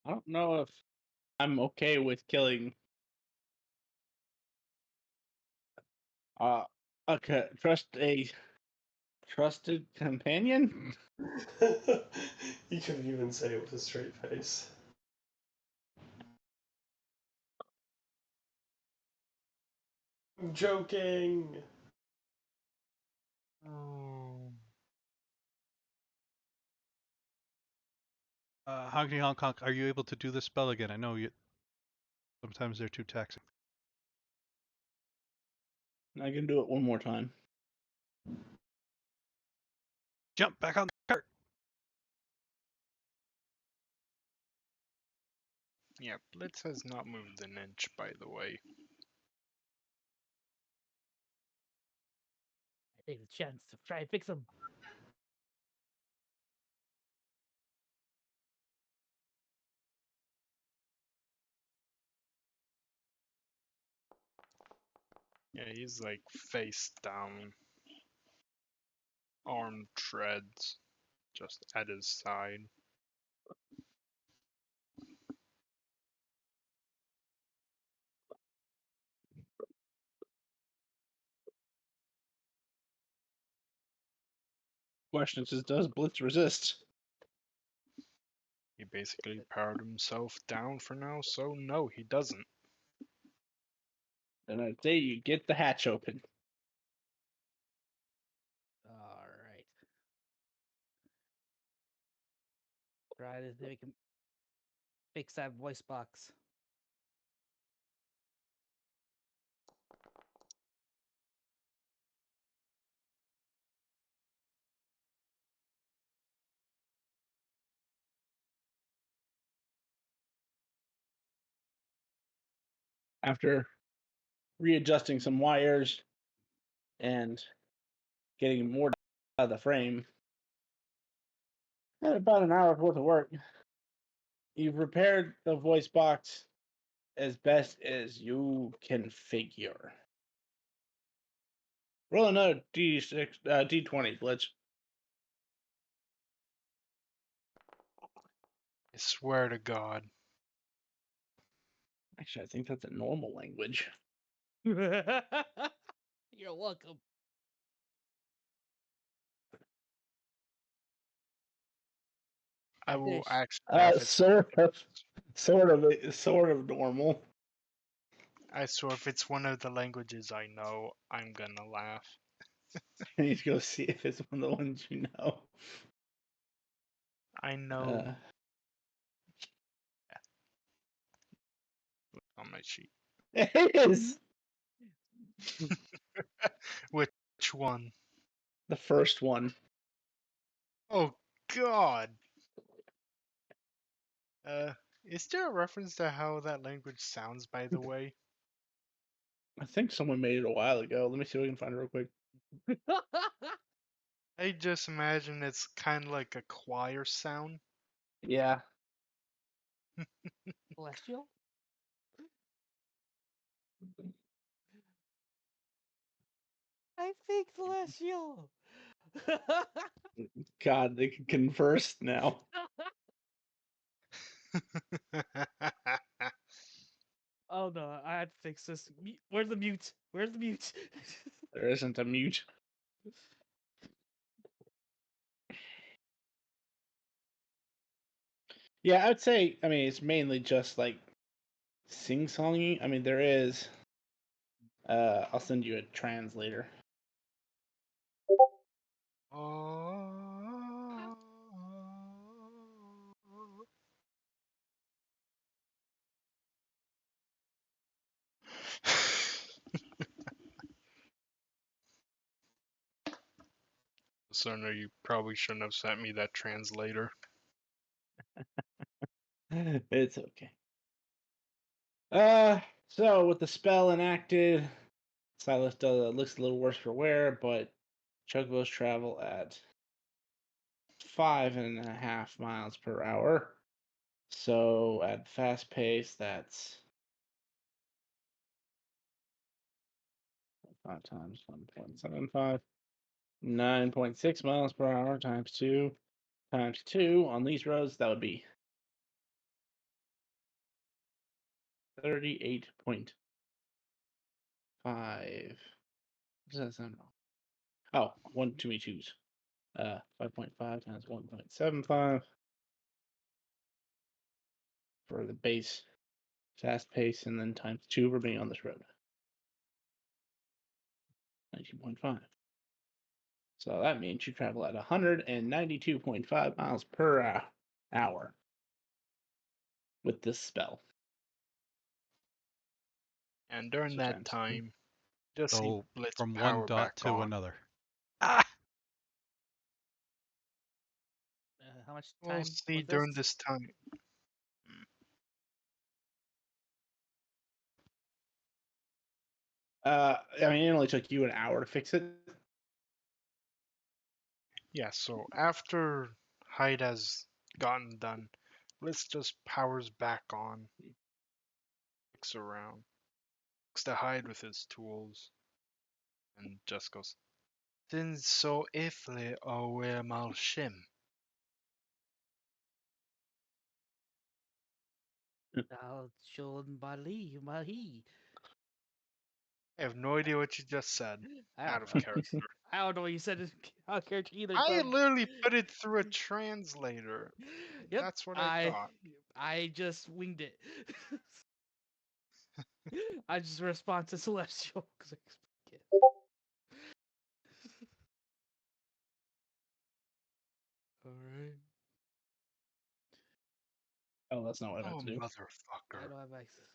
I don't know if I'm okay with killing a trusted companion. You couldn't even say it with a straight face. I'm joking. Oh. Honkity honk honk. Are you able to do this spell again? I know you. Sometimes they're too taxing. I can do it one more time. Jump back on the cart. Yeah, Blitz has not moved an inch, by the way. I take the chance to try and fix him. Yeah, he's like face down, arm treads just at his side. Question is, does Blitz resist? He basically powered himself down for now, so no, he doesn't. Then I'd say you get the hatch open. All right. Try to make him fix that voice box. After readjusting some wires and getting more out of the frame, had about an hour's worth of work. You've repaired the voice box as best as you can figure. Roll another D20, Blitz. I swear to God. Actually, I think that's a normal language. You're welcome. I will Fish. actually laugh if Sort of normal. I swear if it's one of the languages I know, I'm gonna laugh. I need to go see if it's one of the ones you know. I know on my sheet. It is Which one? the first one. Oh God. Is there a reference to how that language sounds, by the way? I think someone made it a while ago. Let me see if I can find it real quick. I just imagine it's kind of like a choir sound. Yeah. Celestial? I think celestial. God, they can converse now. Oh no, I had to fix this. Where's the mute? Where's the mute? There isn't a mute. Yeah, I would say, I mean, it's mainly just like sing-songy. I mean, there is. I'll send you a translator. Oh. Listener, you probably shouldn't have sent me that translator. It's okay. So with the spell enacted, Silas looks a little worse for wear, but Chocobos travel at 5.5 miles per hour. So at fast pace, that's 5 times 1.75, 9.6 miles per hour times 2 times 2 on these roads. That would be 38.5. What does that sound wrong? Oh, one too many twos. 5.5 times 1.75 for the base fast pace, and then times 2 for being on this road. 19.5. So that means you travel at 192.5 miles per hour with this spell. And during So that times 2. time, just see So Blitz from one power dot back to on. another. Ah! How much We'll time see was during this? this time. I mean, it only took you an hour to fix it. Yeah, so after Hyde has gotten done, Blitz just powers back on, looks around, looks to Hyde with his tools, and just goes, Din so ifle owe mal shim. Al Shon Bali Mahi. I have no idea what you just said. I Out don't of know. character. I don't know what you said. Out of character either. I Clem. literally put it through a translator. Yep. That's what I got. I just winged it. I just respond to Celestial because I speak it. All right. Oh, that's not what I Oh, meant to do. I motherfucker. don't have access.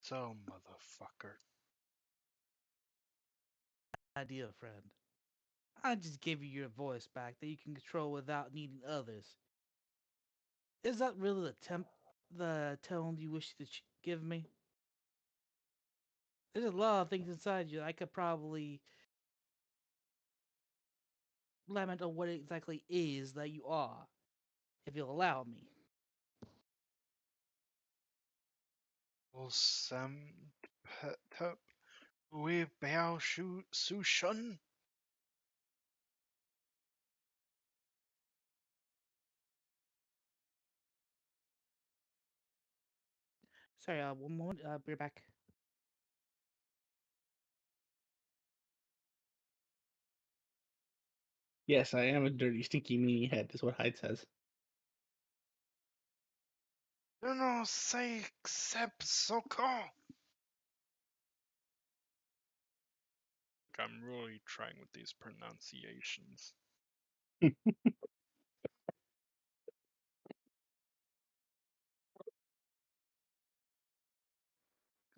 So, motherfucker. Idea, friend. I just gave you your voice back that you can control without needing others. Is that really the tone you wish to give me? There's a lot of things inside you I could probably lament on what it exactly is that you are, if you'll allow me. Sam Petep We Bao Su Shun? Sorry, one moment. Be right back. Yes, I am a dirty, stinky meanie head, is what Hyde says. No, say except so call. I'm really trying with these pronunciations.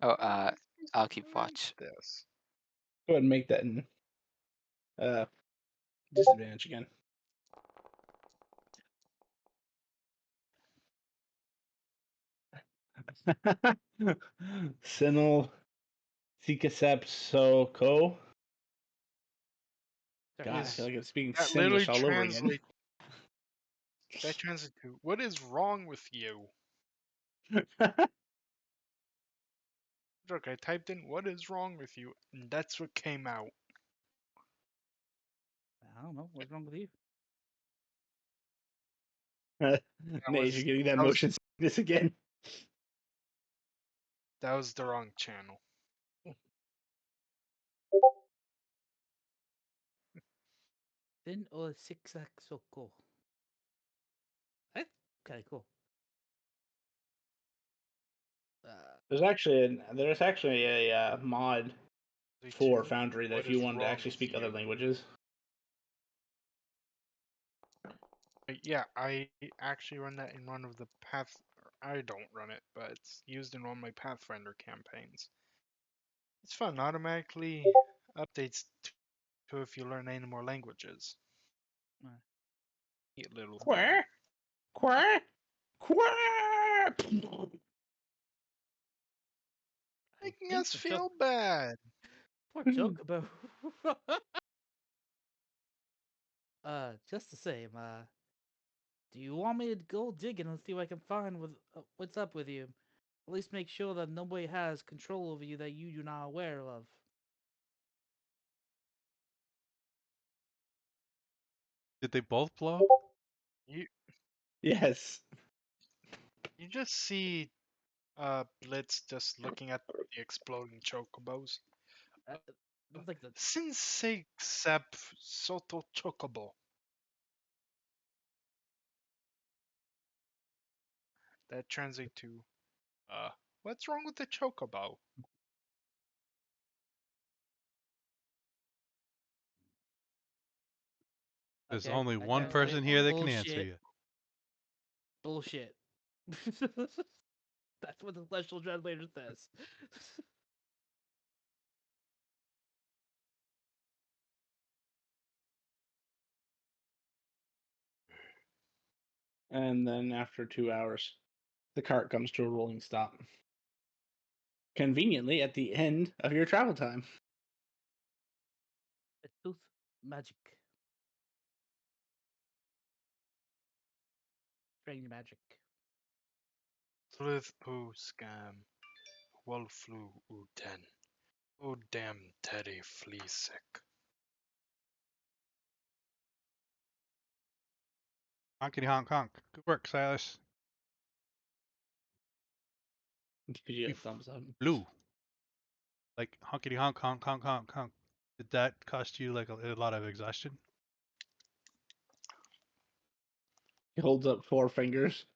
Oh, I'll keep watch. This. Go ahead and make that in disadvantage again. Sinel Sikasep Soko. There God, I is- feel like I'm speaking That literally Singlish all over again. translates to what is wrong with you? Look, I typed in what is wrong with you, and that's what came out. I don't know. What's wrong with you? Nays, you're getting that that was- motion sickness again. That was the wrong channel. Then or zigzag soko. That's kind of cool. There's actually a mod for Foundry that What if you is wanted to wrong actually with speak other you? languages. Yeah, I actually run that in one of the Path. I don't run it, but it's used in one of my Pathfinder campaigns. It's fun. Automatically updates to if you learn any more languages. Right. Neat little thing. Quack, quack, quack. Making think us the feel bad. Poor Chocobo. Just the same. Do you want me to go digging and see what I can find with what's up with you? At least make sure that nobody has control over you that you do not aware of. Did they both blow? You Yes. you just see Blitz just looking at the exploding chocobos. It's like the Sensei Sep Soto Chocobo. That translates to what's wrong with the chocobo? There's okay. only I one translate person here that can answer bullshit. you. Bullshit. That's what the special translator says. And then after 2 hours, the cart comes to a rolling stop. Conveniently at the end of your travel time. A tooth magic. Strange magic. Slith poo scam. Wolflu uten. Oh damn Teddy flea sick. Honkity honk honk. Good work, Silas. Gives you a We thumbs up. flew. Like honkity honk honk honk honk honk. Did that cost you like a lot of exhaustion? He holds up 4 fingers.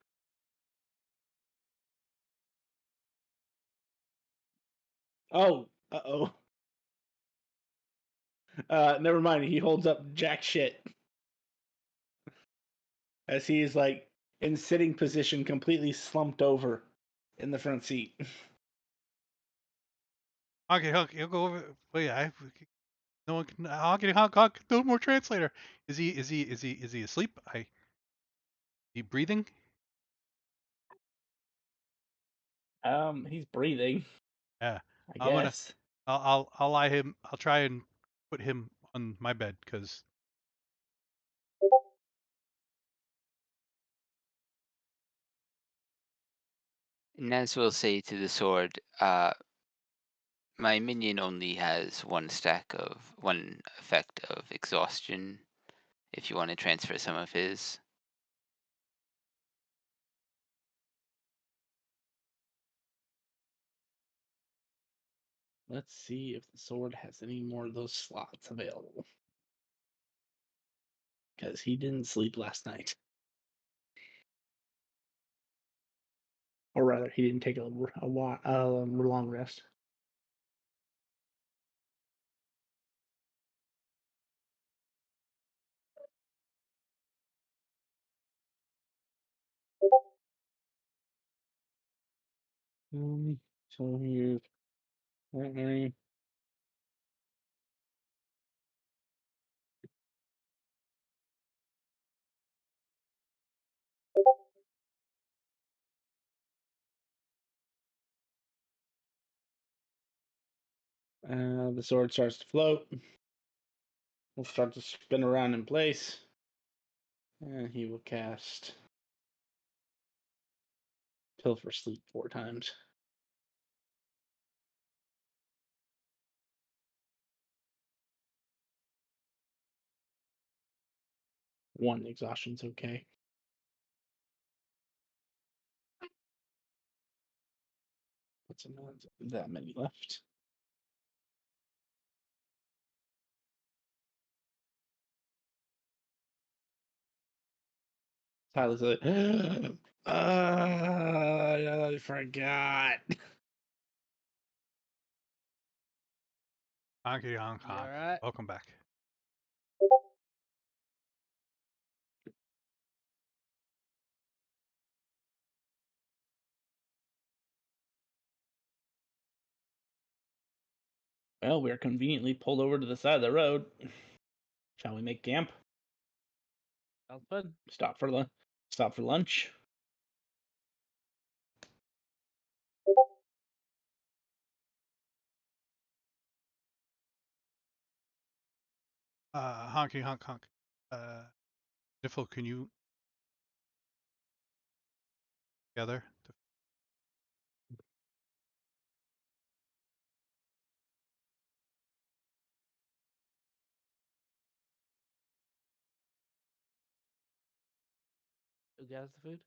Oh, uh-oh. Never mind. He holds up jack shit. As he is like in sitting position, completely slumped over in the front seat. Honkity honk. He'll go over. Wait, no one can. Honkity honk honk. No more translator. Is he asleep? He breathing? He's breathing, Yeah. I I'm gonna. guess. I'll lie him. I'll try and put him on my bed because And as we'll say to the sword, my minion only has one effect of exhaustion. If you want to transfer some of his, Let's see if the sword has any more of those slots available. Because he didn't sleep last night. Or rather, he didn't take a long rest. So here's The sword starts to float. Will start to spin around in place. And he will cast Pilfer Sleep 4 times. One exhaustion's okay. What's not that many left? Tyler's like, I forgot. Honky honk You honk. alright? Welcome back. Well, we're conveniently pulled over to the side of the road. Shall we make camp? Sounds fun. Stop for lunch. Honky honk honk. Niffle, can you together? Who got the food?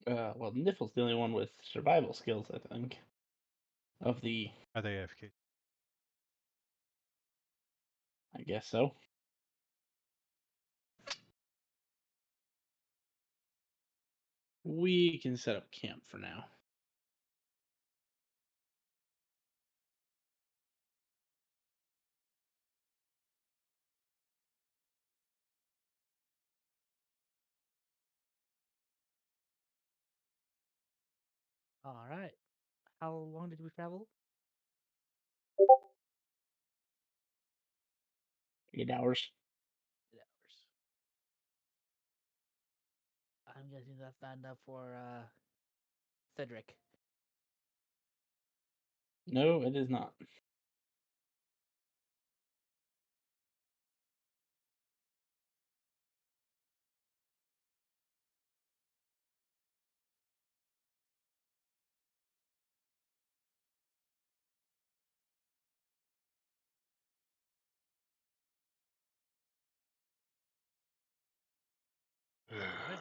Well, Niffle's the only one with survival skills, I think. Of the, Are they AFK? I guess so. We can set up camp for now. Alright. How long did we travel? 8 hours. 8 hours. I'm guessing that's not enough for Cedric. No, it is not. Alright.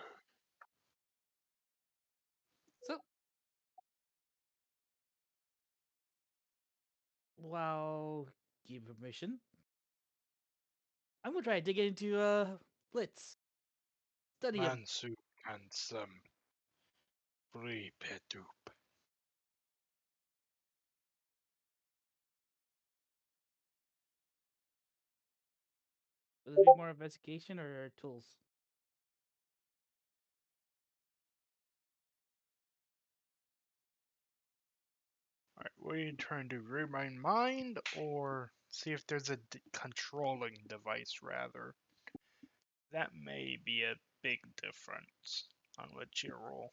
So, well, give permission. I'm gonna try to dig into Blitz. Study him. Mansu handsome. Free Petup. Will there be more investigation or tools? Alright, what are you trying to read my mind or see if there's a controlling device rather? That may be a big difference on what you roll.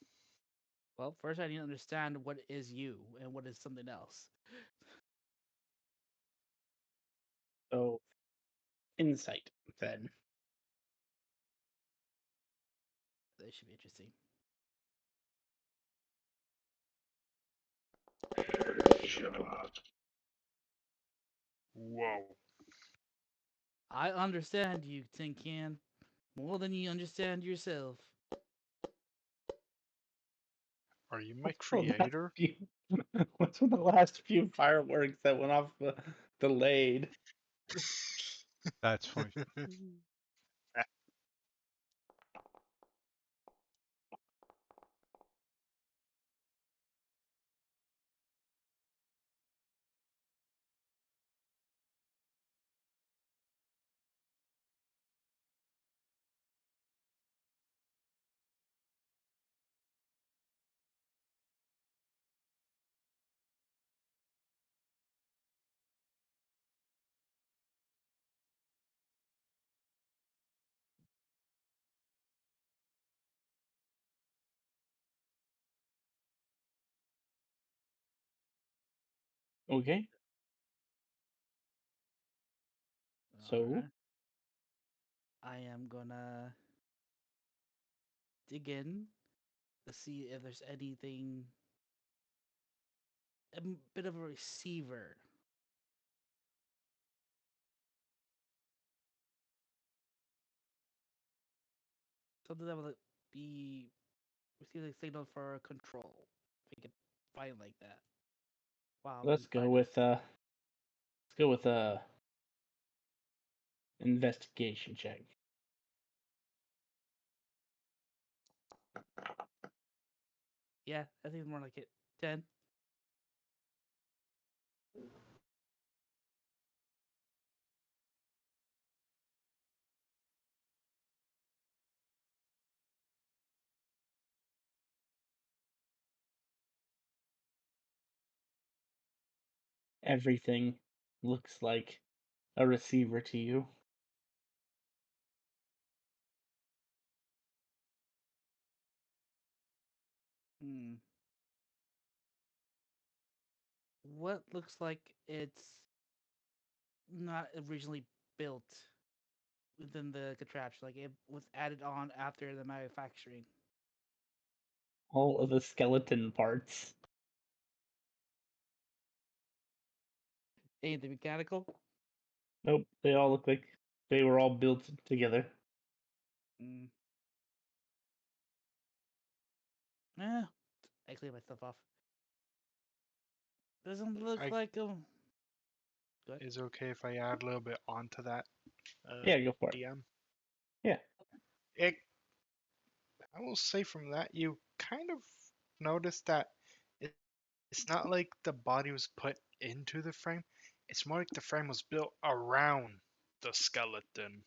Well, first I need to understand what is you and what is something else. So, insight, then. That should be interesting. Whoa. I understand you, Tin Can, more than you understand yourself. Are you my What's the last creator? few- What's with the last few fireworks that went off delayed? That's funny. Okay. So Alright. I am gonna dig in to see if there's anything, a bit of a receiver. Something that would be receiving signal for control. If we could find like that. Wow, I'm let's go with investigation check. Yeah, I think it's more like it. 10. Everything looks like a receiver to you. Hmm. What looks like it's not originally built within the contraption, like it was added on after the manufacturing. All of the skeleton parts. Anything mechanical? Nope, they all look like they were all built together. Mm. Eh, I clean my stuff off. Doesn't look I, like Go ahead. is it okay if I add a little bit onto that, Yeah, go for it. DM? Yeah. It, I will say from that, you kind of notice that it's not like the body was put into the frame. It's more like the frame was built around the skeleton.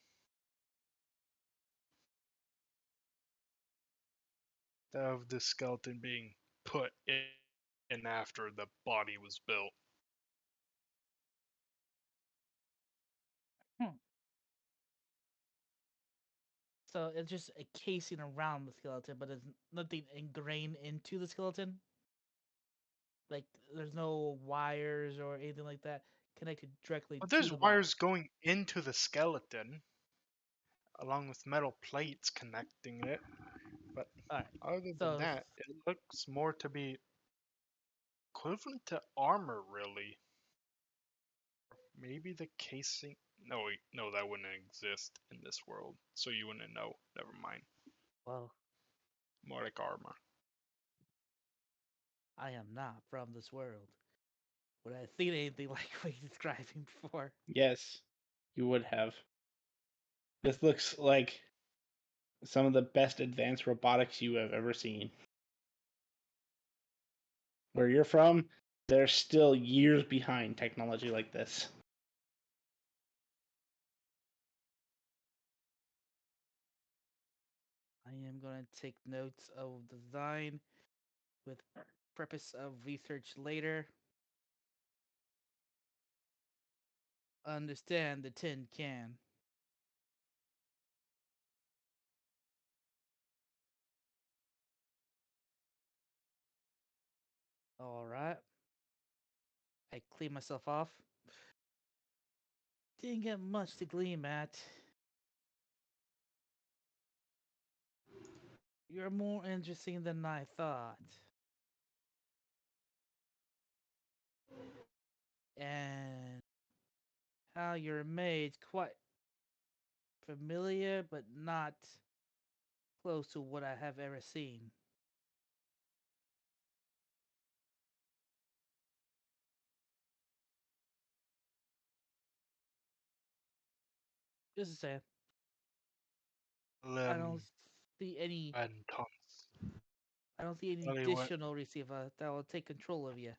Of the skeleton being put in after the body was built. Hmm. So it's just a casing around the skeleton, but it's nothing ingrained into the skeleton. Like there's no wires or anything like that connected directly Well, to there's the body. wires going into the skeleton, along with metal plates connecting it. But All right. other than So that, it looks more to be equivalent to armor, really. Maybe the casing. No, wait, no, that wouldn't exist in this world, so you wouldn't know. Never mind. well, More like armor. I am not from this world. Would I seen anything like what you're describing before? Yes, you would have. This looks like some of the best advanced robotics you have ever seen. Where you're from, they're still years behind technology like this. I am going to take notes of design with purpose of research later. Understand the tin can. All right. I clean myself off. Didn't get much to gleam at. You're more interesting than I thought. And how you're made quite familiar, but not close to what I have ever seen. Just to say, I don't see any. And tons. I don't see any additional receiver that will take control of you.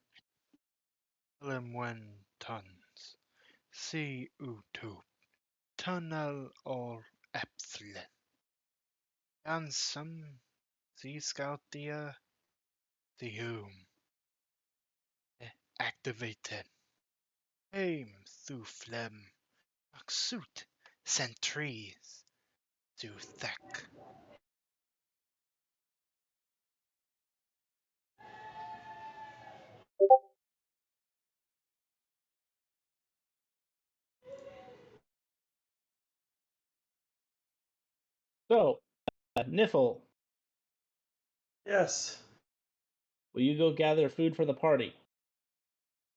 Wen tons. Si utu. Tunnel or epsilon. Ansem. Si scoutia. The hume. Activated. Aim through phlegm. Suit. Sentries. To thek. So, Niffle, Yes. will you go gather food for the party?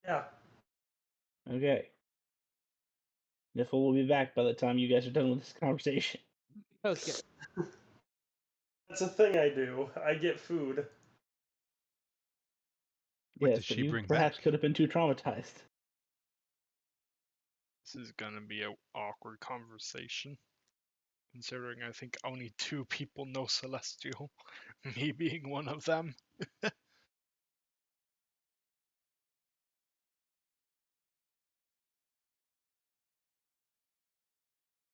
Yeah. Okay. Niffle will be back by the time you guys are done with this conversation. Okay. That's a thing I do. I get food. What Yes, does but she you bring perhaps back? could have been too traumatized. This is gonna be an awkward conversation, considering I think only 2 people know Celestial, me being one of them.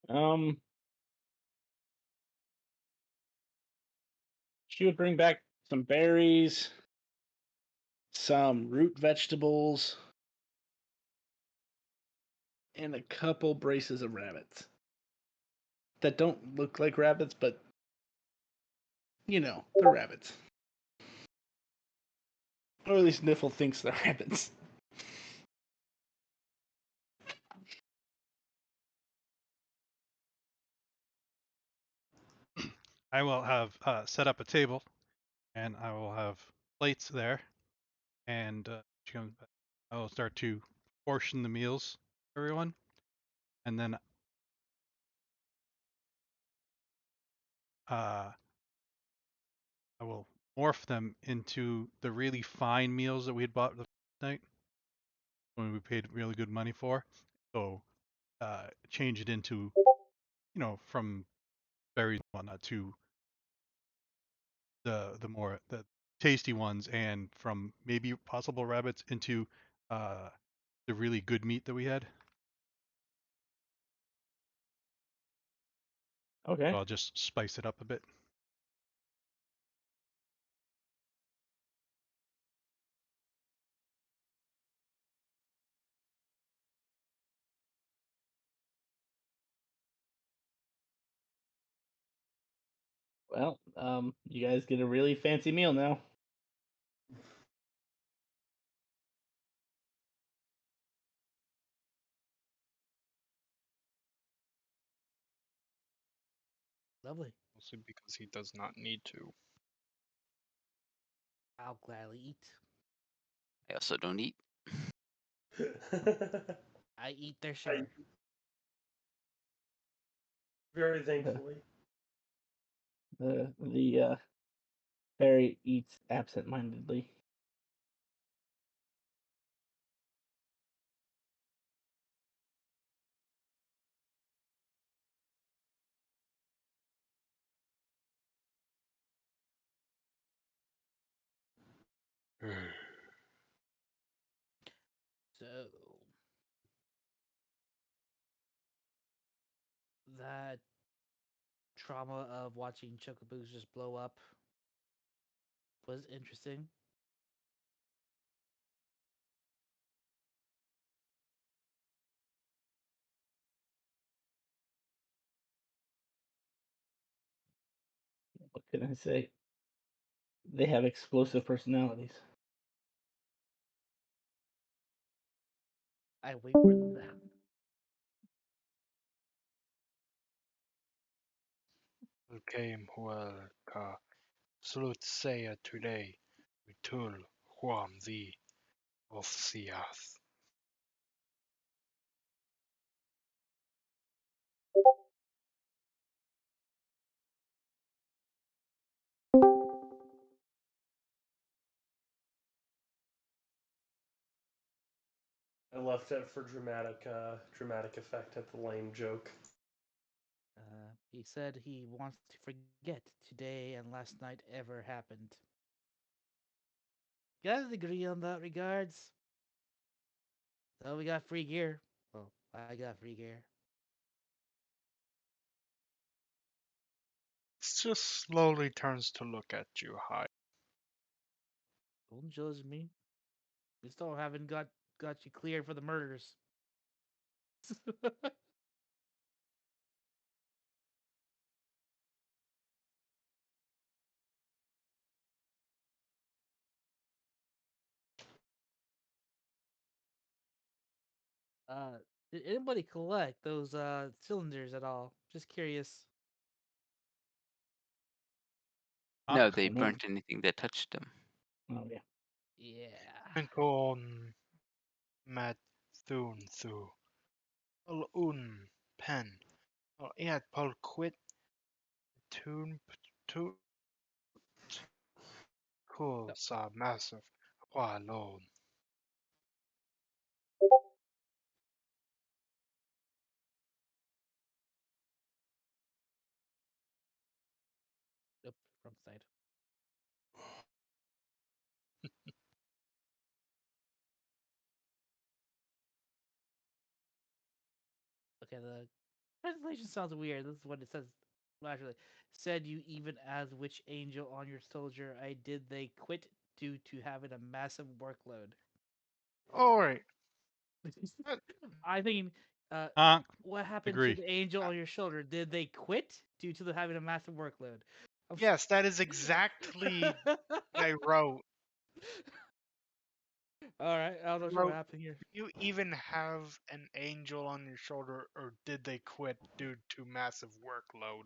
Um, she would bring back some berries, some root vegetables, and a couple braces of rabbits that don't look like rabbits, but you know, they're rabbits. Or at least Niffle thinks they're rabbits. I will have set up a table, and I will have plates there, and she comes back. I will start to portion the meals for everyone, and then I will morph them into the really fine meals that we had bought the first night when we paid really good money for. So change it into, from berries and whatnot to the more the tasty ones, and from maybe possible rabbits into uh, the really good meat that we had. Okay. So I'll just spice it up a bit. Well, you guys get a really fancy meal now. Lovely. Mostly because he does not need to. I'll gladly eat. I also don't eat. I eat their share. Very thankfully. The fairy eats absent-mindedly. So that trauma of watching Chocoboos just blow up was interesting. What can I say? They have explosive personalities. I wait for them. Came huel ka Slutsea today, Utul Huam the of Siath. I left it for dramatic effect at the lame joke. He said he wants to forget today and last night ever happened. Guys agree on that regards. So we got free gear. Well, I got free gear. It just slowly turns to look at you, High. Don't judge me. We still haven't got you cleared for the murders. uh, did anybody collect those cylinders at all? Just curious. No, they I mean- burnt anything that touched them. Oh yeah. Yeah. Twinkle Mathun Thu. Un Pen. Ed Paul Quit. Tune to Cool Sa Massive. Hua Lone. Nope, wrong side. Okay, the translation sounds weird. This is what it says. Well, actually, said you even as which angel on your soldier I did they quit due to having a massive workload. Alright. I think Honk. what happened to Agree. the angel on your shoulder? Did they quit due to the having a massive workload? Yes, that is exactly what I wrote. All right, I don't know sure what Wrote, happened here. do you even have an angel on your shoulder, or did they quit due to massive workload?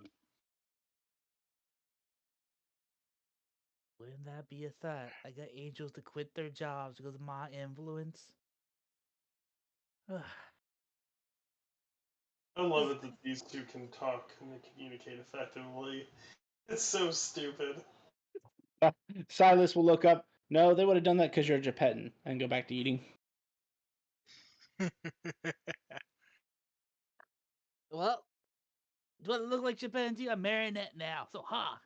Wouldn't that be a thought? I got angels to quit their jobs because of my influence. I love it that these two can talk and they communicate effectively. It's so stupid. Silas will look up. No, they would have done that because you're a Japetan and go back to eating. Well, does it look like Japan to you? I'm marionette now, so ha!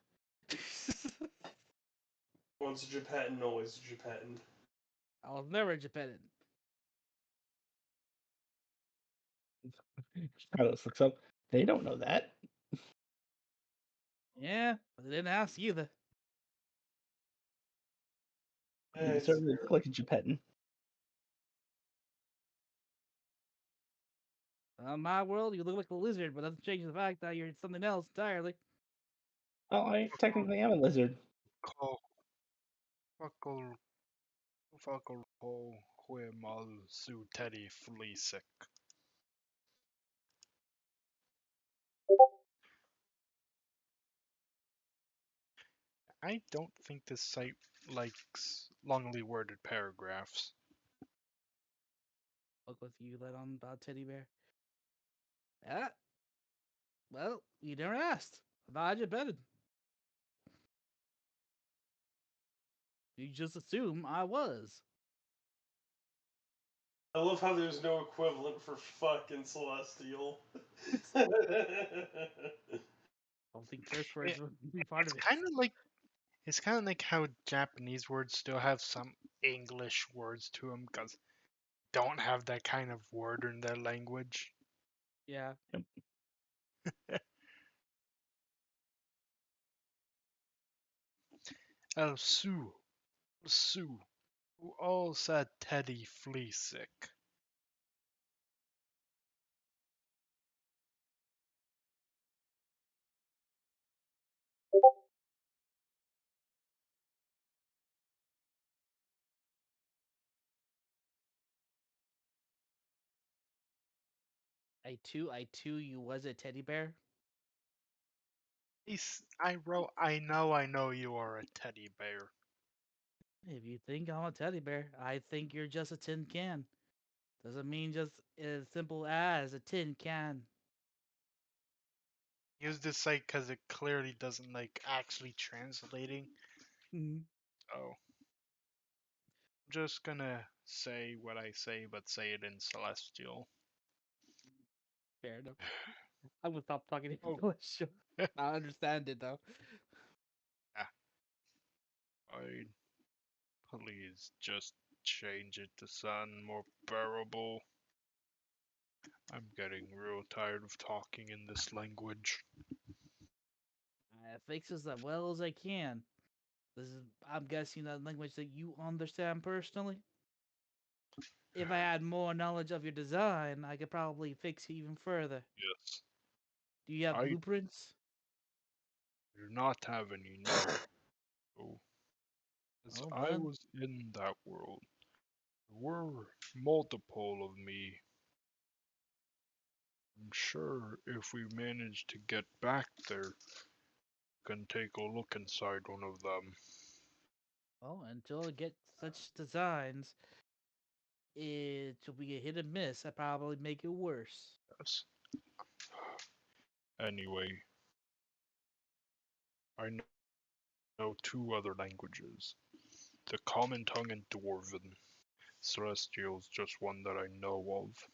Once a Japan, always a Japan. I was never a Japan. Silas looks up. They don't know that. Yeah, but they didn't ask either. You It's certainly look like a Japetan. In my world, you look like a lizard, but doesn't change the fact that you're something else entirely. Oh, I technically am a lizard. Ko Fakul Fakul Ko Huemal Su Teddy Fleesick. I don't think this site likes longly worded paragraphs. Look what you let on about teddy bear. Yeah. Well, you never asked. I thought I just betted. You just assume I was. I love how there's no equivalent for fucking celestial. I don't think curse words would be part It's of it. kind of like how Japanese words still have some English words to them because don't have that kind of word in their language. Yeah. El Su, Su, who all said Teddy Fleesick. I too, you was a teddy bear. I wrote, I know you are a teddy bear. If you think I'm a teddy bear, I think you're just a tin can. Doesn't mean just as simple as a tin can. Use this site because it clearly doesn't like actually translating. Mhm. Oh. I'm just gonna say what I say, but say it in Celestial. Fair enough. I'm gonna stop talking Oh. English. I understand it though. I'd please just change it to something more bearable. I'm getting real tired of talking in this language. I fix this as well as I can. This is, I'm guessing, a language that you understand personally. If I had more knowledge of your design, I could probably fix it even further. Yes. Do you have I blueprints? do not have any, no. As Oh I well, was in that world, there were multiple of me. I'm sure if we managed to get back there, can take a look inside one of them. Well, until I get such designs, it'll be a hit and miss. I probably make it worse. Yes. Anyway, I know two other languages. The Common Tongue and Dwarven. Celestial's just one that I know of.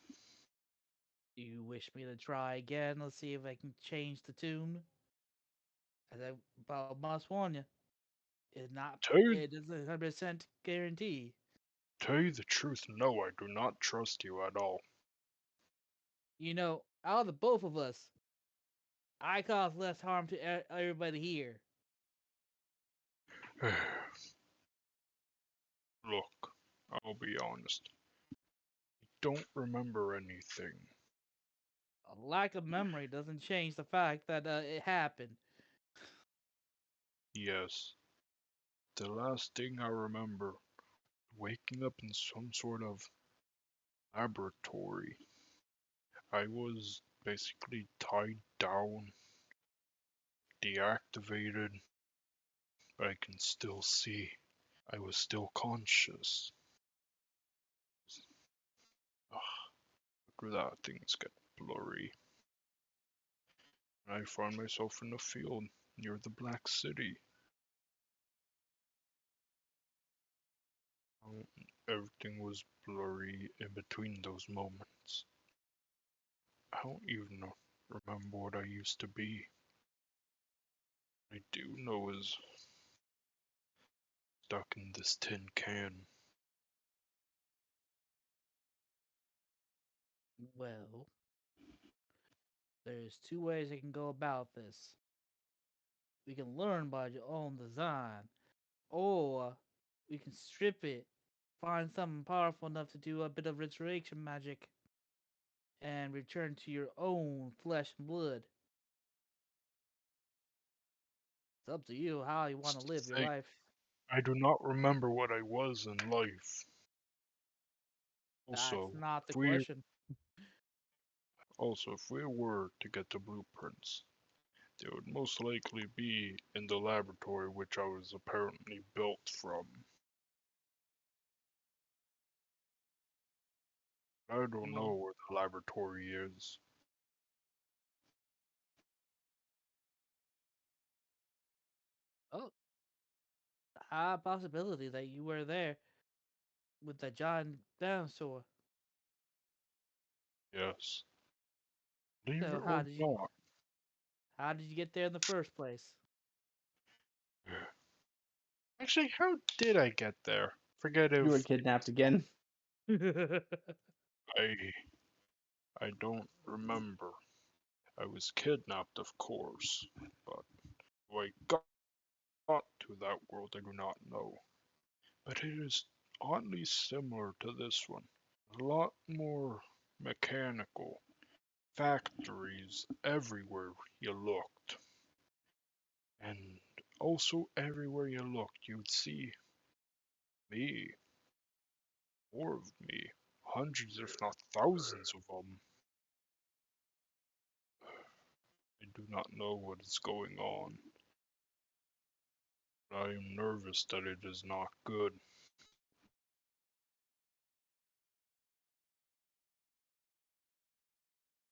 You wish me to try again? Let's see if I can change the tune. As I must warn you, Tell you, it isn't 100% guarantee. tell you the truth, no, I do not trust you at all. You know, out of the both of us, I cause less harm to everybody here. Look, I'll be honest. I don't remember anything. A lack of memory doesn't change the fact that it happened. Yes, the last thing I remember, waking up in some sort of laboratory. I was basically tied down, deactivated, but I can still see. I was still conscious. Ugh, after that, things get blurry. And I found myself in a field near the Black City. Everything was blurry in between those moments. I don't even remember what I used to be. What I do know is stuck in this tin can. Well, there's two ways I can go about this. We can learn by your own design, or we can strip it, find something powerful enough to do a bit of resurrection magic, and return to your own flesh and blood. It's up to you how you want to live your Say, life. I do not remember what I was in life. That's Also, not the if we question. if we were to get the blueprints, they would most likely be in the laboratory which I was apparently built from. I don't know Well, where the laboratory is. oh, high possibility that you were there with the giant dinosaur. Yes. Believe So it or not. how did you get there in the first place? Actually, how did I get there? Forget You were if kidnapped again. I I don't remember. I was kidnapped, of course, but how I got to that world I do not know. But it is oddly similar to this one. A lot more mechanical. Factories everywhere you looked. And also everywhere you looked you'd see me. More of me. Hundreds if not thousands of them. I do not know what is going on. But I am nervous that it is not good.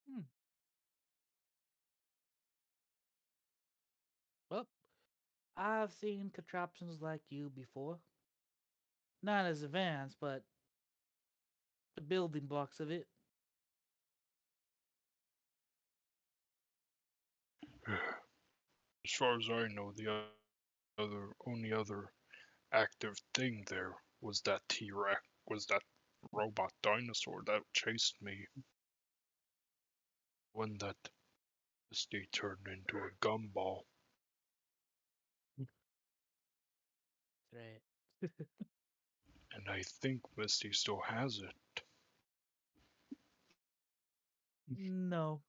Hmm. Well, I've seen contraptions like you before. Not as advanced, but the building blocks of it. As far as I know, the only other active thing there was that T-Rex, was that robot dinosaur that chased me. One that Misty turned into a gumball. Right. And I think Misty still has it. No,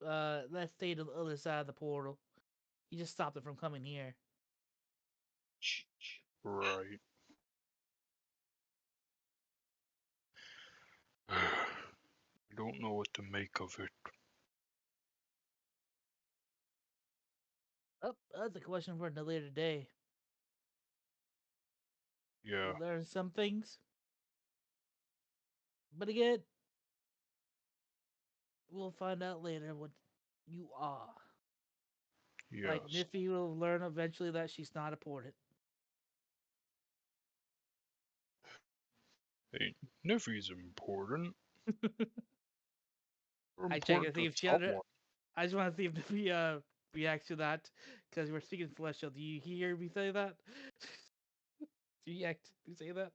let's stay to the other side of the portal. You just stopped it from coming here. Right. I don't know what to make of it. Oh, that's a question for another later day. Yeah. You learn some things, but again, we'll find out later what you are. Yes. Like Niffy will learn eventually that she's not important. Hey, Niffy's important. I check and Important see to if she someone. I just want to see if Niffy reacts to that because we're speaking celestial. Do you hear me say that? Do you say that?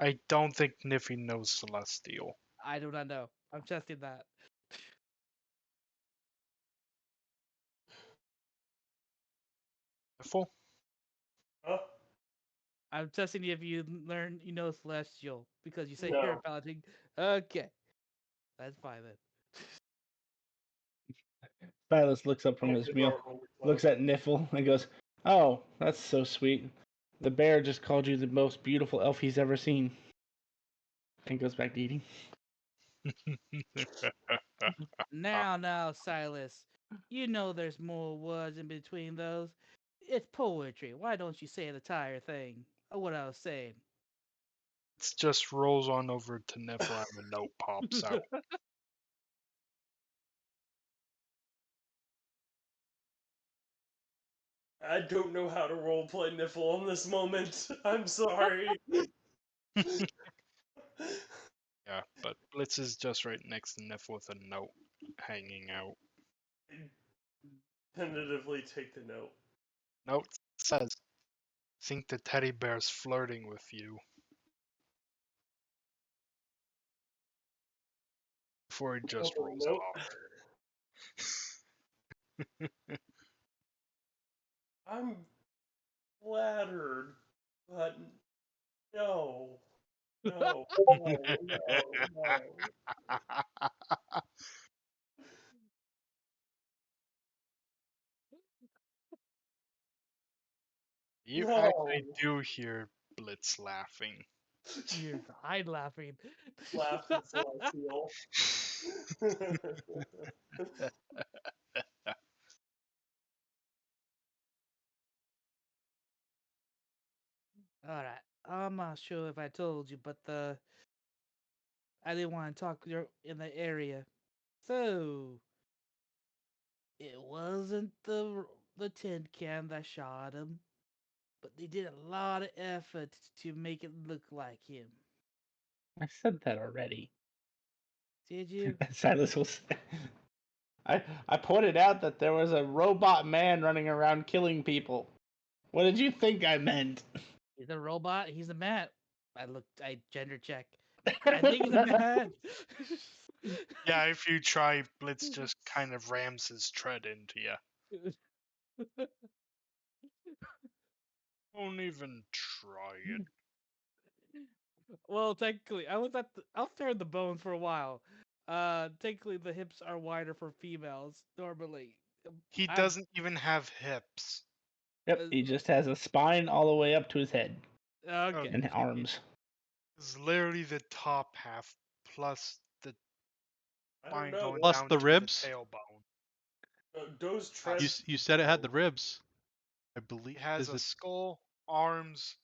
I don't think Niffy knows Celestial. I do not know. I'm testing that. Niffle? Huh? I'm testing if you learn you know celestial because you say No. you're a paladin. Okay, that's fine then. Silas looks up from Oh, his good meal, Lord, looks at Niffle, and goes, "Oh, that's so sweet. The bear just called you the most beautiful elf he's ever seen." And goes back to eating. Now, Silas, you know there's more words in between those. It's poetry. Why don't you say the entire thing? Or what I was saying. It just rolls on over to Niffle and a note pops out. I don't know how to roleplay Niffle in this moment. I'm sorry. Yeah, but Blitz is just right next to Niffle with a note hanging out. Tentatively take the note. Note says, think the teddy bear's flirting with you. Before he just Open rolls the it note. off. I'm flattered, but no. No. No. No. You No. actually do hear Blitz laughing. You're hide laughing. Laughing celestial. Alright. I'm not sure if I told you, but I didn't want to talk in the area. So it wasn't the tin can that shot him, but they did a lot of effort to make it look like him. I said that already. Did you? Silas will say. I pointed out that there was a robot man running around killing people. What did you think I meant? He's a robot. He's a man. I gender check. I think he's a man. Yeah, if you try, Blitz just kind of rams his tread into you. Don't even try it. Well, technically, I was I was there in the bones for a while. Technically, the hips are wider for females normally. He I doesn't even have hips. Yep, he just has a spine all the way up to his head okay. and arms. It's literally the top half plus the I don't spine know. going Plus down the to ribs. the tailbone. Those treads. You said it had the ribs. I believe. It has Is a it? skull, arms,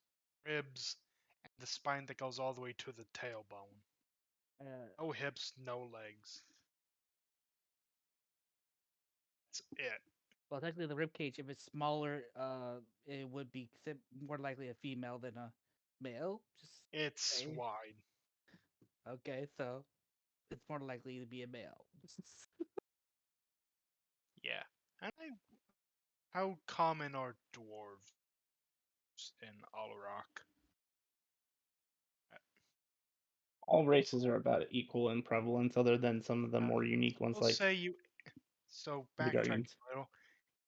ribs, and the spine that goes all the way to the tailbone. No hips, no legs. That's it. Well, technically, the rib cage, if it's smaller, it would be more likely a female than a male. Just It's saying. wide. Okay, so it's more likely to be a male. Yeah. And how common are dwarves in Alrock? All races are about equal in prevalence, other than some of the more unique ones We'll like say you. So the backtracking Guardians. a little,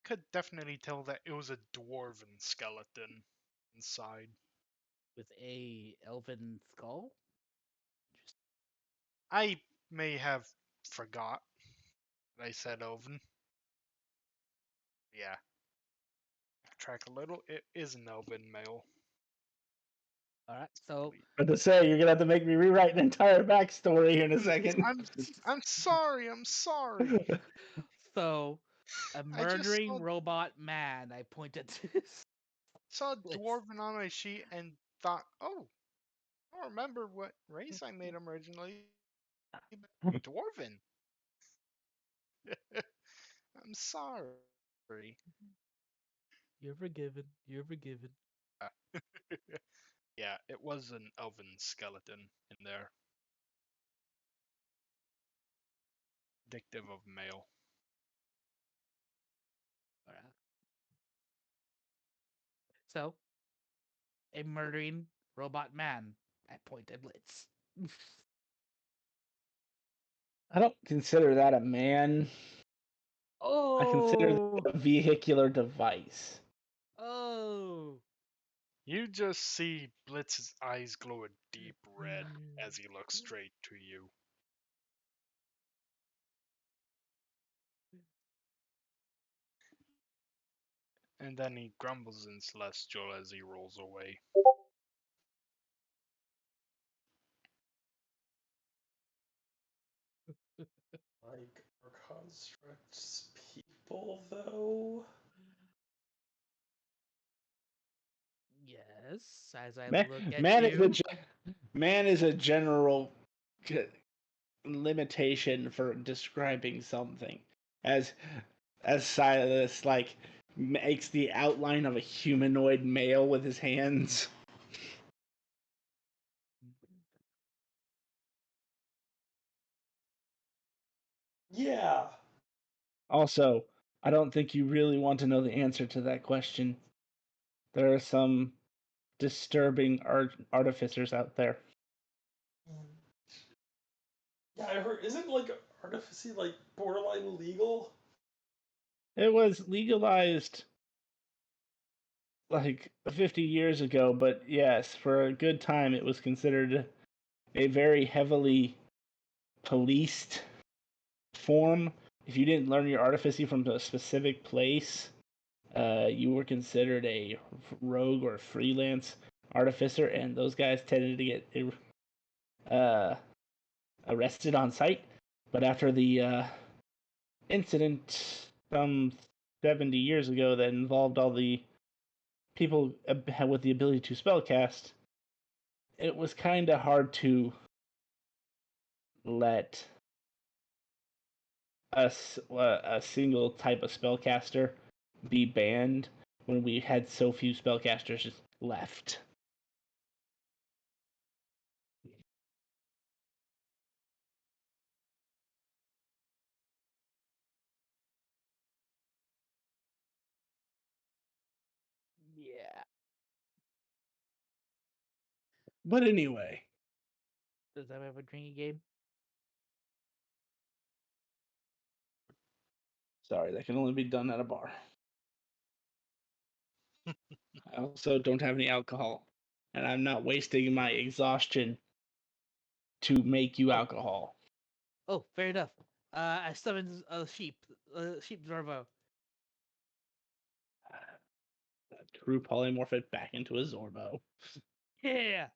could definitely tell that it was a dwarven skeleton inside. With a elven skull. I may have forgot that I said elven. Yeah. Backtrack a little. It is an elven male. All right, so But to say, you're gonna have to make me rewrite an entire backstory here in a second. I'm sorry. I'm sorry. so A I just murdering robot man. I pointed to this. saw Blitz. dwarven on my sheet and thought, oh, I don't remember what race I made him originally, but dwarven. I'm sorry. You're forgiven. You're forgiven. Uh, yeah, it was an elven skeleton in there. Predictive of male. Alright. So, a murdering robot man. I point at Blitz. I don't consider that a man. I consider Oh, that a vehicular device. oh. You just see Blitz's eyes glow a deep red as he looks straight to you. And then he grumbles in Celestial as he rolls away. Like, are constructs people, though? Yes, as I Man, look at man is a you. man is a general limitation for describing something. As Silas like makes the outline of a humanoid male with his hands. Yeah. Also, I don't think you really want to know the answer to that question. There are some disturbing artificers out there. Yeah, I heard. Isn't like artificy like borderline illegal? It was legalized like 50 years ago, but yes, for a good time it was considered a very heavily policed form. If you didn't learn your artificy from a specific place, you were considered a rogue or freelance artificer, and those guys tended to get uh, arrested on sight. But after the incident some 70 years ago that involved all the people with the ability to spellcast, it was kind of hard to let a single type of spellcaster be banned when we had so few spellcasters left. Yeah. But anyway, Does that have a drinking game? sorry, that can only be done at a bar. I also don't have any alcohol, and I'm not wasting my exhaustion to make you Oh. alcohol. Oh, fair enough. I summoned a sheep, sheep Zorbo. True polymorph it back into a Zorbo. Yeah.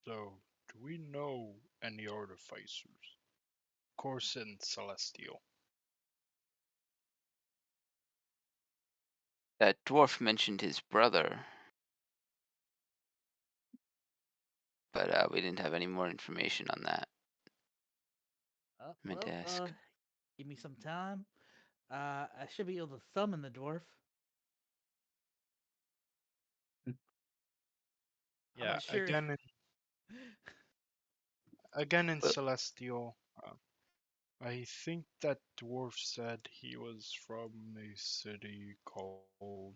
So, do we know any artificers? Of course, in Celestial. That dwarf mentioned his brother, but we didn't have any more information on that. I meant to ask. Give me some time. I should be able to summon the dwarf. I'm Yeah, not sure. again in Well, Celestial. I think that dwarf said he was from a city called.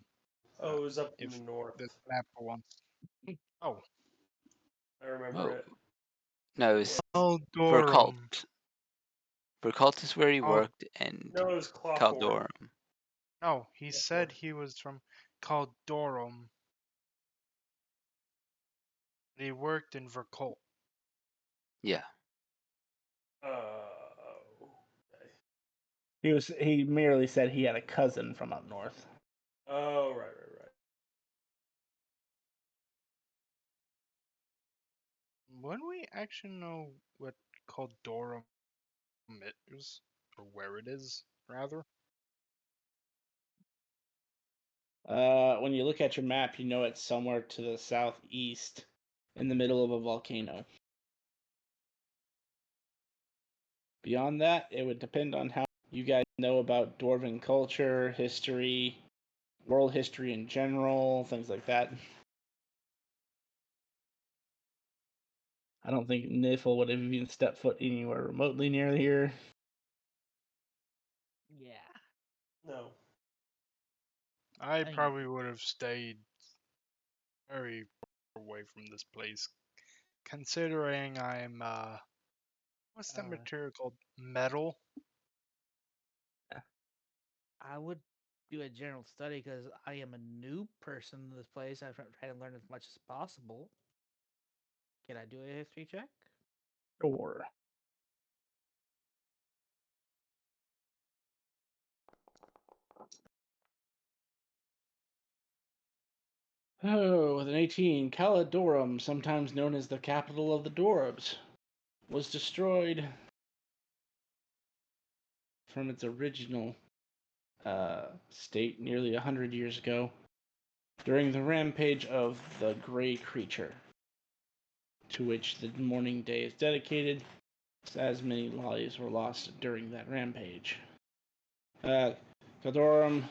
Oh, it was up in If the the north. map wants. Oh, I remember oh it. no, it was Vercult. Caldorum. Vercult is where he Oh, worked, and No, it was Clawthorn. Caldorum. no, he Clawthorn. said he was from Caldorum. He worked in Vercult. Yeah, Okay. He merely said he had a cousin from up north. Oh, right. When we actually know what Caldorum is, or where it is, rather. When you look at your map, you know it's somewhere to the southeast, in the middle of a volcano. Beyond that, it would depend on how you guys know about Dwarven culture, history, world history in general, things like that. I don't think Niffle would have even stepped foot anywhere remotely near here. Yeah. No. I mean- probably would have stayed very far away from this place, considering I'm what's that material called? Metal. I would do a general study because I am a new person in this place. I've tried to learn as much as possible. Can I do a history check? Sure. Oh, with an 18, Caladorum, sometimes known as the capital of the Dwarves, was destroyed from its original state nearly 100 years ago during the rampage of the Grey Creature, to which the Morning Day is dedicated, as many lives were lost during that rampage. Caladorum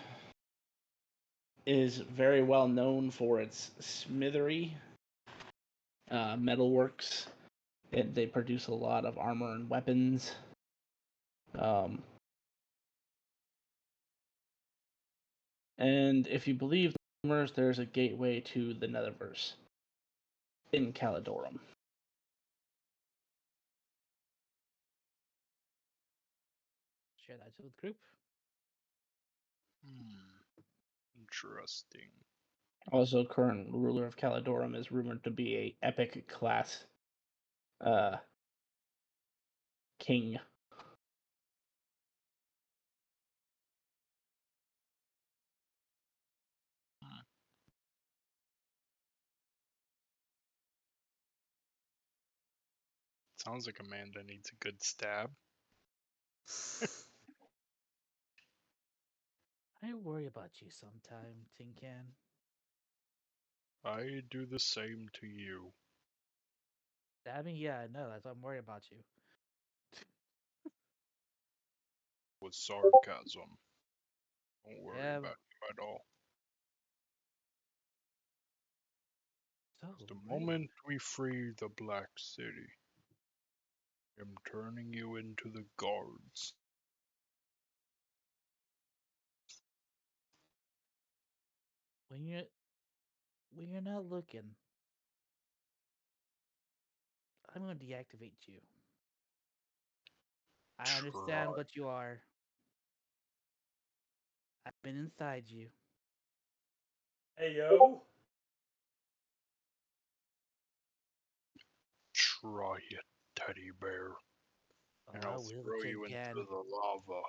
is very well known for its smithery metalworks. They produce a lot of armor and weapons. And if you believe the rumors, there's a gateway to the Netherverse in Caladorum. Share that with the group. Interesting. Also, current ruler of Caladorum is rumored to be a epic class king. Sounds like a man that needs a good stab. I worry about you sometime, Tin Can. I do the same to you. I mean, yeah, I know. That's why I'm worried about you. With sarcasm. Don't worry Yeah, about you at all. so The where- moment we free the Black City, I'm turning you into the guards. when you're not looking, I'm going to deactivate you. I understand Try. what you are. I've been inside you. Hey yo. Try it, teddy bear. And Oh, I I'll will, throw Tin you Can. into the lava.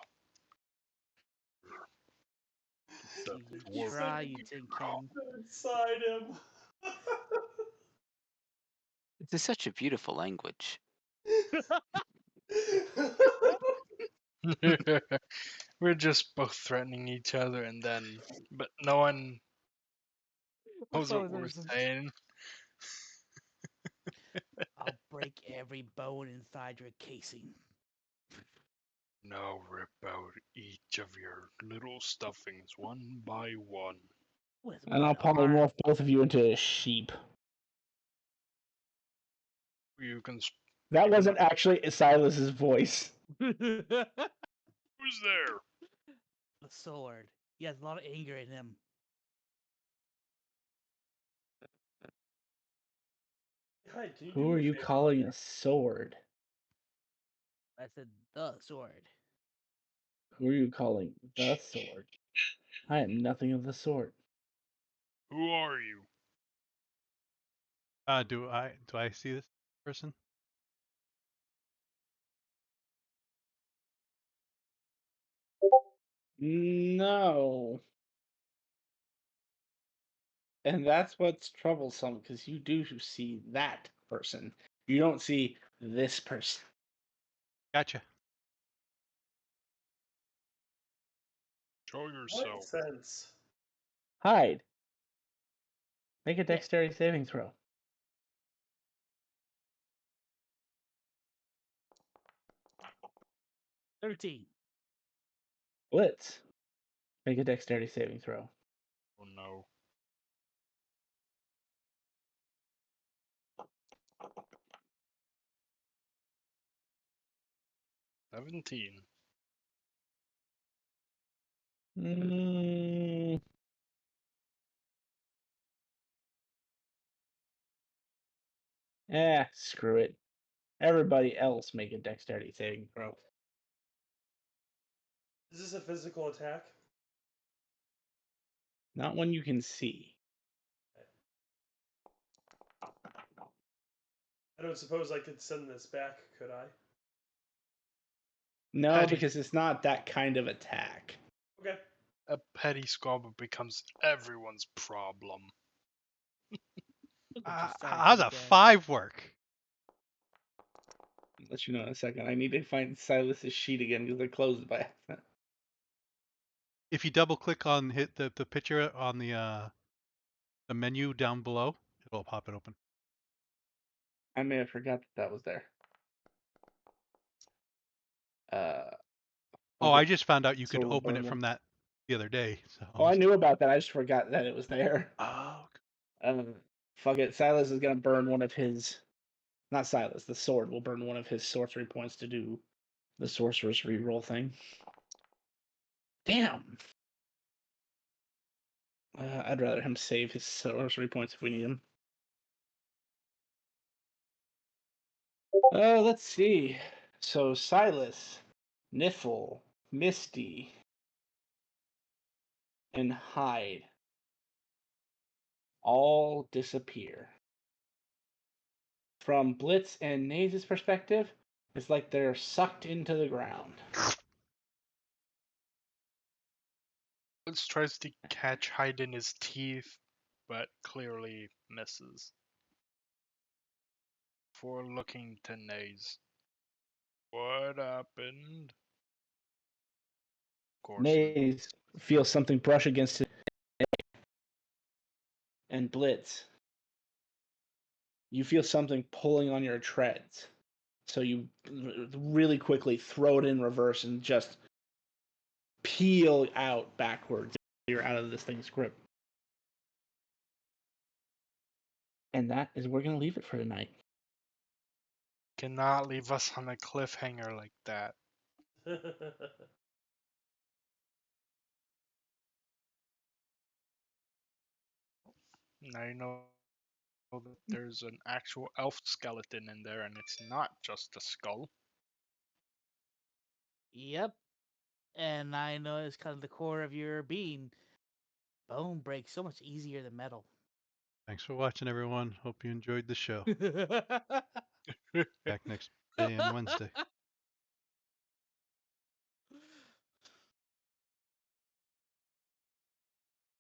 That's You He work. said try, you you could Tin Can. go inside him. This is such a beautiful language. We're just both threatening each other, and then, but no one knows what we're saying. I'll break every bone inside your casing. Now rip out each of your little stuffings one by one. With And my I'll polymorph both of you into a sheep. You can. That you wasn't can- actually Silas's voice. Who's there? The sword. He has a lot of anger in him. Hi, can you do Who me are a you favor? calling a sword? I said the sword. Who are you calling the sword? I am nothing of the sort. Who are you? Do I see this person? No. And that's what's troublesome, because you do see that person. You don't see this person. Gotcha. Show What yourself. sense? Hide. Make a dexterity saving throw. $13. Blitz. Make a dexterity saving throw. Oh no. $17. Screw it. Everybody else make a dexterity saving throw. Is this a physical attack? Not one you can see. I don't suppose I could send this back, could I? No, Petty. because it's not that kind of attack. Okay. A petty squabble becomes everyone's problem. Look what you're starting How's to a get. 5 work? I'll let you know in a second. I need to find Silas's sheet again because I closed it by accident. If you double click on hit the picture on the menu down below, it'll pop it open. I may have forgot that was there. Oh, Okay. I just found out you So could we'll open burn it one. from that the other day. So Oh, I knew about that. I just forgot that it was there. Oh, Fuck it. Silas is gonna burn one of his. Not Silas. The sword will burn one of his sorcery points to do the sorcerer's reroll thing. Damn. I'd rather him save his sorcery points if we need him. Let's see. So Silas, Niffle, Misty, and Hyde all disappear. From Blitz and Naze's perspective, it's like they're sucked into the ground. Blitz tries to catch Hyde in his teeth, but clearly misses. Before looking to Naze. What happened? Of course. Naze feels something brush against his neck. And Blitz, you feel something pulling on your treads. So you really quickly throw it in reverse and just peel out backwards. You're out of this thing's grip. And that is where we're going to leave it for tonight. Cannot leave us on a cliffhanger like that. Now you know that there's an actual elf skeleton in there and it's not just a skull. Yep. And I know it's kind of the core of your being. Bone breaks so much easier than metal. thanks for watching, everyone. Hope you enjoyed the show. Back next day and Wednesday.